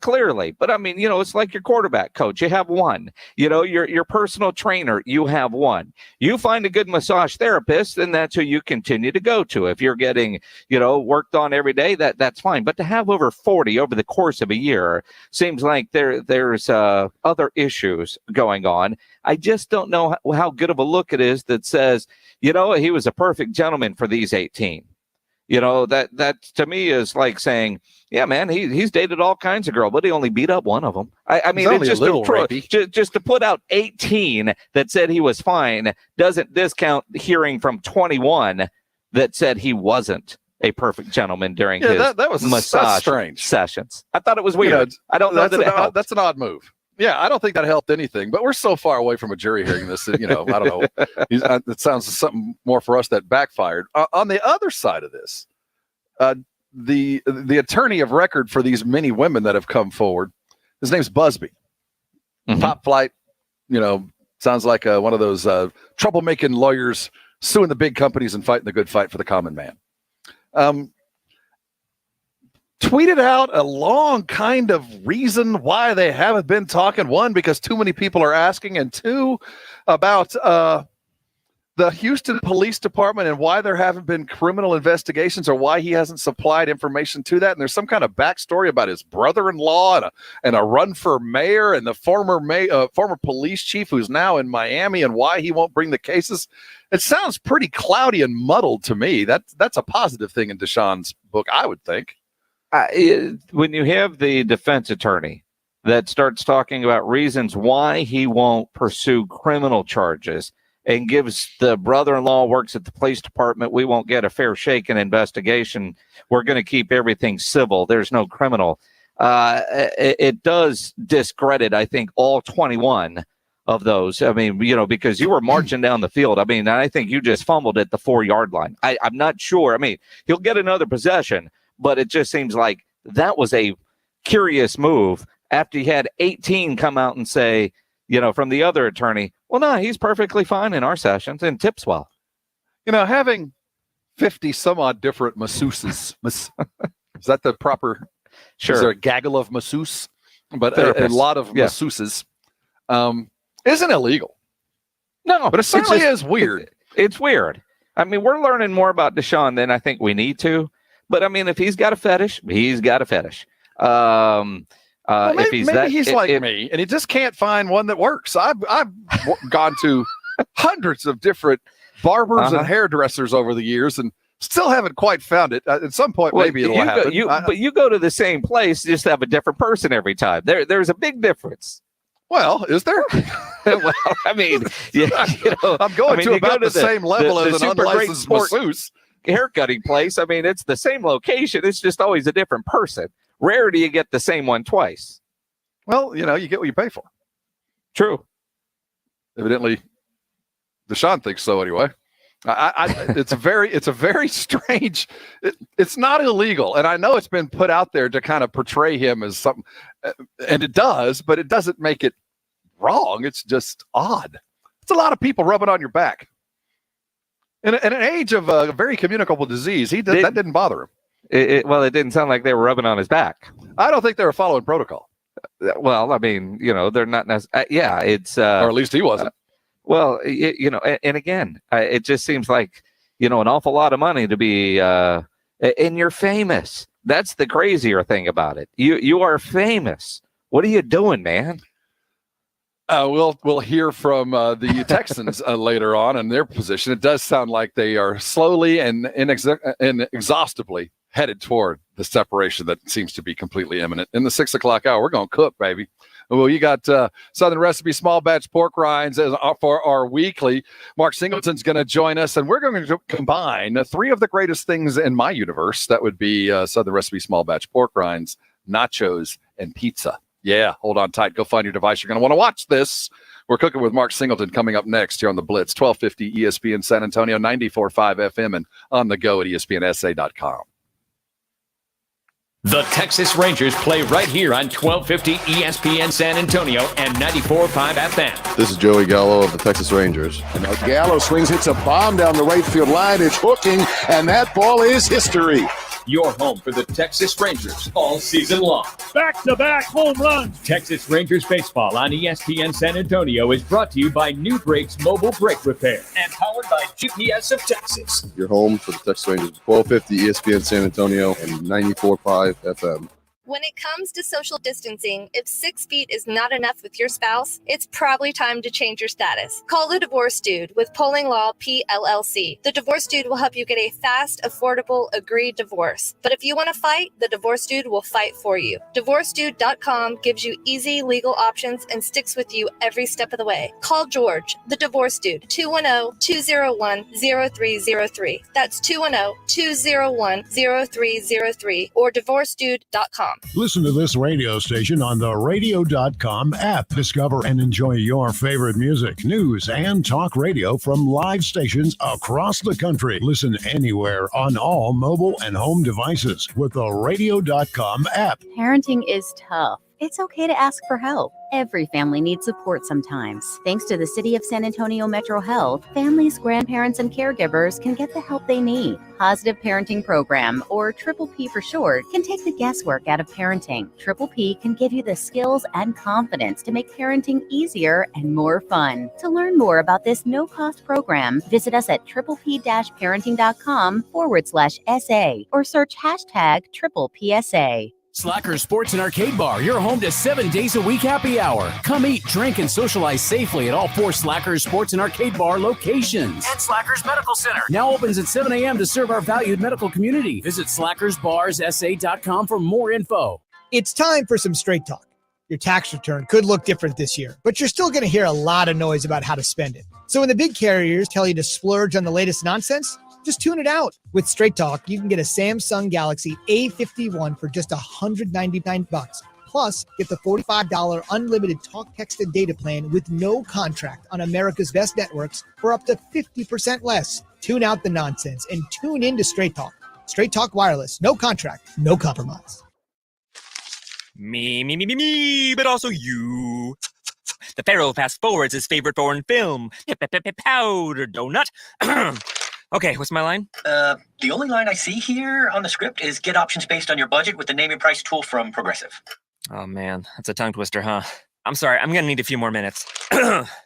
Clearly. But I mean, it's like your quarterback coach. You have one. Your personal trainer, you have one. You find a good massage therapist, and that's who you continue to go to. If you're getting, worked on every day, that's fine. But to have over 40 over the course of a year seems like there's other issues going on. I just don't know how good of a look it is that says, he was a perfect gentleman for these 18. That to me is like saying, yeah, man, he's dated all kinds of girls, but he only beat up one of them. I mean, it's just to put out 18 that said he was fine doesn't discount hearing from 21 that said he wasn't a perfect gentleman during his massage sessions. I thought it was weird. I don't know that it helped. That's an odd move. Yeah, I don't think that helped anything, but we're so far away from a jury hearing this, I don't know. It sounds something more for us that backfired. On the other side of this, the attorney of record for these many women that have come forward, his name's Busby. Mm-hmm. Top flight, sounds like one of those troublemaking lawyers suing the big companies and fighting the good fight for the common man. Tweeted out a long kind of reason why they haven't been talking. One, because too many people are asking, and two, about the the Houston Police Department and why there haven't been criminal investigations or why he hasn't supplied information to that. And there's some kind of backstory about his brother-in-law and a run for mayor and the former police chief who's now in Miami and why he won't bring the cases. It sounds pretty cloudy and muddled to me. That's a positive thing in Deshaun's book, I would think. When you have the defense attorney that starts talking about reasons why he won't pursue criminal charges and gives the brother-in-law works at the police department, we won't get a fair shake in investigation. We're going to keep everything civil. There's no criminal. It does discredit, I think, all 21 of those. I mean, because you were marching down the field. I mean, I think you just fumbled at the 4-yard line. I'm not sure. I mean, he'll get another possession, but it just seems like that was a curious move after he had 18 come out and say, from the other attorney, well, no, he's perfectly fine in our sessions and tips well. Having 50 some odd different masseuses, is that the proper? Sure. Is there a gaggle of masseuse? But a lot of masseuses isn't illegal. No, but it certainly is weird. It's weird. I mean, we're learning more about Deshaun than I think we need to. But I mean, if he's got a fetish, he's got a fetish. Maybe he's like me, and he just can't find one that works. I've gone to hundreds of different barbers and hairdressers over the years, and still haven't quite found it. At some point, maybe it'll happen. But you go to the same place, just have a different person every time. There's a big difference. Well, is there? Well, I mean, I'm going to about the same level as an unlicensed masseuse. Haircutting place. I mean, it's the same location. It's just always a different person. Rare do you get the same one twice. Well, you get what you pay for. True. Evidently, Deshaun thinks so anyway. It's a very strange. It's not illegal, and I know it's been put out there to kind of portray him as something, and it does, but it doesn't make it wrong. It's just odd. It's a lot of people rubbing on your back. In an age of a very communicable disease, that didn't bother him. It didn't sound like they were rubbing on his back. I don't think they were following protocol. Well, I mean, they're not necessarily. It's or at least he wasn't. And again, it just seems like an awful lot of money to be, and you're famous. That's the crazier thing about it. You are famous. What are you doing, man? We'll hear from the Texans later on in their position. It does sound like they are slowly and inexhaustibly headed toward the separation that seems to be completely imminent. In the 6 o'clock hour, we're going to cook, baby. Well, you got Southern Recipe small batch pork rinds for our weekly. Mark Singleton's going to join us, and we're going to combine 3 of the greatest things in my universe. That would be Southern Recipe small batch pork rinds, nachos, and pizza. Yeah, hold on tight. Go find your device. You're going to want to watch this. We're cooking with Mark Singleton coming up next here on the Blitz, 1250 ESPN San Antonio, 94.5 FM, and on the go at ESPNSA.com. The Texas Rangers play right here on 1250 ESPN San Antonio and 94.5 FM. This is Joey Gallo of the Texas Rangers. Gallo swings, hits a bomb down the right field line. It's hooking, and that ball is history. Your home for the Texas Rangers all season long. Back-to-back home runs. Texas Rangers baseball on ESPN San Antonio is brought to you by New Brakes Mobile Brake Repair and powered by GPS of Texas. Your home for the Texas Rangers, 1250 ESPN San Antonio and 94.5 FM. When it comes to social distancing, if 6 feet is not enough with your spouse, it's probably time to change your status. Call the Divorce Dude with Polling Law PLLC. The Divorce Dude will help you get a fast, affordable, agreed divorce. But if you want to fight, the Divorce Dude will fight for you. DivorceDude.com gives you easy legal options and sticks with you every step of the way. Call George, the Divorce Dude, 210-201-0303. That's 210-201-0303 or DivorceDude.com. Listen to this radio station on the radio.com app. Discover and enjoy your favorite music, news, and talk radio from live stations across the country. Listen anywhere on all mobile and home devices with the radio.com app. Parenting is tough. It's okay to ask for help. Every family needs support sometimes. Thanks to the City of San Antonio Metro Health, families, grandparents, and caregivers can get the help they need. Positive Parenting Program, or Triple P for short, can take the guesswork out of parenting. Triple P can give you the skills and confidence to make parenting easier and more fun. To learn more about this no-cost program, visit us at triplep-parenting.com/SA or search hashtag Triple PSA. Slackers Sports and Arcade Bar, your home to 7 days a week happy hour. Come eat, drink, and socialize safely at all 4 Slackers Sports and Arcade Bar locations. And Slackers Medical Center now opens at 7 a.m. to serve our valued medical community. Visit slackersbarssa.com for more info. It's time for some straight talk. Your tax return could look different this year, but you're still going to hear a lot of noise about how to spend it. So when the big carriers tell you to splurge on the latest nonsense, just tune it out. With Straight Talk, you can get a Samsung Galaxy A51 for just $199. Plus, get the $45 unlimited talk, text, and data plan with no contract on America's best networks for up to 50% less. Tune out the nonsense and tune in to Straight Talk. Straight Talk Wireless. No contract, no compromise. Me, but also you. The Pharaoh fast forwards his favorite foreign film, Powder Donut. Okay, what's my line? The only line I see here on the script is get options based on your budget with the name your price tool from Progressive. Oh man, that's a tongue twister, huh? I'm sorry, I'm gonna need a few more minutes.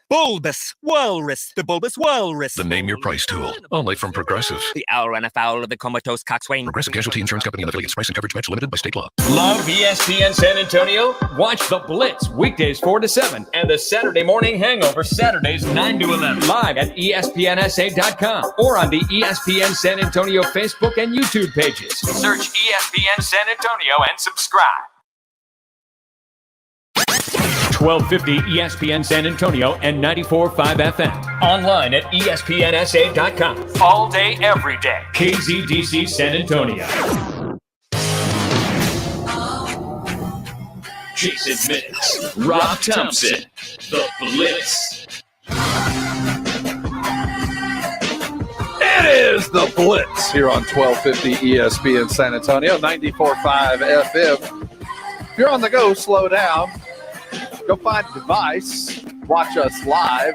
Bulbous Walrus, the Bulbous Walrus. The Name Your Price tool, only from Progressive. The owl ran afoul of the comatose coxswain. Progressive Casualty Insurance Company and affiliates. Price and coverage match limited by state law. Love ESPN San Antonio? Watch the Blitz weekdays 4 to 7 and the Saturday Morning Hangover Saturdays 9 to 11 live at ESPNSA.com or on the ESPN San Antonio Facebook and YouTube pages. Search ESPN San Antonio and subscribe. 1250 ESPN San Antonio and 94.5 FM. Online at ESPNSA.com. All day, every day. KZDC San Antonio. Jason Minix, Rob Thompson, The Blitz. It is The Blitz here on 1250 ESPN San Antonio, 94.5 FM. If you're on the go, slow down. Go find a device, watch us live,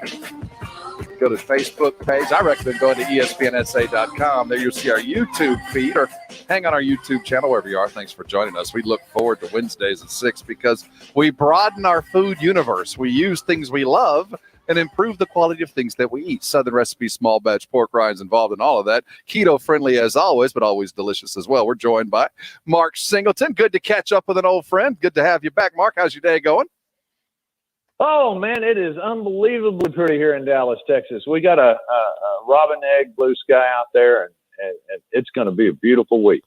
go to the Facebook page. I recommend going to ESPNSA.com. There you'll see our YouTube feed or hang on our YouTube channel wherever you are. Thanks for joining us. We look forward to Wednesdays at 6 because we broaden our food universe. We use things we love and improve the quality of things that we eat. Southern recipe, small batch pork rinds involved in all of that. Keto friendly as always, but always delicious as well. We're joined by Mark Singleton. Good to catch up with an old friend. Good to have you back, Mark. How's your day going? Oh, man, it is unbelievably pretty here in Dallas, Texas. We got a robin egg blue sky out there, and it's going to be a beautiful week.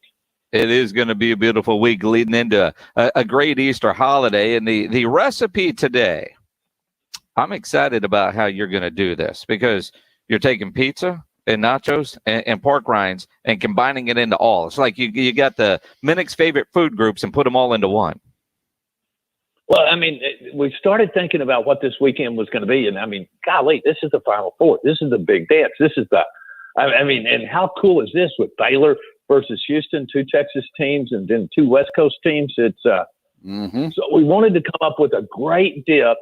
It is going to be a beautiful week leading into a great Easter holiday. And the recipe today, I'm excited about how you're going to do this because you're taking pizza and nachos and pork rinds and combining it into all. It's like you got the Minix favorite food groups and put them all into one. Well, I mean, we started thinking about what this weekend was going to be. And I mean, golly, this is the Final Four. This is the big dance. This is I mean, and how cool is this with Baylor versus Houston, 2 Texas teams and then 2 West Coast teams? It's so we wanted to come up with a great dip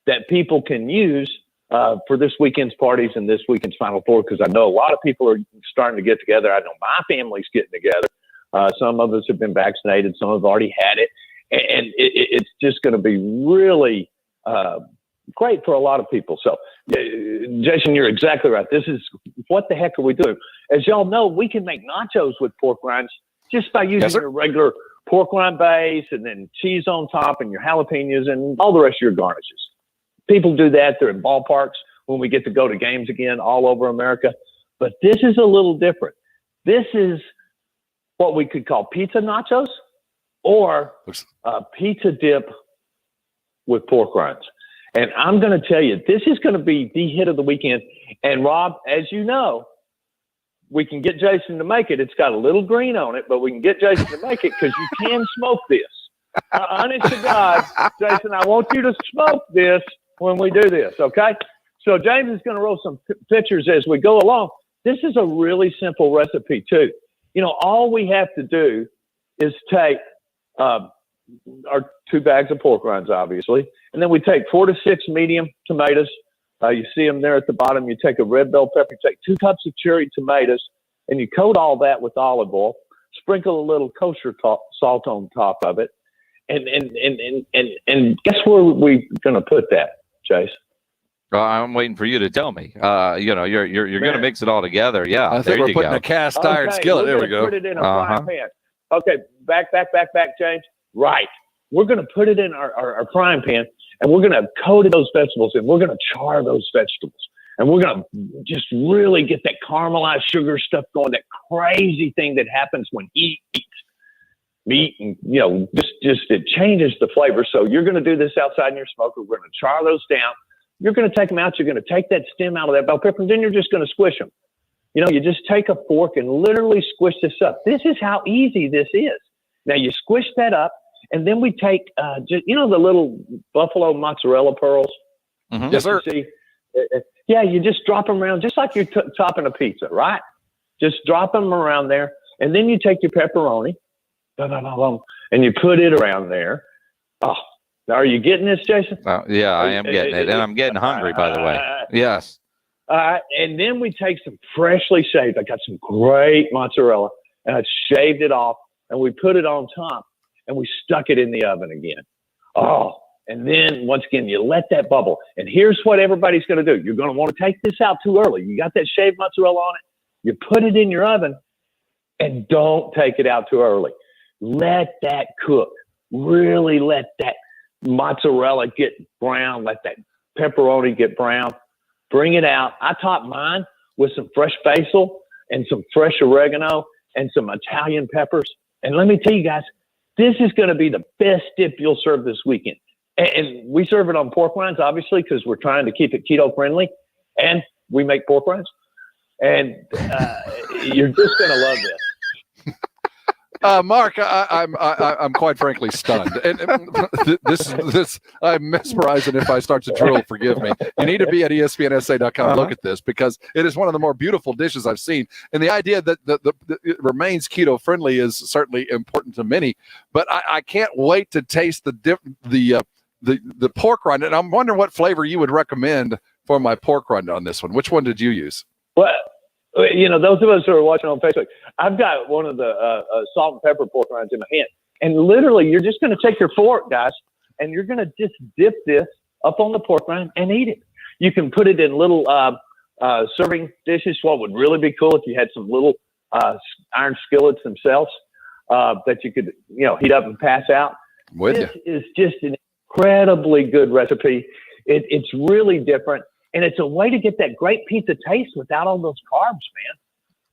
that people can use for this weekend's parties and this weekend's Final Four, because I know a lot of people are starting to get together. I know my family's getting together. Some of us have been vaccinated. Some have already had it. And it's just going to be really great for a lot of people. So, Jason, you're exactly right. This is what the heck are we doing? As y'all know, we can make nachos with pork rinds just by using your regular pork rind base and then cheese on top and your jalapenos and all the rest of your garnishes. People do that. They're in ballparks when we get to go to games again all over America. But this is a little different. This is what we could call pizza nachos, or pizza dip with pork rinds. And I'm going to tell you, this is going to be the hit of the weekend. And Rob, as you know, we can get Jason to make it. It's got a little green on it, but we can get Jason to make it because you can smoke this. Honest to God, Jason, I want you to smoke this when we do this, okay? So James is going to roll some pictures as we go along. This is a really simple recipe, too. You know, all we have to do is take our 2 bags of pork rinds, obviously. And then we take 4 to 6 medium tomatoes. You see them there at the bottom. You take a red bell pepper. You take 2 cups of cherry tomatoes, and you coat all that with olive oil. Sprinkle a little kosher salt on top of it. And guess where we're going to put that, Chase? I'm waiting for you to tell me. You're going to mix it all together. Yeah, I think we're putting a cast iron skillet. There we go. Put it in a frying pan. Okay, back, James. Right. We're going to put it in our frying pan, and we're going to coat those vegetables, and we're going to char those vegetables. And we're going to just really get that caramelized sugar stuff going, that crazy thing that happens when heat eats meat, and, just it changes the flavor. So you're going to do this outside in your smoker. We're going to char those down. You're going to take them out. You're going to take that stem out of that bell pepper, and then you're just going to squish them. You just take a fork and literally squish this up. This is how easy this is. Now you squish that up, and then we take, the little buffalo mozzarella pearls. Mm-hmm. Yes, sir. See? Yeah, you just drop them around just like you're topping a pizza, right? Just drop them around there, and then you take your pepperoni, and you put it around there. Oh, are you getting this, Jason? Yeah, I am getting it, and I'm getting hungry, by the way. Yes. And then we take some freshly shaved. I got some great mozzarella, and I shaved it off, and we put it on top, and we stuck it in the oven again. Oh, and then once again, you let that bubble. And here's what everybody's going to do. You're going to want to take this out too early. You got that shaved mozzarella on it. You put it in your oven, and don't take it out too early. Let that cook. Really let that mozzarella get brown. Let that pepperoni get brown. Bring it out. I top mine with some fresh basil and some fresh oregano and some Italian peppers. And let me tell you guys, this is going to be the best dip you'll serve this weekend. And we serve it on pork rinds, obviously, because we're trying to keep it keto friendly. And we make pork rinds. And you're just going to love this. Mark, I'm quite frankly stunned, and this I'm mesmerized. And if I start to drool, forgive me. You need to be at ESPNSA.com. Look at this, because it is one of the more beautiful dishes I've seen. And the idea that it remains keto friendly is certainly important to many. But I can't wait to taste the pork rind. And I'm wondering what flavor you would recommend for my pork rind on this one. Which one did you use? Well, those of us who are watching on Facebook, I've got one of the salt and pepper pork rinds in my hand. And literally, you're just going to take your fork, guys, and you're going to just dip this up on the pork rind and eat it. You can put it in little serving dishes. What would really be cool if you had some little iron skillets themselves that you could, heat up and pass out. This is just an incredibly good recipe. It's really different. And it's a way to get that great pizza taste without all those carbs, man.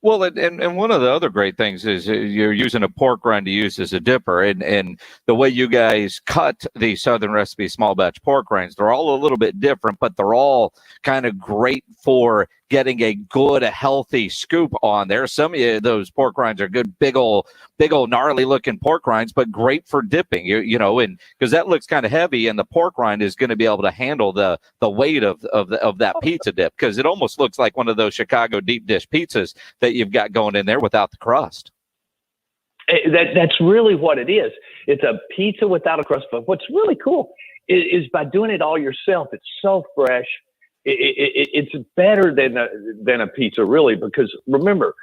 Well, and one of the other great things is you're using a pork rind to use as a dipper. And the way you guys cut the Southern Recipe small batch pork rinds, they're all a little bit different, but they're all kind of great for getting a good, healthy scoop on there. Some of those pork rinds are good, big old gnarly looking pork rinds, but great for dipping, and because that looks kind of heavy, and the pork rind is going to be able to handle the weight of that pizza dip, because it almost looks like one of those Chicago deep dish pizzas that you've got going in there without the crust. That's really what it is. It's a pizza without a crust. But what's really cool is by doing it all yourself, it's so fresh. It's better than a pizza, really, because remember,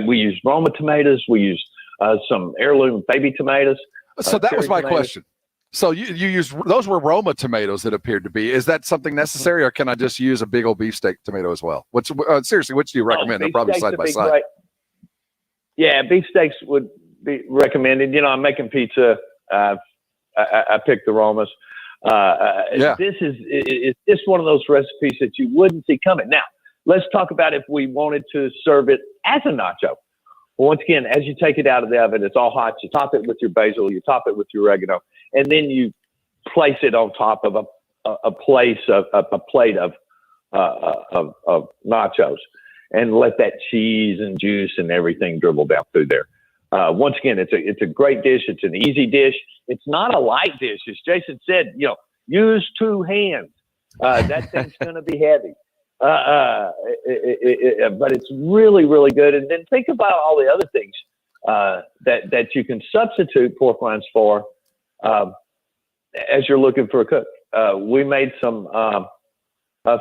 we use Roma tomatoes, we use some heirloom baby tomatoes. So that was my question. So you use those were Roma tomatoes that appeared to be. Is that something necessary, or can I just use a big old beefsteak tomato as well? Seriously, which do you recommend? They're probably side by side. Great. Yeah, beefsteaks would be recommended. I'm making pizza. I picked the Romas. This is just one of those recipes that you wouldn't see coming. Now, let's talk about if we wanted to serve it as a nacho. Well, once again, as you take it out of the oven, it's all hot. You top it with your basil, you top it with your oregano, and then you place it on top of a plate of nachos, and let that cheese and juice and everything dribble down through there. Once again, it's a great dish. It's an easy dish. It's not a light dish. As Jason said, use 2 hands. That thing's going to be heavy. But it's really, really good. And then think about all the other things that you can substitute pork rinds for as you're looking for a cook. We made some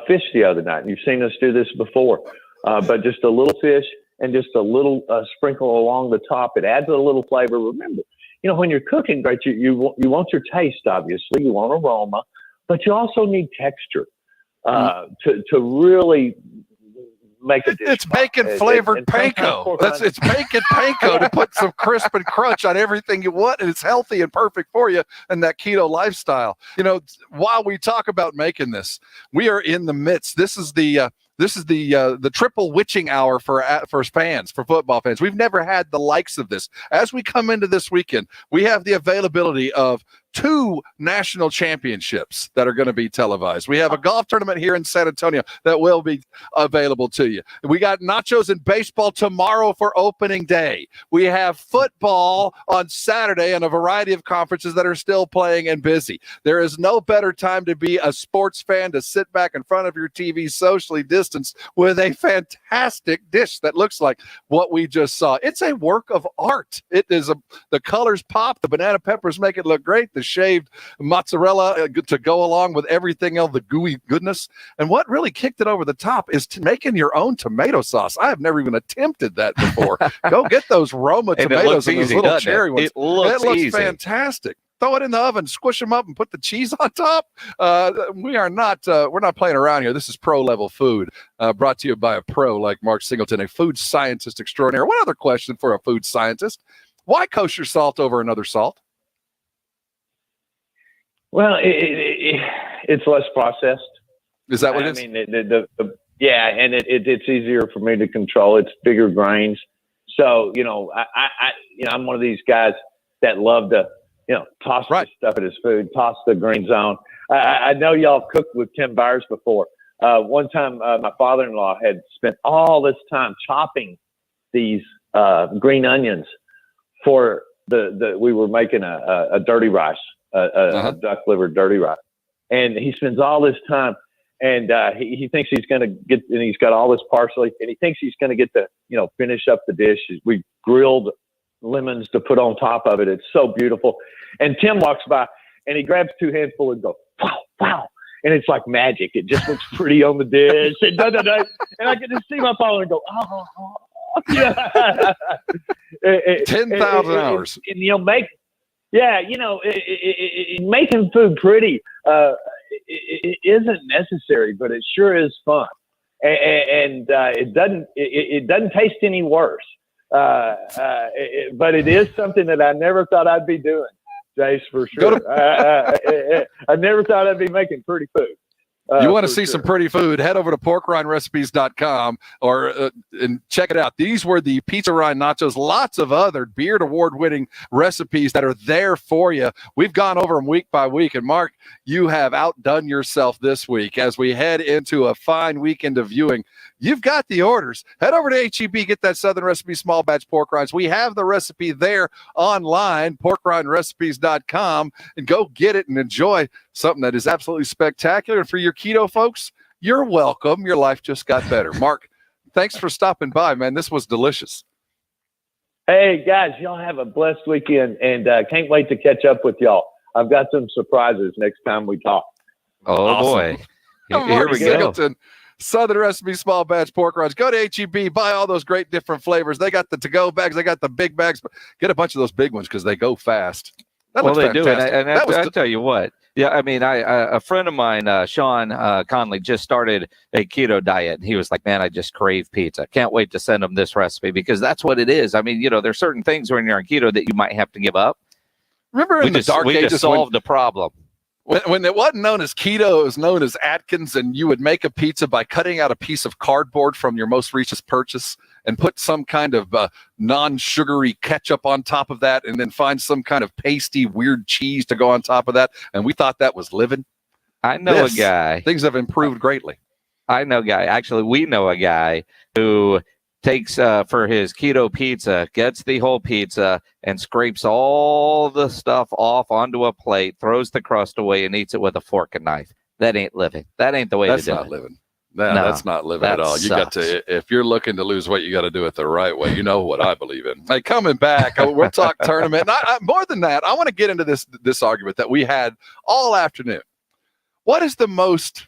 fish the other night. You've seen us do this before, but just a little fish and just a little sprinkle along the top. It adds a little flavor. Remember, when you're cooking, right, you want your taste, obviously. You want aroma, but you also need texture to really make a dish. It's bacon flavored panko. It's bacon panko to put some crisp and crunch on everything you want, and it's healthy and perfect for you in that keto lifestyle. While we talk about making this, we are in the midst. This is the triple witching hour for fans, for football fans. We've never had the likes of this. As we come into this weekend, we have the availability of 2 national championships that are going to be televised. We have a golf tournament here in San Antonio that will be available to you. We got nachos and baseball tomorrow for opening day. We have football on Saturday and a variety of conferences that are still playing and busy. There is no better time to be a sports fan, to sit back in front of your TV socially distanced with a fantastic dish that looks like what we just saw. It's a work of art. It is the colors pop, the banana peppers make it look great, the shaved mozzarella to go along with everything else, the gooey goodness. And what really kicked it over the top is making your own tomato sauce. I have never even attempted that before. Go get those Roma tomatoes and those little cherry ones. It looks easy. Fantastic. Throw it in the oven, squish them up, and put the cheese on top. We're not playing around here. This is pro level food, brought to you by a pro like Mark Singleton, a food scientist extraordinaire. One other question for a food scientist: why kosher salt over another salt? Well, it's less processed. Is that what it is? I mean, and it's easier for me to control. It's bigger grains. So, I'm one of these guys that love to, toss the stuff in his food, toss the greens on. I know y'all cooked with Tim Byers before. One time, my father-in-law had spent all this time chopping these green onions for we were making a dirty rice. A duck liver dirty rice, and he spends all this time, and he thinks he's going to get, and he's got all this parsley, and he thinks he's going to get to finish up the dish. We grilled lemons to put on top of it. It's so beautiful. And Tim walks by, and he grabs 2 handfuls and goes, wow, and it's like magic. It just looks pretty on the dish, and and I can just see my father and go, oh. Yeah. 10,000 hours. And making food pretty it isn't necessary, but it sure is fun, and it doesn't taste any worse. But it is something that I never thought I'd be doing, Jace, for sure. I never thought I'd be making pretty food. You want to see some pretty food, head over to porkrindrecipes.com and check it out. These were the Pizza Rind Nachos, lots of other Beard Award-winning recipes that are there for you. We've gone over them week by week, and Mark, you have outdone yourself this week as we head into a fine weekend of viewing. You've got the orders. Head over to H-E-B, get that Southern Recipe small batch pork rinds. We have the recipe there online, porkrindrecipes.com, and go get it and enjoy something that is absolutely spectacular. And for your keto folks, you're welcome. Your life just got better. Mark, thanks for stopping by, man. This was delicious. Hey, guys, y'all have a blessed weekend, and can't wait to catch up with y'all. I've got some surprises next time we talk. Oh, awesome. Boy. Here we go. Southern Recipe small batch pork rinds. Go to H-E-B, buy all those great different flavors. They got the to-go bags. They got the big bags. Get a bunch of those big ones because they go fast. Well, they do. And I tell you what. Yeah, I mean, a friend of mine, Sean Conley, just started a keto diet. And he was like, man, I just crave pizza. Can't wait to send him this recipe because that's what it is. I mean, there's certain things when you're on keto that you might have to give up. Remember in the dark ages, we just solved the problem. When it wasn't known as keto, it was known as Atkins, and you would make a pizza by cutting out a piece of cardboard from your most recent purchase and put some kind of non-sugary ketchup on top of that, and then find some kind of pasty, weird cheese to go on top of that. And we thought that was living. I know a guy. Things have improved greatly. I know a guy. Actually, we know a guy who takes for his keto pizza, gets the whole pizza and scrapes all the stuff off onto a plate, throws the crust away and eats it with a fork and knife. That ain't living. That ain't the way to do it. That's not living. That's not living at all. You got to, if you're looking to lose weight, you got to do it the right way. You know what I believe in. Hey, coming back, we'll talk tournament. More than that, I want to get into this argument that we had all afternoon. What is the most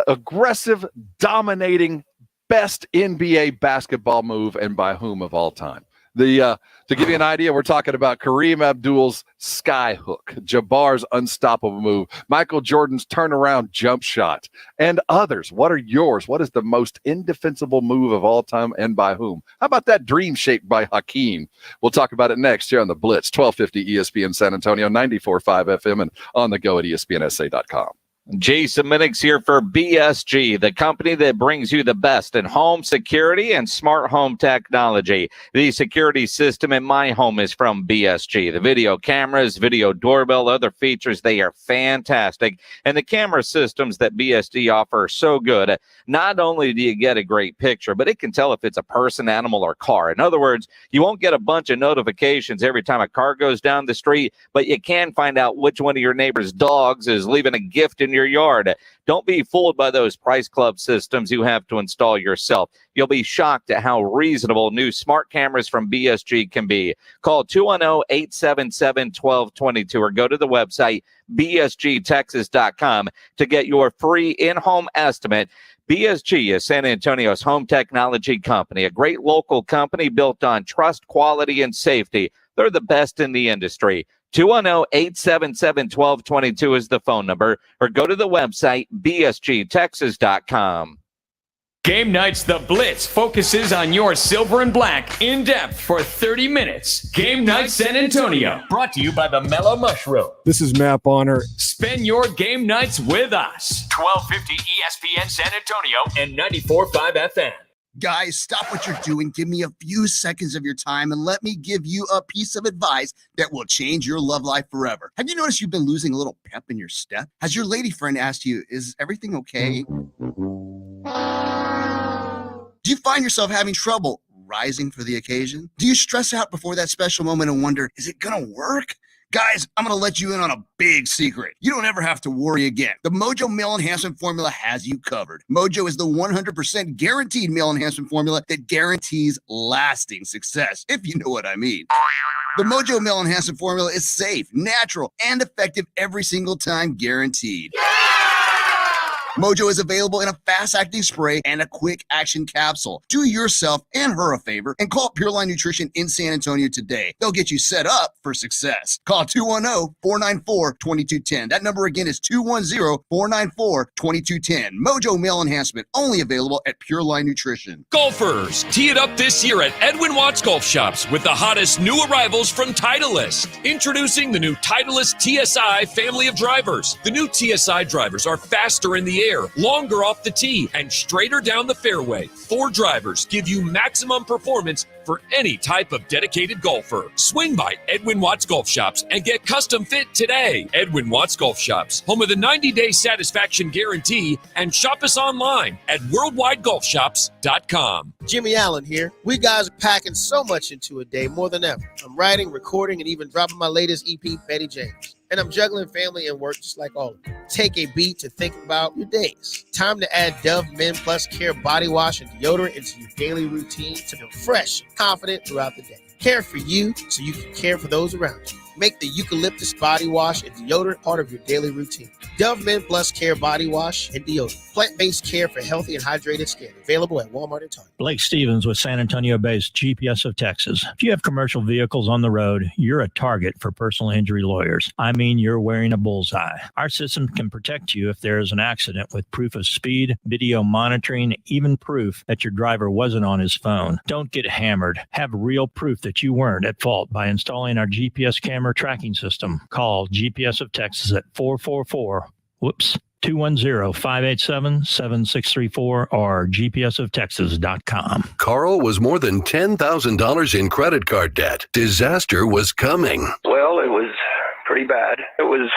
aggressive, dominating, best NBA basketball move, and by whom of all time? To give you an idea, we're talking about Kareem Abdul's sky hook, Jabbar's unstoppable move, Michael Jordan's turnaround jump shot, and others. What are yours? What is the most indefensible move of all time, and by whom? How about that dream shake by Hakeem? We'll talk about it next here on the Blitz, 1250 ESPN San Antonio, 94.5 FM, and on the go at ESPNSA.com. Jason Minix here for BSG, the company that brings you the best in home security and smart home technology. The security system in my home is from BSG. The video cameras, video doorbell, other features, they are fantastic. And the camera systems that BSG offer are so good. Not only do you get a great picture, but it can tell if it's a person, animal, or car. In other words, you won't get a bunch of notifications every time a car goes down the street, but you can find out which one of your neighbor's dogs is leaving a gift in your yard. Don't be fooled by those price club systems you have to install yourself. You'll be shocked at how reasonable new smart cameras from BSG can be. Call 210-877-1222 or go to the website bsgtexas.com to get your free in-home estimate. BSG is San Antonio's home technology company, a great local company built on trust, quality, and safety. They're the best in the industry. 210-877-1222 is the phone number, or go to the website bsgtexas.com. Game Nights The Blitz focuses on your silver and black in depth for 30 minutes. Game Night San Antonio, brought to you by the Mellow Mushroom. This is Matt Bonner. Spend your game nights with us. 1250 ESPN San Antonio and 94.5 FM. Guys, stop what you're doing. Give me a few seconds of your time and let me give you a piece of advice that will change your love life forever. Have you noticed you've been losing a little pep in your step? Has your lady friend asked you, is everything okay? Do you find yourself having trouble rising for the occasion? Do you stress out before that special moment and wonder, is it gonna work? Guys, I'm going to let you in on a big secret. You don't ever have to worry again. The Mojo Male Enhancement Formula has you covered. Mojo is the 100% guaranteed male enhancement formula that guarantees lasting success, if you know what I mean. The Mojo Male Enhancement Formula is safe, natural, and effective every single time, guaranteed. Mojo is available in a fast-acting spray and a quick-action capsule. Do yourself and her a favor and call Pure Line Nutrition in San Antonio today. They'll get you set up for success. Call 210-494-2210. That number again is 210-494-2210. Mojo Male Enhancement, only available at Pure Line Nutrition. Golfers, tee it up this year at Edwin Watts Golf Shops with the hottest new arrivals from Titleist. Introducing the new Titleist TSI family of drivers. The new TSI drivers are faster in the air, longer off the tee, and straighter down the fairway. 4 drivers give you maximum performance for any type of dedicated golfer. Swing by Edwin Watts Golf Shops and get custom fit today. Edwin Watts Golf Shops, home of the 90-day satisfaction guarantee, and shop us online at worldwidegolfshops.com. Jimmy Allen here. We guys are packing so much into a day, more than ever. I'm writing, recording, and even dropping my latest EP, Betty James. And I'm juggling family and work just like all of you. Take a beat to think about your days. Time to add Dove Men Plus Care Body Wash and Deodorant into your daily routine to feel fresh and confident throughout the day. Care for you so you can care for those around you. Make the eucalyptus body wash and deodorant part of your daily routine. Dove Men Plus Care Body Wash and Deodorant. Plant-based care for healthy and hydrated skin. Available at Walmart and Target. Blake Stevens with San Antonio-based GPS of Texas. If you have commercial vehicles on the road, you're a target for personal injury lawyers. I mean, you're wearing a bullseye. Our system can protect you if there is an accident with proof of speed, video monitoring, even proof that your driver wasn't on his phone. Don't get hammered. Have real proof that you weren't at fault by installing our GPS camera tracking system. Call GPS of Texas at 210-587-7634 or gpsoftexas.com. Carl was more than $10,000 in credit card debt. Disaster was coming. Well, it was pretty bad. It was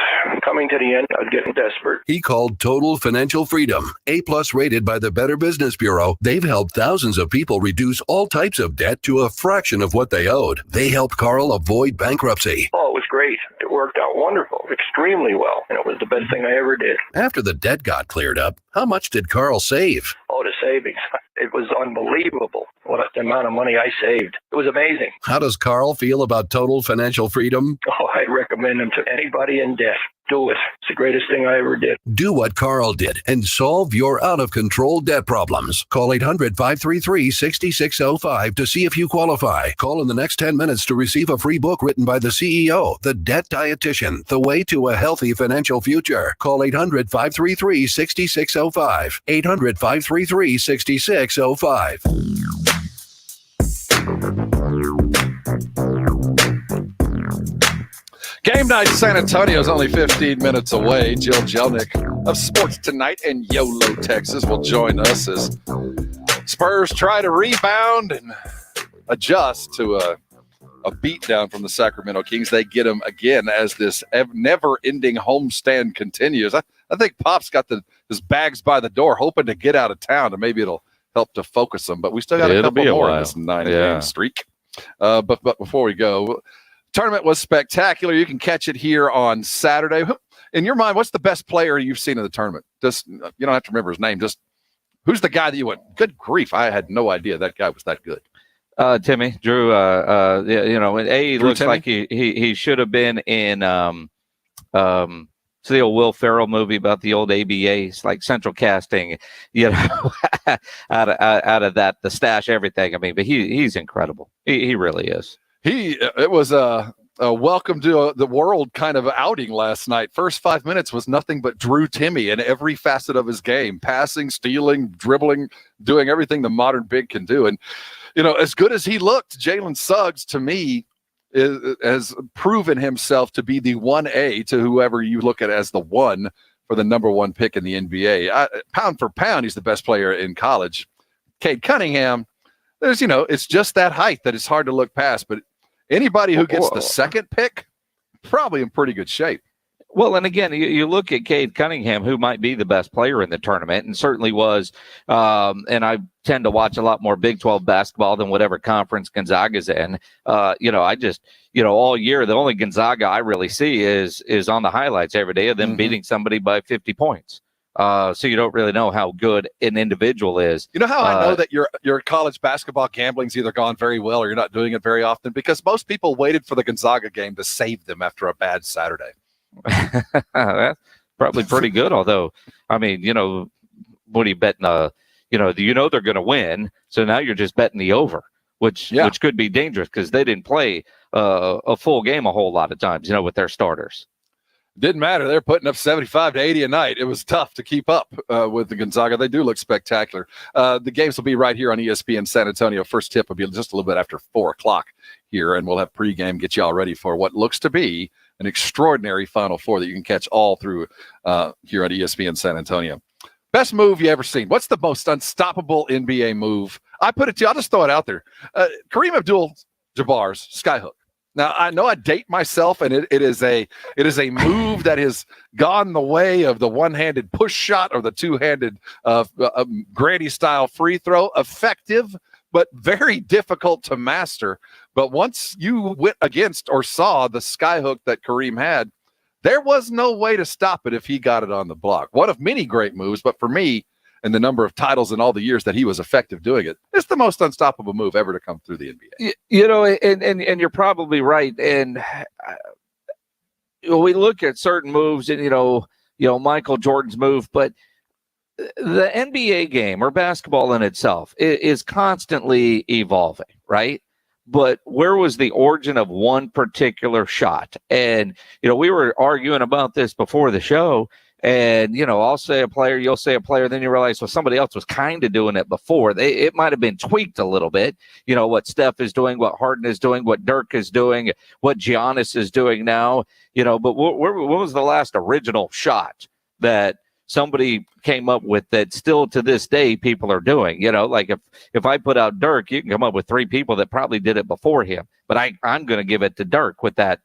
coming to the end. I was getting desperate. He called Total Financial Freedom. A+ rated by the Better Business Bureau. They've helped thousands of people reduce all types of debt to a fraction of what they owed. They helped Carl avoid bankruptcy. Oh, it was great. It worked out wonderful, extremely well, and it was the best thing I ever did. After the debt got cleared up, how much did Carl save? Oh, the savings. It was unbelievable. What the amount of money I saved. It was amazing. How does Carl feel about total financial freedom? Oh, I recommend them to anybody in debt. Do it. It's the greatest thing I ever did. Do what Carl did and solve your out-of-control debt problems. Call 800-533-6605 to see if you qualify. Call in the next 10 minutes to receive a free book written by the CEO, The Debt Dietitian, The Way to a Healthy Financial Future. Call 800-533-6605. 800-533-6605. Game night San Antonio is only 15 minutes away. Jill Jelnick of Sports Tonight in YOLO, Texas will join us as Spurs try to rebound and adjust to a beatdown from the Sacramento Kings. They get them again as this never-ending homestand continues. I think Pop's got his bags by the door, hoping to get out of town, and maybe it'll help to focus them. But we still got a couple more in this 9-game streak. But before we go, tournament was spectacular. You can catch it here on Saturday. In your mind, what's the best player you've seen in the tournament? Just you don't have to remember his name. Just who's the guy that you went, good grief, I had no idea that guy was that good. Timmy Drew. He looks Timmy? Like he should have been in the old Will Ferrell movie about the old ABAs, like central casting, out of that, the stash, everything. I mean, but he's incredible. He really is. It was a welcome to the world kind of outing last night. First 5 minutes was nothing but Drew Timmy in every facet of his game, passing, stealing, dribbling, doing everything the modern big can do. And, as good as he looked, Jalen Suggs, to me, has proven himself to be the 1A to whoever you look at as the one for the number one pick in the NBA. Pound for pound, he's the best player in college. Cade Cunningham, it's just that height that it's hard to look past, but anybody who gets the second pick, probably in pretty good shape. Well, and again, you look at Cade Cunningham, who might be the best player in the tournament, and certainly was. And I tend to watch a lot more Big 12 basketball than whatever conference Gonzaga's in. I just, all year, the only Gonzaga I really see is on the highlights every day of them beating somebody by 50 points. So you don't really know how good an individual is. You know how I know that your college basketball gambling's either gone very well or you're not doing it very often? Because most people waited for the Gonzaga game to save them after a bad Saturday. That's probably pretty good. Although, I mean, what are you betting? They're going to win. So now you're just betting the over, which could be dangerous because they didn't play a full game a whole lot of times, with their starters. Didn't matter. They're putting up 75 to 80 a night. It was tough to keep up with the Gonzaga. They do look spectacular. The games will be right here on ESPN San Antonio. First tip will be just a little bit after 4 o'clock here, and we'll have pregame, get you all ready for what looks to be an extraordinary Final Four that you can catch all through here at ESPN San Antonio. Best move you ever seen? What's the most unstoppable NBA move? I put it to you. I'll just throw it out there. Kareem Abdul-Jabbar's skyhook. Now, I know I date myself, and it is a move that has gone the way of the one-handed push shot or the two-handed granny-style free throw. Effective, but very difficult to master. But once you went against or saw the skyhook that Kareem had, there was no way to stop it if he got it on the block. One of many great moves, but for me, and the number of titles in all the years that he was effective doing it, it's the most unstoppable move ever to come through the NBA. And you're probably right. And we look at certain moves and, Michael Jordan's move, but the NBA game or basketball in itself is constantly evolving, right? But where was the origin of one particular shot? And, we were arguing about this before the show. And, I'll say a player, you'll say a player, then you realize, well, somebody else was kind of doing it before. It might have been tweaked a little bit, what Steph is doing, what Harden is doing, what Dirk is doing, what Giannis is doing now, but what was the last original shot that somebody came up with that still to this day people are doing? Like if I put out Dirk, you can come up with 3 people that probably did it before him, but I'm going to give it to Dirk with that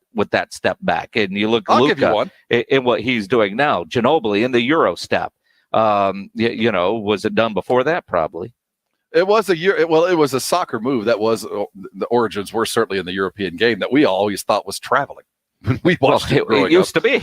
step back. And you look at Luka in what he's doing now, Ginobili in the Euro step. Was it done before that? Probably. It was it was a soccer move that was the origins were certainly in the European game that we always thought was traveling. We watched it used to be.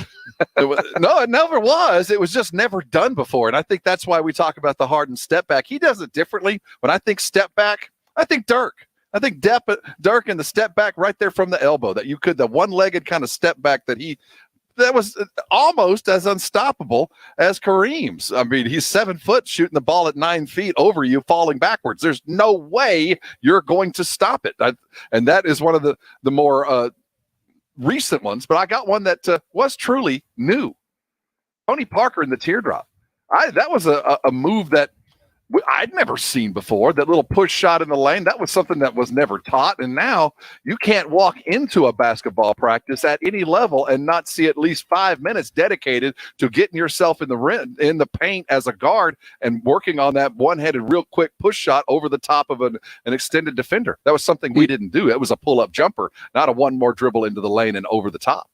No, it never was. It was just never done before. And I think that's why we talk about the Harden step back. He does it differently. When I think step back, I think Dirk. I think Dirk in the step back right there from the elbow, that you could, the one-legged kind of step back that was almost as unstoppable as Kareem's. I mean, he's 7 foot shooting the ball at 9 feet over you, falling backwards. There's no way you're going to stop it. And that is one of the more recent ones, but I got one that was truly new. Tony Parker in the teardrop. That was a move that I'd never seen before. That little push shot in the lane, that was something that was never taught. And now you can't walk into a basketball practice at any level and not see at least 5 minutes dedicated to getting yourself in the paint as a guard and working on that one-handed real quick push shot over the top of an extended defender. That was something we didn't do. It was a pull-up jumper, not a one more dribble into the lane and over the top.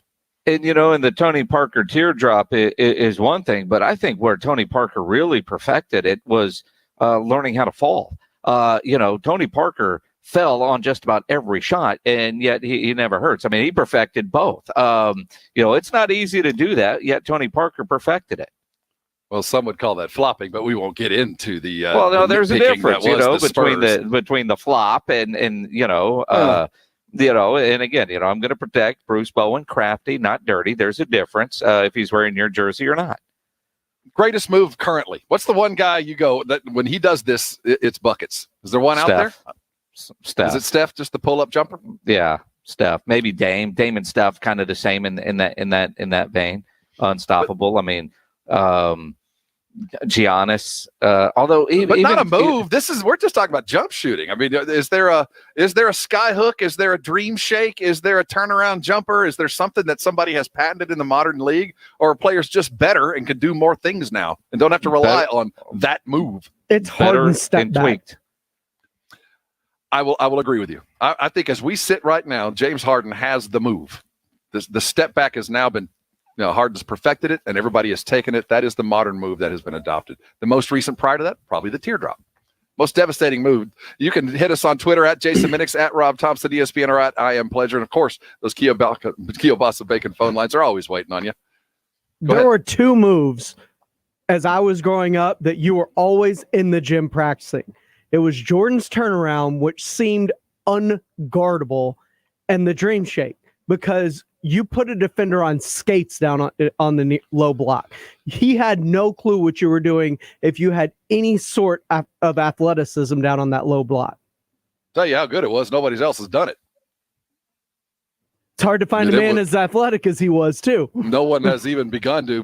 And, and the Tony Parker teardrop is one thing, but I think where Tony Parker really perfected it was learning how to fall. Tony Parker fell on just about every shot, and yet he never hurts. I mean, he perfected both. It's not easy to do that, yet Tony Parker perfected it. Well, some would call that flopping, but we won't get into the. There's a difference, between the flop and and again, I'm going to protect Bruce Bowen, crafty, not dirty. There's a difference if he's wearing your jersey or not. Greatest move currently. What's the one guy you go that when he does this, it's buckets? Is there one out there? Steph. Is it Steph? Just the pull-up jumper? Yeah, Steph. Maybe Dame and Steph, kind of the same in that vein. Unstoppable. Giannis. Although, but not a move. We're just talking about jump shooting. I mean, is there a sky hook? Is there a dream shake? Is there a turnaround jumper? Is there something that somebody has patented in the modern league, or are players just better and can do more things now and don't have to rely on that move? It's hard to step back. Tweaked. I will agree with you. I think as we sit right now, James Harden has the move. The step back has now been. Harden's perfected it, and everybody has taken it. That is the modern move that has been adopted. The most recent prior to that, probably the teardrop. Most devastating move. You can hit us on Twitter at Jason Minix, at Rob Thompson, ESPN, or at I Am Pleasure. And, of course, those Kielbasa Bacon phone lines are always waiting on you. There were two moves as I was growing up that you were always in the gym practicing. It was Jordan's turnaround, which seemed unguardable, and the dream shake, because you put a defender on skates down on the low block. He had no clue what you were doing if you had any sort of athleticism down on that low block. Tell you how good it was. Nobody else has done it. It's hard to find a man as athletic as he was, too. No one has even begun to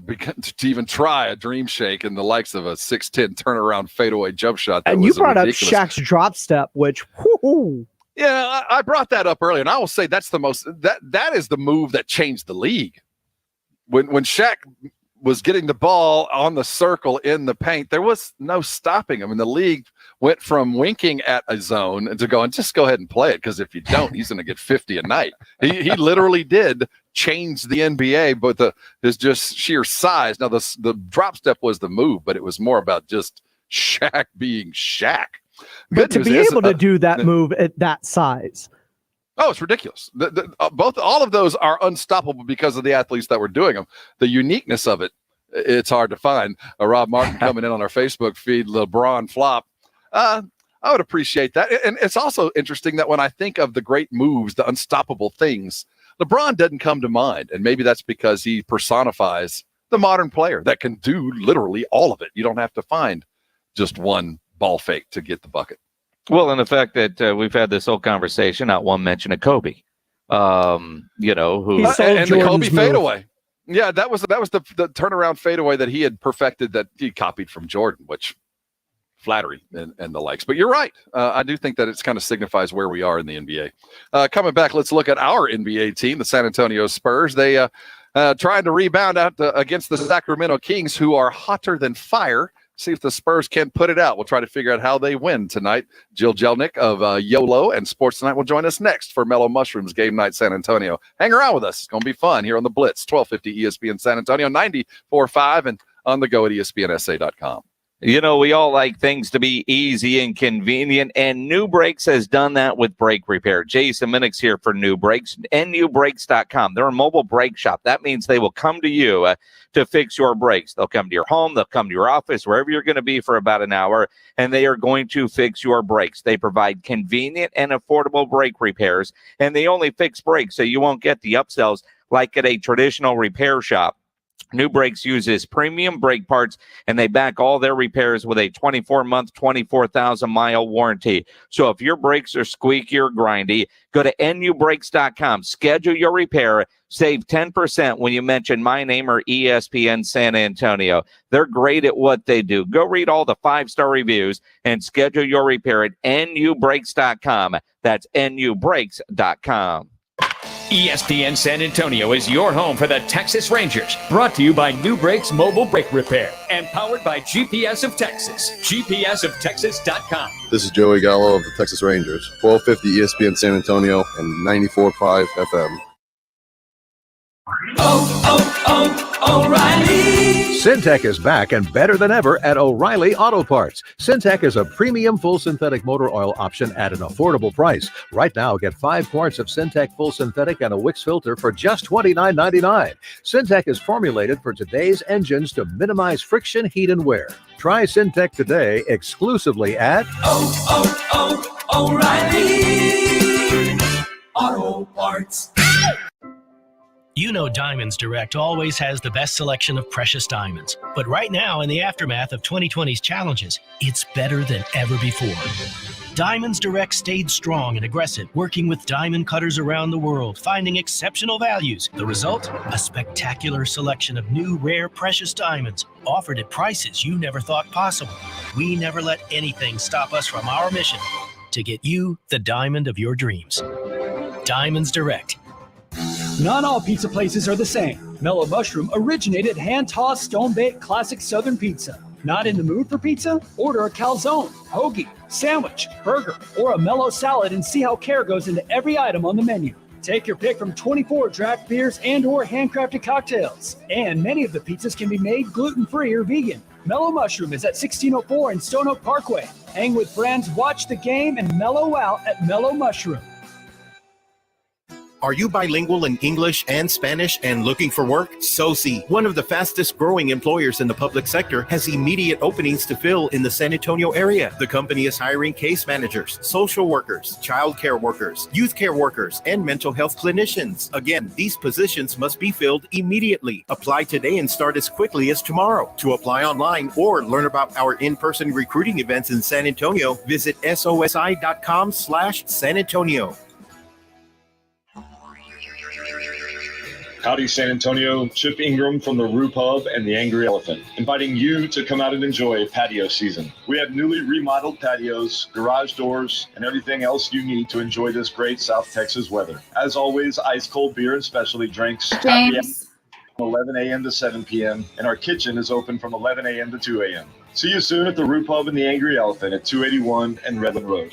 even try a dream shake in the likes of a 6'10" turnaround fadeaway jump shot. And you brought up Shaq's drop step, which, whoo. Yeah, I brought that up earlier, and I will say that's that is the move that changed the league. When Shaq was getting the ball on the circle in the paint, there was no stopping him, and the league went from winking at a zone to going, just go ahead and play it, because if you don't, he's going to get 50 a night. He literally did change the NBA, but his just sheer size. Now the drop step was the move, but it was more about just Shaq being Shaq. But to be able to do that move at that size. Oh, it's ridiculous. All of those are unstoppable because of the athletes that were doing them. The uniqueness of it, it's hard to find. Rob Martin coming in on our Facebook feed, LeBron flop. I would appreciate that. And it's also interesting that when I think of the great moves, the unstoppable things, LeBron doesn't come to mind. And maybe that's because he personifies the modern player that can do literally all of it. You don't have to find just one ball fake to get the bucket. Well, and the fact that we've had this whole conversation, not one mention of Kobe, who and the Kobe fadeaway. Yeah, that was the turnaround fadeaway that he had perfected, that he copied from Jordan, which flattery and the likes. But you're right. I do think that it kind of signifies where we are in the NBA. Coming back, let's look at our NBA team, the San Antonio Spurs. They trying to rebound out against the Sacramento Kings, who are hotter than fire. See if the Spurs can put it out. We'll try to figure out how they win tonight. Jill Jelnick of YOLO and Sports Tonight will join us next for Mellow Mushrooms Game Night San Antonio. Hang around with us. It's going to be fun here on the Blitz, 1250 ESPN San Antonio, 94.5, and on the go at ESPNSA.com. You know, we all like things to be easy and convenient, and New Brakes has done that with brake repair. Jason Minix here for New Brakes, nubrakes.com. They're a mobile brake shop. That means they will come to you to fix your brakes. They'll come to your home, they'll come to your office, wherever you're going to be for about an hour, and they are going to fix your brakes. They provide convenient and affordable brake repairs, and they only fix brakes, so you won't get the upsells like at a traditional repair shop. New Brakes uses premium brake parts, and they back all their repairs with a 24-month, 24,000-mile warranty. So if your brakes are squeaky or grindy, go to nubrakes.com. Schedule your repair. Save 10% when you mention my name or ESPN San Antonio. They're great at what they do. Go read all the 5-star reviews and schedule your repair at nubrakes.com. That's nubrakes.com. ESPN San Antonio is your home for the Texas Rangers. Brought to you by New Brakes Mobile Brake Repair and powered by GPS of Texas. GPSoftexas.com. This is Joey Gallo of the Texas Rangers. 1250 ESPN San Antonio and 94.5 FM. O'Reilly. Syntec is back and better than ever at O'Reilly Auto Parts. Syntec is a premium full synthetic motor oil option at an affordable price. Right now, get 5 quarts of Syntec full synthetic and a Wix filter for just $29.99. Syntec is formulated for today's engines to minimize friction, heat, and wear. Try Syntec today exclusively at O'Reilly Auto Parts. You know Diamonds Direct always has the best selection of precious diamonds. But right now, in the aftermath of 2020's challenges, it's better than ever before. Diamonds Direct stayed strong and aggressive, working with diamond cutters around the world, finding exceptional values. The result? A spectacular selection of new, rare, precious diamonds, offered at prices you never thought possible. We never let anything stop us from our mission to get you the diamond of your dreams. Diamonds Direct. Not all pizza places are the same. Mellow Mushroom originated hand-tossed, stone-baked classic Southern pizza. Not in the mood for pizza? Order a calzone, hoagie, sandwich, burger, or a mellow salad and see how care goes into every item on the menu. Take your pick from 24 draft beers and or handcrafted cocktails. And many of the pizzas can be made gluten-free or vegan. Mellow Mushroom is at 1604 in Stone Oak Parkway. Hang with friends, watch the game, and mellow out at Mellow Mushroom. Are you bilingual in English and Spanish and looking for work? SOCI, one of the fastest growing employers in the public sector, has immediate openings to fill in the San Antonio area. The company is hiring case managers, social workers, child care workers, youth care workers, and mental health clinicians. Again, these positions must be filled immediately. Apply today and start as quickly as tomorrow. To apply online or learn about our in-person recruiting events in San Antonio, visit sosi.com/San Antonio. Howdy, San Antonio. Chip Ingram from the Roo Pub and the Angry Elephant, inviting you to come out and enjoy patio season. We have newly remodeled patios, garage doors, and everything else you need to enjoy this great South Texas weather. As always, ice cold beer and specialty drinks. James. From 11 a.m. to 7 p.m., and our kitchen is open from 11 a.m. to 2 a.m. See you soon at the Roo Pub and the Angry Elephant at 281 and Redland Road.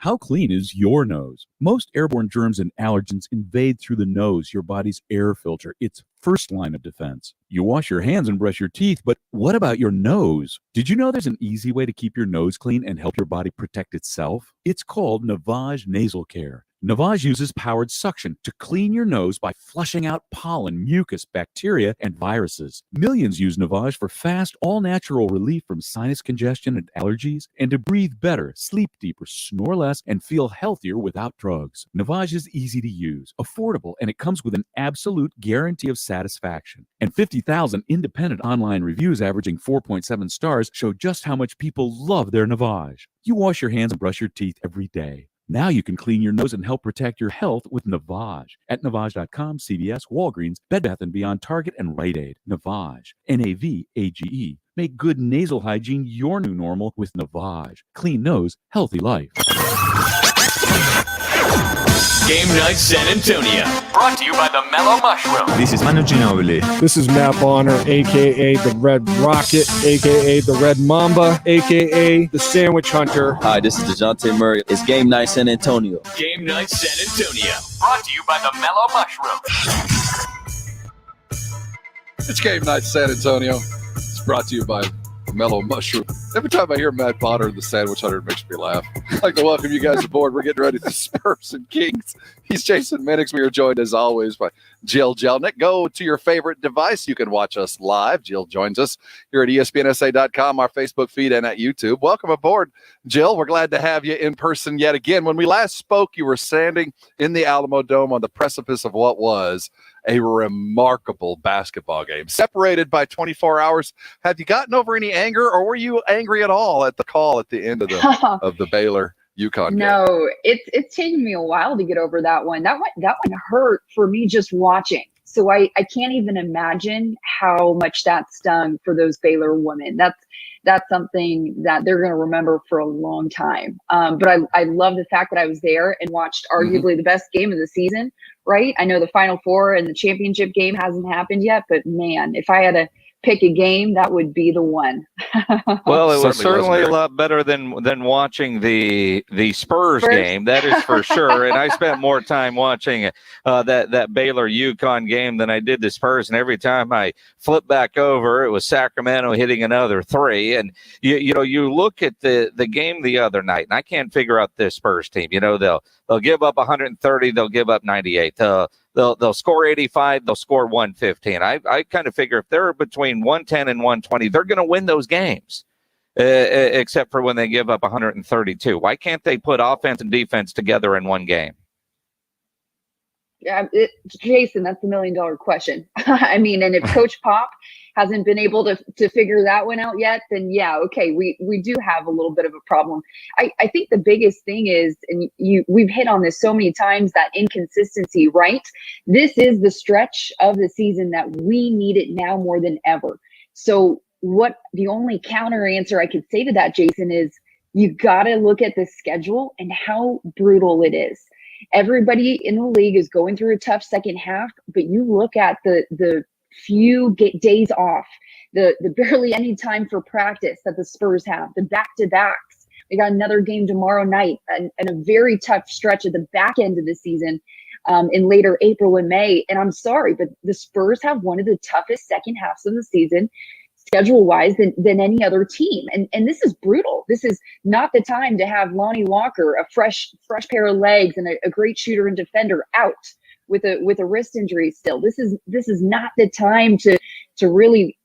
How clean is your nose? Most airborne germs and allergens invade through the nose, your body's air filter. It's first line of defense. You wash your hands and brush your teeth, but what about your nose? Did you know there's an easy way to keep your nose clean and help your body protect itself? It's called Navage Nasal Care. Navage uses powered suction to clean your nose by flushing out pollen, mucus, bacteria, and viruses. Millions use Navage for fast, all-natural relief from sinus congestion and allergies, and to breathe better, sleep deeper, snore less, and feel healthier without drugs. Navage is easy to use, affordable, and it comes with an absolute guarantee of satisfaction. And 50,000 independent online reviews averaging 4.7 stars show just how much people love their Navage. You wash your hands and brush your teeth every day. Now you can clean your nose and help protect your health with Navage. At Navage.com, CVS, Walgreens, Bed Bath & Beyond, Target, and Rite Aid. Navage. Navage. Make good nasal hygiene your new normal with Navage. Clean nose, healthy life. Game Night San Antonio. Brought to you by the Mellow Mushroom. This is Manu Ginobili. This is Matt Bonner, a.k.a. the Red Rocket, a.k.a. the Red Mamba, a.k.a. the Sandwich Hunter. Hi, this is DeJounte Murray. It's Game Night San Antonio. Game Night San Antonio. Brought to you by the Mellow Mushroom. It's game night, San Antonio. It's brought to you by Mellow Mushroom. Every time I hear Matt Potter in the Sandwich Hunter, it makes me laugh. I'd like to welcome you guys aboard. We're getting ready to Spurs and Kings. He's Jason Minix. We are joined, as always, by Jill Jelnick. Go to your favorite device. You can watch us live. Jill joins us here at ESPNSA.com, our Facebook feed, and at YouTube. Welcome aboard, Jill. We're glad to have you in person yet again. When we last spoke, you were standing in the Alamo Dome on the precipice of what was a remarkable basketball game, separated by 24 hours. Have you gotten over any anger, or were you angry at all at the call at the end of the Baylor UConn game? No, it's taken me a while to get over that one. That one hurt for me just watching. So I can't even imagine how much that stung for those Baylor women. That's something that they're going to remember for a long time. But I love the fact that I was there and watched arguably the best game of the season, right? I know the Final Four and the championship game hasn't happened yet, but man, if I had to pick a game, that would be the one. Well, it was certainly a lot better than watching the Spurs game. That is for sure. And I spent more time watching that Baylor UConn game than I did the Spurs. And every time I flipped back over, it was Sacramento hitting another three. And you look at the game the other night, and I can't figure out this Spurs team. They'll give up 130, they'll give up 98. They'll score 85, they'll score 115. I kind of figure if they're between 110 and 120, they're going to win those games, except for when they give up 132. Why can't they put offense and defense together in one game? Yeah, Jason, that's the $1 million question. I mean, and if Coach Pop hasn't been able to figure that one out yet, then yeah, okay, we do have a little bit of a problem. I think the biggest thing is, and we've hit on this so many times, that inconsistency, right? This is the stretch of the season that we need it now more than ever. So the only counter answer I could say to that, Jason, is you got to look at the schedule and how brutal it is. Everybody in the league is going through a tough second half, but you look at the few days off, the barely any time for practice that the Spurs have, the back-to-backs. We got another game tomorrow night and a very tough stretch at the back end of the season in later April and May. And I'm sorry, but the Spurs have one of the toughest second halves of the season schedule-wise than any other team. And this is brutal. This is not the time to have Lonnie Walker, a fresh pair of legs and a great shooter and defender, out with a wrist injury still. This is not the time to really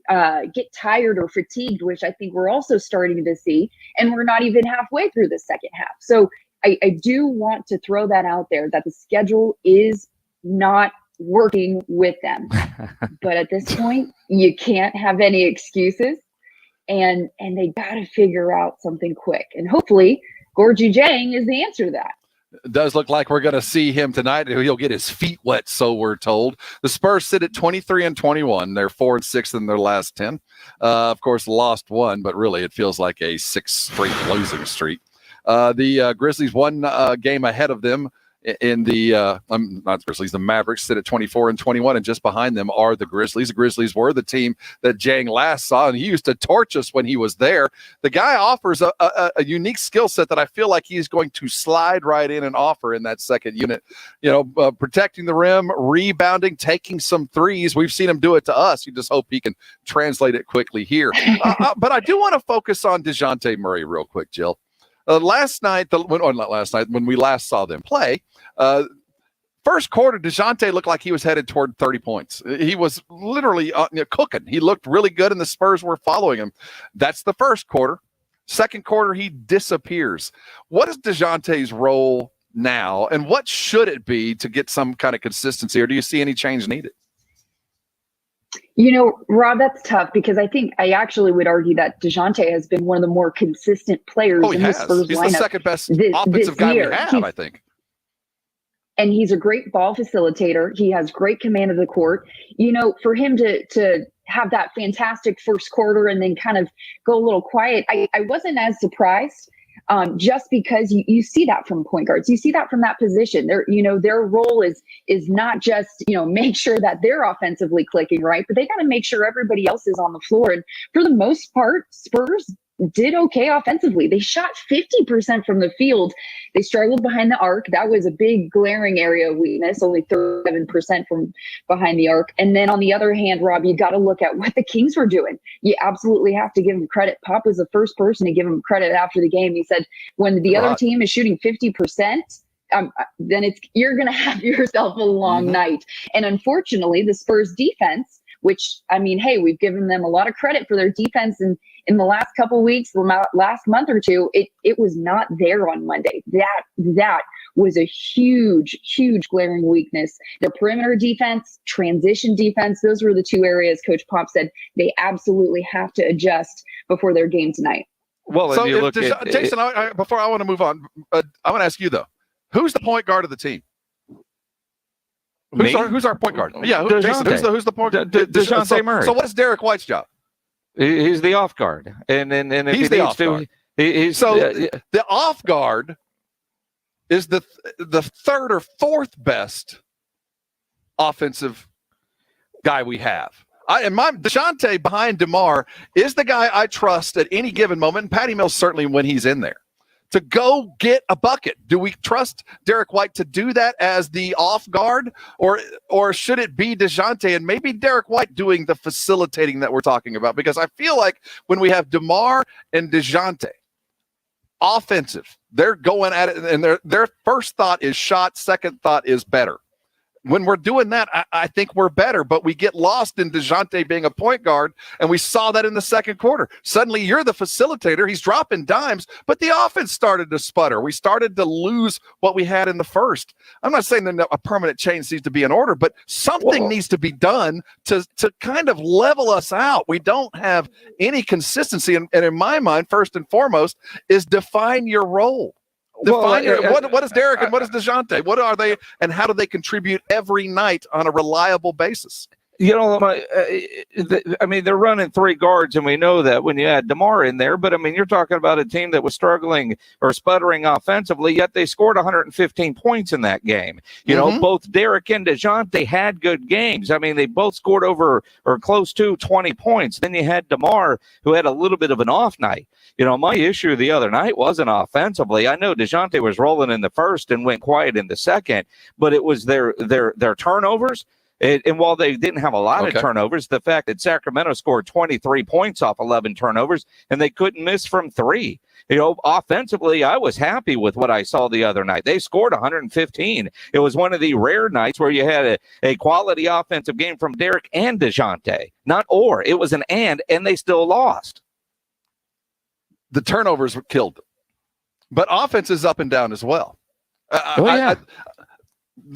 get tired or fatigued, which I think we're also starting to see. And we're not even halfway through the second half. So I do want to throw that out there, that the schedule is not working with them. But at this point, you can't have any excuses, and they got to figure out something quick. And hopefully Gorgie Jang is the answer to that. It does look like we're going to see him tonight. He'll get his feet wet, so we're told. The Spurs sit at 23-21. They're 4-6 in their last 10. Of course, lost one, but really it feels like a 6-straight losing streak. The Grizzlies one game ahead of them in the not the Grizzlies, the Mavericks sit at 24-21, and just behind them are the Grizzlies. The Grizzlies were the team that Jang last saw, and he used to torch us when he was there. The guy offers a unique skill set that I feel like he's going to slide right in and offer in that second unit. Protecting the rim, rebounding, taking some threes. We've seen him do it to us. You just hope he can translate it quickly here. But I do want to focus on DeJounte Murray real quick, Jill. Last night, when we last saw them play, first quarter, DeJounte looked like he was headed toward 30 points. He was literally cooking. He looked really good, and the Spurs were following him. That's the first quarter. Second quarter, he disappears. What is DeJounte's role now, and what should it be to get some kind of consistency, or do you see any change needed? Rob, that's tough, because I actually would argue that DeJounte has been one of the more consistent players in the Spurs lineup. He's the second best offensive guy we have, I think. And he's a great ball facilitator. He has great command of the court. For him to have that fantastic first quarter and then kind of go a little quiet, I wasn't as surprised. Just because you see that from point guards, you see that from that position. Their role is not just make sure that they're offensively clicking, right, but they got to make sure everybody else is on the floor. And for the most part, Spurs, did okay offensively. They shot 50% from the field. They struggled behind the arc. That was a big glaring area of weakness, only 37% from behind the arc. And then on the other hand, Rob, you got to look at what the Kings were doing. You absolutely have to give them credit. Pop was the first person to give him credit after the game. He said, when the other team is shooting 50%, then you're going to have yourself a long night. And unfortunately, the Spurs defense, which, I mean, hey, we've given them a lot of credit for their defense in the last couple of weeks, the last month or two, it was not there on Monday. That was a huge, huge glaring weakness. Their perimeter defense, transition defense, those were the two areas Coach Pop said they absolutely have to adjust before their game tonight. Well, so if you look at Jason, before I want to move on, I want to ask you though, who's the point guard of the team? Who's our point guard? Yeah, Jason, who's the point guard? DeJounte Murray. So what's Derek White's job? He's the off guard, and if he's the off guard. The off guard is the third or fourth best offensive guy we have. DeJounte behind DeMar is the guy I trust at any given moment. And Patty Mills certainly when he's in there to go get a bucket. Do we trust Derek White to do that as the off guard, or should it be DeJounte and maybe Derek White doing the facilitating that we're talking about? Because I feel like when we have DeMar and DeJounte, offensive, they're going at it, and their first thought is shot, second thought is better. When we're doing that, I think we're better, but we get lost in DeJounte being a point guard, and we saw that in the second quarter. Suddenly, you're the facilitator. He's dropping dimes, but the offense started to sputter. We started to lose what we had in the first. I'm not saying that a permanent change needs to be in order, but something needs to be done to kind of level us out. We don't have any consistency, and in my mind, first and foremost, is define your role. What is Derek and what is DeJounte? What are they, and how do they contribute every night on a reliable basis? You know, I mean, they're running three guards, and we know that when you add DeMar in there. But, I mean, you're talking about a team that was struggling or sputtering offensively, yet they scored 115 points in that game. You know, both Derek and DeJounte had good games. I mean, they both scored over or close to 20 points. Then you had DeMar, who had a little bit of an off night. You know, my issue the other night wasn't offensively. I know DeJounte was rolling in the first and went quiet in the second, but it was their turnovers. And while they didn't have a lot of turnovers, the fact that Sacramento scored 23 points off 11 turnovers and they couldn't miss from three. You know, offensively, I was happy with what I saw the other night. They scored 115. It was one of the rare nights where you had a quality offensive game from Derek and DeJounte. Not or. It was an and they still lost. The turnovers were killed them. But offense is up and down as well.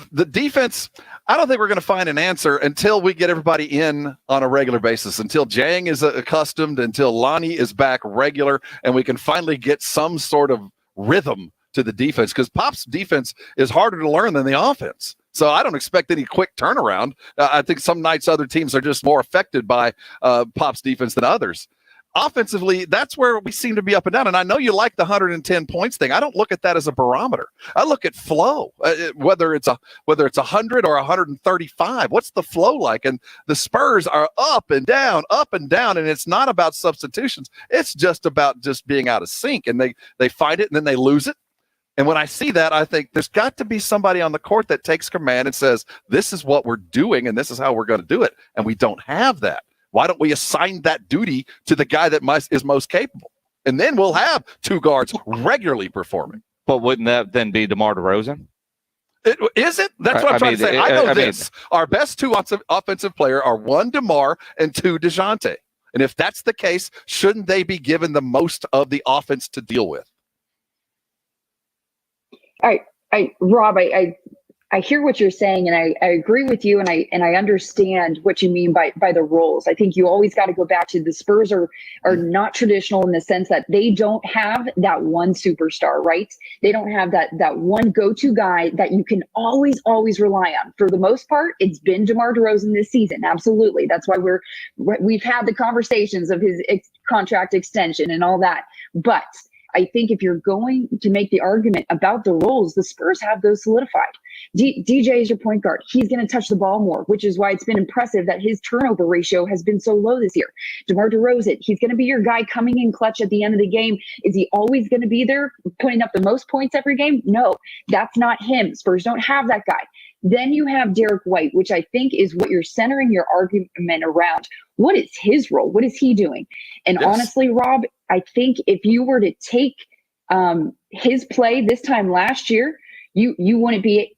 The defense, I don't think we're going to find an answer until we get everybody in on a regular basis, until Jang is accustomed, until Lonnie is back regular, and we can finally get some sort of rhythm to the defense, because Pop's defense is harder to learn than the offense. So I don't expect any quick turnaround. I think some nights other teams are just more affected by Pop's defense than others. Offensively, that's where we seem to be up and down. And I know you like the 110 points thing. I don't look at that as a barometer. I look at flow, whether it's 100 or 135. What's the flow like? And the Spurs are up and down, and it's not about substitutions. It's just about just being out of sync. And they fight it, and then they lose it. And when I see that, I think there's got to be somebody on the court that takes command and says, this is what we're doing, and this is how we're going to do it. And we don't have that. Why don't we assign that duty to the guy that is most capable? And then we'll have two guards regularly performing. But wouldn't that then be DeMar DeRozan? Is it? That's what I'm trying to say. I know this. Our best two offensive player are one DeMar and two DeJounte. And if that's the case, shouldn't they be given the most of the offense to deal with? Rob, I hear what you're saying, and I agree with you, and I understand what you mean by the roles. I think you always got to go back to the Spurs are not traditional in the sense that they don't have that one superstar, right? They don't have that one go-to guy that you can always rely on. For the most part, it's been DeMar DeRozan this season. Absolutely. That's why we've had the conversations of his contract extension and all that. But I think if you're going to make the argument about the roles, the Spurs have those solidified. DJ is your point guard. He's going to touch the ball more, which is why it's been impressive that his turnover ratio has been so low this year. DeMar DeRozan, he's going to be your guy coming in clutch at the end of the game. Is he always going to be there putting up the most points every game? No, that's not him. Spurs don't have that guy. Then you have Derek White, which I think is what you're centering your argument around. What is his role? What is he doing? And honestly, Rob, I think if you were to take his play this time last year, you wouldn't be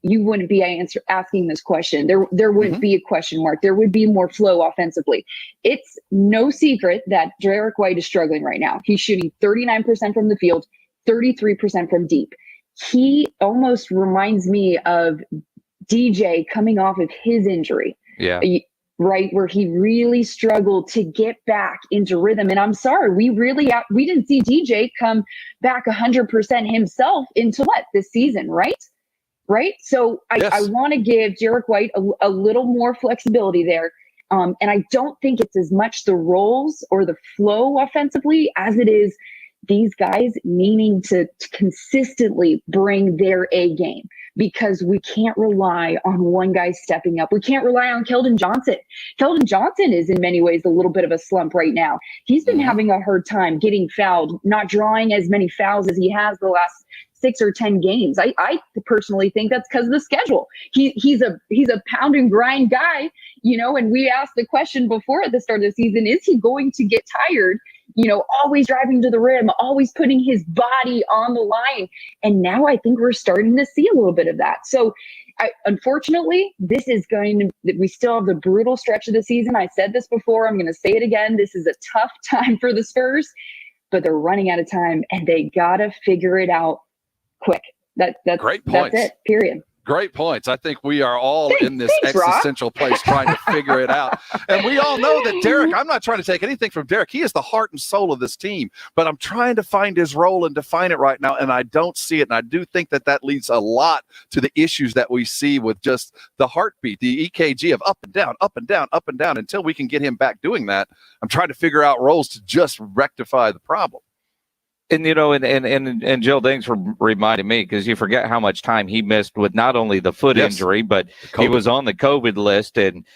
asking this question. There wouldn't be a question mark. There would be more flow offensively. It's no secret that Derek White is struggling right now. He's shooting 39% from the field, 33% from deep. He almost reminds me of DJ coming off of his injury. Yeah. Right, where he really struggled to get back into rhythm. And I'm sorry, we didn't see DJ come back 100% himself into this season, right? So I want to give Derek White a little more flexibility there. And I don't think it's as much the roles or the flow offensively as it is these guys needing to consistently bring their A game, because we can't rely on one guy stepping up. We can't rely on Keldon Johnson. Keldon Johnson is in many ways a little bit of a slump right now. He's been having a hard time getting fouled, not drawing as many fouls as he has the last 6 or 10 games. I personally think that's because of the schedule. He's a pound and grind guy, and we asked the question before at the start of the season, is he going to get tired? Always driving to the rim, always putting his body on the line. And now I think we're starting to see a little bit of that. So unfortunately, we still have the brutal stretch of the season. I said this before, I'm going to say it again. This is a tough time for the Spurs, but they're running out of time and they got to figure it out quick. That's great points. That's it, period. Great points. I think we are all in this existential place trying to figure it out. And we all know that Derek, I'm not trying to take anything from Derek. He is the heart and soul of this team, but I'm trying to find his role and define it right now, and I don't see it. And I do think that leads a lot to the issues that we see with just the heartbeat, the EKG of up and down, up and down, up and down. Until we can get him back doing that, I'm trying to figure out roles to just rectify the problem. And, and Jill, thanks for reminding me, because you forget how much time he missed with not only the foot injury, but he was on the COVID list. And,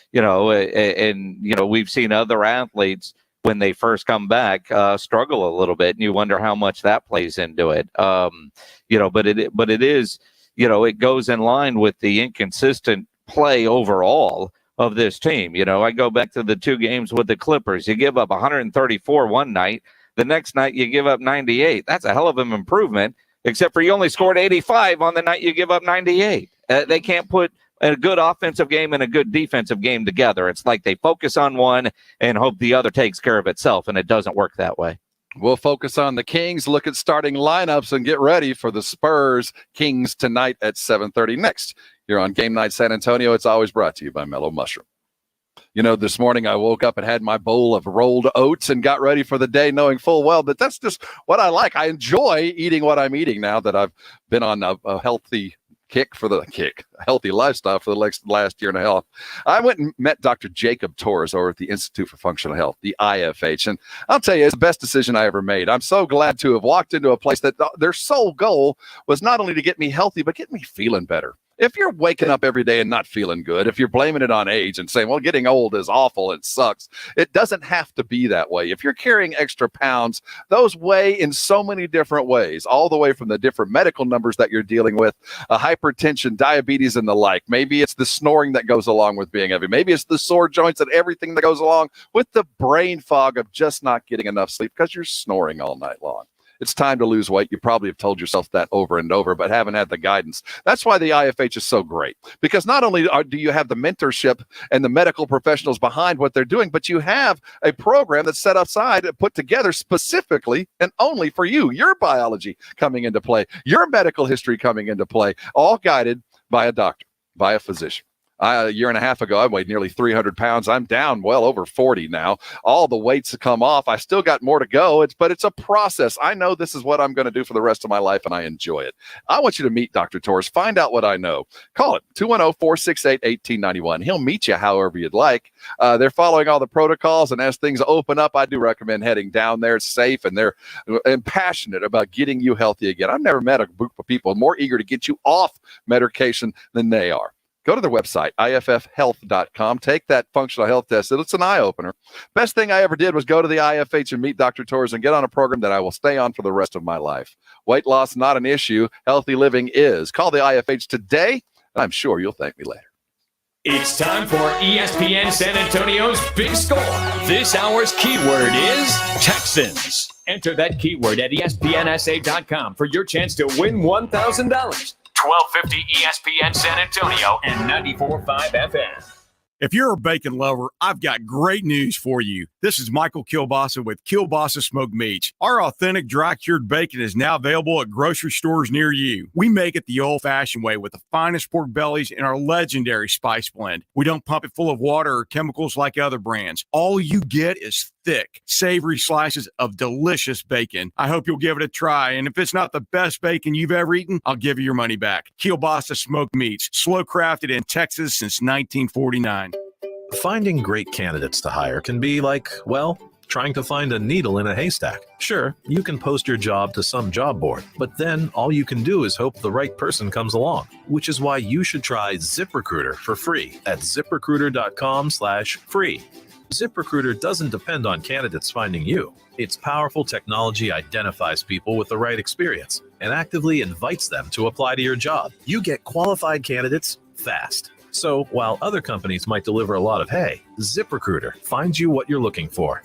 we've seen other athletes when they first come back struggle a little bit. And you wonder how much that plays into it. But it is, it goes in line with the inconsistent play overall of this team. I go back to the 2 games with the Clippers. You give up 134 one night. The next night you give up 98. That's a hell of an improvement, except for you only scored 85 on the night you give up 98. They can't put a good offensive game and a good defensive game together. It's like they focus on one and hope the other takes care of itself, and it doesn't work that way. We'll focus on the Kings, look at starting lineups, and get ready for the Spurs Kings tonight at 7:30. Next, you're on Game Night San Antonio. It's always brought to you by Mellow Mushroom. This morning I woke up and had my bowl of rolled oats and got ready for the day, knowing full well that that's just what I like. I enjoy eating what I'm eating now that I've been on a healthy healthy lifestyle for the last year and a half. I went and met Dr. Jacob Torres over at the Institute for Functional Health, the IFH. And I'll tell you, it's the best decision I ever made. I'm so glad to have walked into a place that their sole goal was not only to get me healthy, but get me feeling better. If you're waking up every day and not feeling good, if you're blaming it on age and saying, well, getting old is awful, it sucks, it doesn't have to be that way. If you're carrying extra pounds, those weigh in so many different ways, all the way from the different medical numbers that you're dealing with, hypertension, diabetes, and the like. Maybe it's the snoring that goes along with being heavy. Maybe it's the sore joints and everything that goes along with the brain fog of just not getting enough sleep because you're snoring all night long. It's time to lose weight. You probably have told yourself that over and over, but haven't had the guidance. That's why the IFH is so great, because not only do you have the mentorship and the medical professionals behind what they're doing, but you have a program that's set aside and put together specifically and only for you, your biology coming into play, your medical history coming into play, all guided by a doctor, by a physician. A year and a half ago, I weighed nearly 300 pounds. I'm down well over 40 now. All the weights have come off. I still got more to go, but it's a process. I know this is what I'm going to do for the rest of my life, and I enjoy it. I want you to meet Dr. Torres. Find out what I know. Call it 210-468-1891. He'll meet you however you'd like. They're following all the protocols, and as things open up, I do recommend heading down there. It's safe, and they're passionate about getting you healthy again. I've never met a group of people more eager to get you off medication than they are. Go to their website, iffhealth.com. Take that functional health test. It's an eye-opener. Best thing I ever did was go to the IFH and meet Dr. Torres and get on a program that I will stay on for the rest of my life. Weight loss, not an issue. Healthy living is. Call the IFH today, and I'm sure you'll thank me later. It's time for ESPN San Antonio's Big Score. This hour's keyword is Texans. Enter that keyword at ESPNSA.com for your chance to win $1,000. 1250 ESPN San Antonio and 94.5 FM. If you're a bacon lover, I've got great news for you. This is Michael Kilbasa with Kilbasa Smoked Meats. Our authentic dry-cured bacon is now available at grocery stores near you. We make it the old-fashioned way with the finest pork bellies and our legendary spice blend. We don't pump it full of water or chemicals like other brands. All you get is thick, savory slices of delicious bacon. I hope you'll give it a try, and if it's not the best bacon you've ever eaten, I'll give you your money back. Kilbasa Smoked Meats, slow-crafted in Texas since 1949. Finding great candidates to hire can be like, well, trying to find a needle in a haystack. Sure, you can post your job to some job board, but then all you can do is hope the right person comes along, which is why you should try ZipRecruiter for free at ZipRecruiter.com/free. ZipRecruiter doesn't depend on candidates finding you. Its powerful technology identifies people with the right experience and actively invites them to apply to your job. You get qualified candidates fast. So while other companies might deliver a lot of hay, ZipRecruiter finds you what you're looking for.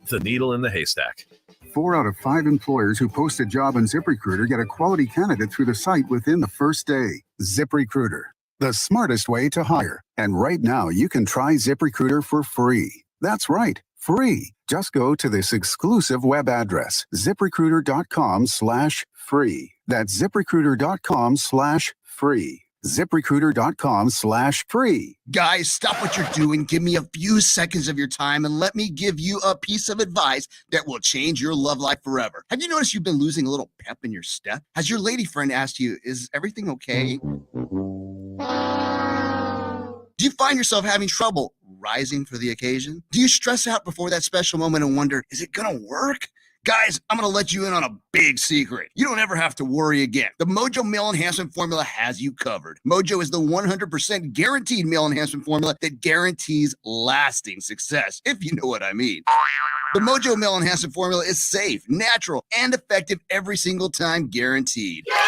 The needle in the haystack. 4 out of 5 employers who post a job on ZipRecruiter get a quality candidate through the site within the first day. ZipRecruiter, the smartest way to hire. And right now, you can try ZipRecruiter for free. That's right, free. Just go to this exclusive web address, ZipRecruiter.com/free. That's ZipRecruiter.com/free. ZipRecruiter.com/free. Guys, stop what you're doing. Give me a few seconds of your time and let me give you a piece of advice that will change your love life forever. Have you noticed you've been losing a little pep in your step? Has your lady friend asked you, is everything okay? Do you find yourself having trouble rising for the occasion? Do you stress out before that special moment and wonder, is it gonna work? Guys, I'm going to let you in on a big secret. You don't ever have to worry again. The Mojo Male Enhancement Formula has you covered. Mojo is the 100% guaranteed male enhancement formula that guarantees lasting success, if you know what I mean. The Mojo Male Enhancement Formula is safe, natural, and effective every single time, guaranteed. Yeah!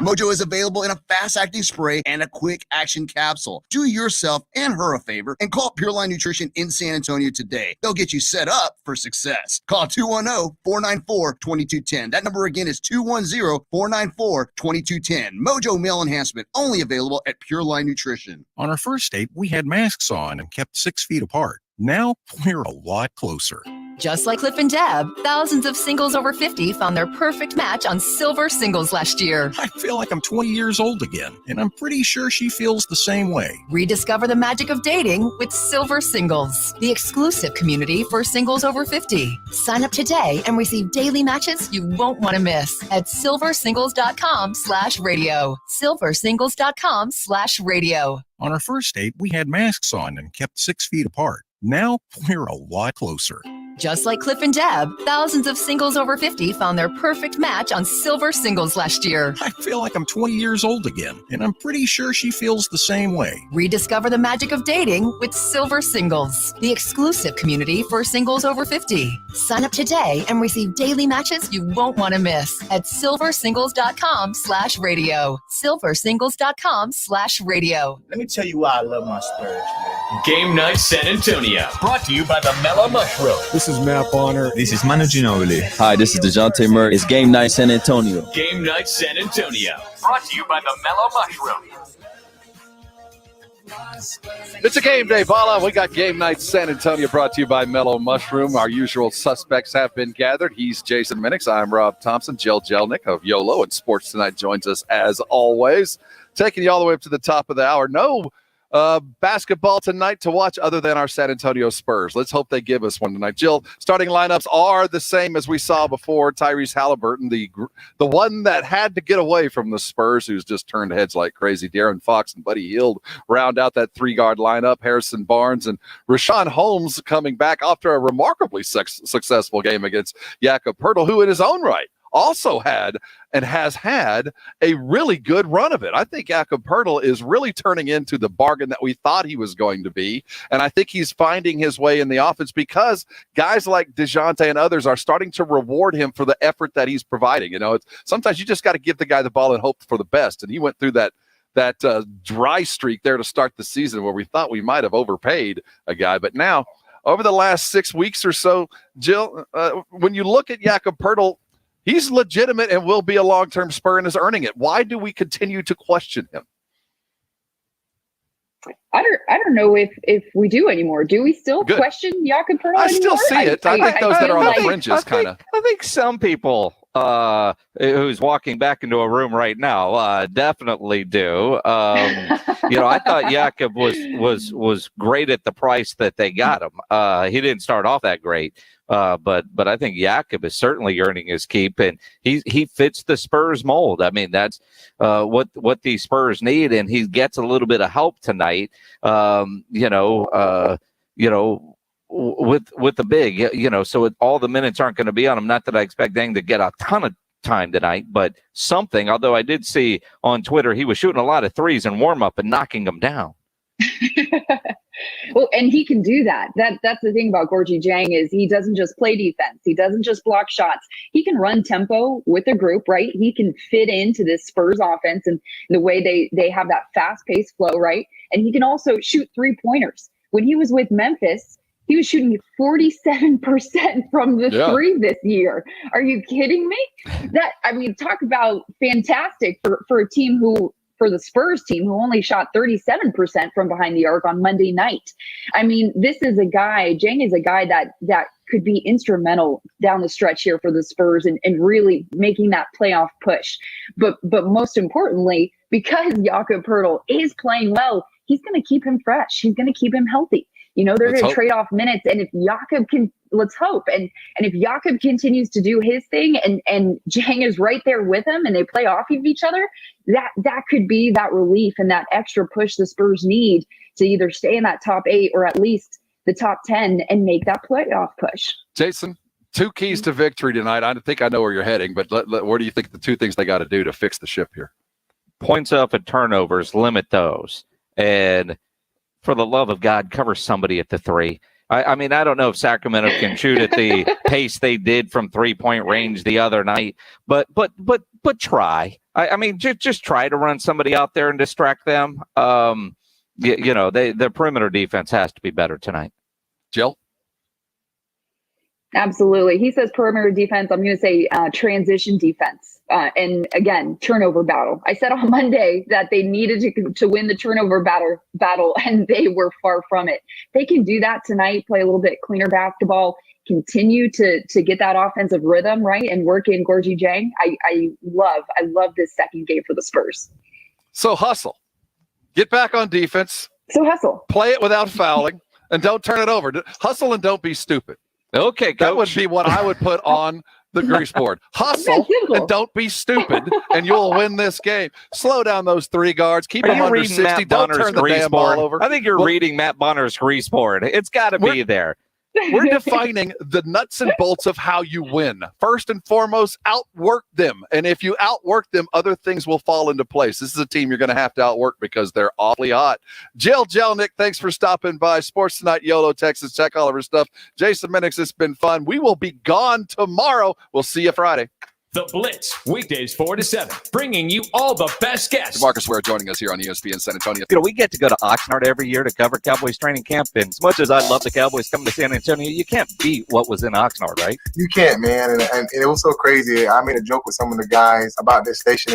Mojo is available in a fast-acting spray and a quick-action capsule. Do yourself and her a favor and call Pure Line Nutrition in San Antonio today. They'll get you set up for success. Call 210-494-2210. That number again is 210-494-2210. Mojo Male Enhancement, only available at Pure Line Nutrition. On our first date, we had masks on and kept 6 feet apart. Now, we're a lot closer. Just like Cliff and Deb, thousands of singles over 50 found their perfect match on Silver Singles last year. I feel like I'm 20 years old again, and I'm pretty sure she feels the same way. Rediscover the magic of dating with Silver Singles, the exclusive community for singles over 50. Sign up today and receive daily matches you won't want to miss at silversingles.com/radio. silversingles.com/radio. On our first date, we had masks on and kept 6 feet apart. Now, we're a lot closer. Just like Cliff and Deb, thousands of singles over 50 found their perfect match on Silver Singles last year. I feel like I'm 20 years old again, and I'm pretty sure she feels the same way. Rediscover the magic of dating with Silver Singles, the exclusive community for singles over 50. Sign up today and receive daily matches you won't want to miss at silversingles.com/radio. silversingles.com/radio. Let me tell you why I love my Spurs, man. Game Night San Antonio, brought to you by the Mellow Mushroom. This is Matt Bonner. This is Manu Ginobili. Hi, this is DeJounte Murray. It's Game Night San Antonio. Game Night San Antonio, brought to you by the Mellow Mushroom. It's a game day, Bala. We got Game Night San Antonio brought to you by Mellow Mushroom. Our usual suspects have been gathered. He's Jason Minix. I'm Rob Thompson. Jill Jelnick of YOLO and Sports Tonight joins us as always. Taking you all the way up to the top of the hour. No basketball tonight to watch other than our San Antonio Spurs. Let's hope they give us one tonight. Jill, starting lineups are the same as we saw before. Tyrese Halliburton, the one that had to get away from the Spurs, who's just turned heads like crazy. De'Aaron Fox and Buddy Hield round out that three-guard lineup. Harrison Barnes and Rashawn Holmes coming back after a remarkably successful game against Jakob Poeltl, who in his own right also had and has had a really good run of it. I think Jakob Poeltl is really turning into the bargain that we thought he was going to be, and I think he's finding his way in the offense because guys like DeJounte and others are starting to reward him for the effort that he's providing. You know, sometimes you just got to give the guy the ball and hope for the best, and he went through that dry streak there to start the season where we thought we might have overpaid a guy, but now over the last 6 weeks or so, Jill, when you look at Jakob Poeltl, he's legitimate and will be a long-term Spur and is earning it. Why do we continue to question him? I don't know if we do anymore. Do we still question Jakob Poeltl anymore? I still see it. I think those that are on the fringes kind of. I think some people who's walking back into a room right now definitely do. I thought Jakob was great at the price that they got him. He didn't start off that great. But I think Jakob is certainly earning his keep, and he fits the Spurs mold. I mean, that's what the Spurs need, and he gets a little bit of help tonight. With the big, so all the minutes aren't going to be on him. Not that I expect Deng to get a ton of time tonight, but something. Although I did see on Twitter he was shooting a lot of threes in warm up and knocking them down. Well, and he can do that. That's the thing about Gorgie Jang is he doesn't just play defense. He doesn't just block shots. He can run tempo with a group, right? He can fit into this Spurs offense and the way they have that fast-paced flow, right? And he can also shoot three-pointers. When he was with Memphis, he was shooting 47% from the three this year. Are you kidding me? Talk about fantastic for a team for the Spurs team who only shot 37% from behind the arc on Monday night. I mean, this is a guy, Jang is a guy that could be instrumental down the stretch here for the Spurs and really making that playoff push. But most importantly, because Jakob Poeltl is playing well, he's going to keep him fresh. He's going to keep him healthy. They're going to trade off minutes. And if Jakob can, let's hope. And if Jakob continues to do his thing and Jang is right there with him and they play off of each other, that could be that relief and that extra push the Spurs need to either stay in that top 8 or at least the top 10 and make that playoff push. Jason, 2 keys to victory tonight. I think I know where you're heading, but where do you think the 2 things they got to do to fix the ship here? Points up and turnovers, limit those. And for the love of God, cover somebody at the 3. I mean, I don't know if Sacramento can shoot at the pace they did from 3-point range the other night, but try. I mean, just try to run somebody out there and distract them. Their perimeter defense has to be better tonight. Jill? Absolutely. He says perimeter defense. I'm going to say transition defense. And again, turnover battle. I said on Monday that they needed to win the turnover battle, and they were far from it. They can do that tonight, play a little bit cleaner basketball, continue to get that offensive rhythm, right, and work in Gorgie Jang. I love this second game for the Spurs. So hustle. Get back on defense. So hustle. Play it without fouling, and don't turn it over. Hustle and don't be stupid. Okay, Coach. That would be what I would put on the grease board. Hustle and don't be stupid, and you'll win this game. Slow down those 3 guards. Keep them under 60. Don't turn the damn ball over. I think you're reading Matt Bonner's grease board. It's got to be there. We're defining the nuts and bolts of how you win. First and foremost, outwork them. And if you outwork them, other things will fall into place. This is a team you're going to have to outwork because they're awfully hot. Jill Jelnick, thanks for stopping by. Sports Tonight, YOLO, Texas. Check all of her stuff. Jason Minix, it's been fun. We will be gone tomorrow. We'll see you Friday. The Blitz, weekdays 4 to 7, bringing you all the best guests. Marcus Ware joining us here on ESPN San Antonio. We get to go to Oxnard every year to cover Cowboys training camp, and as much as I love the Cowboys coming to San Antonio, you can't beat what was in Oxnard, right? You can't, man, and it was so crazy. I made a joke with some of the guys about this station.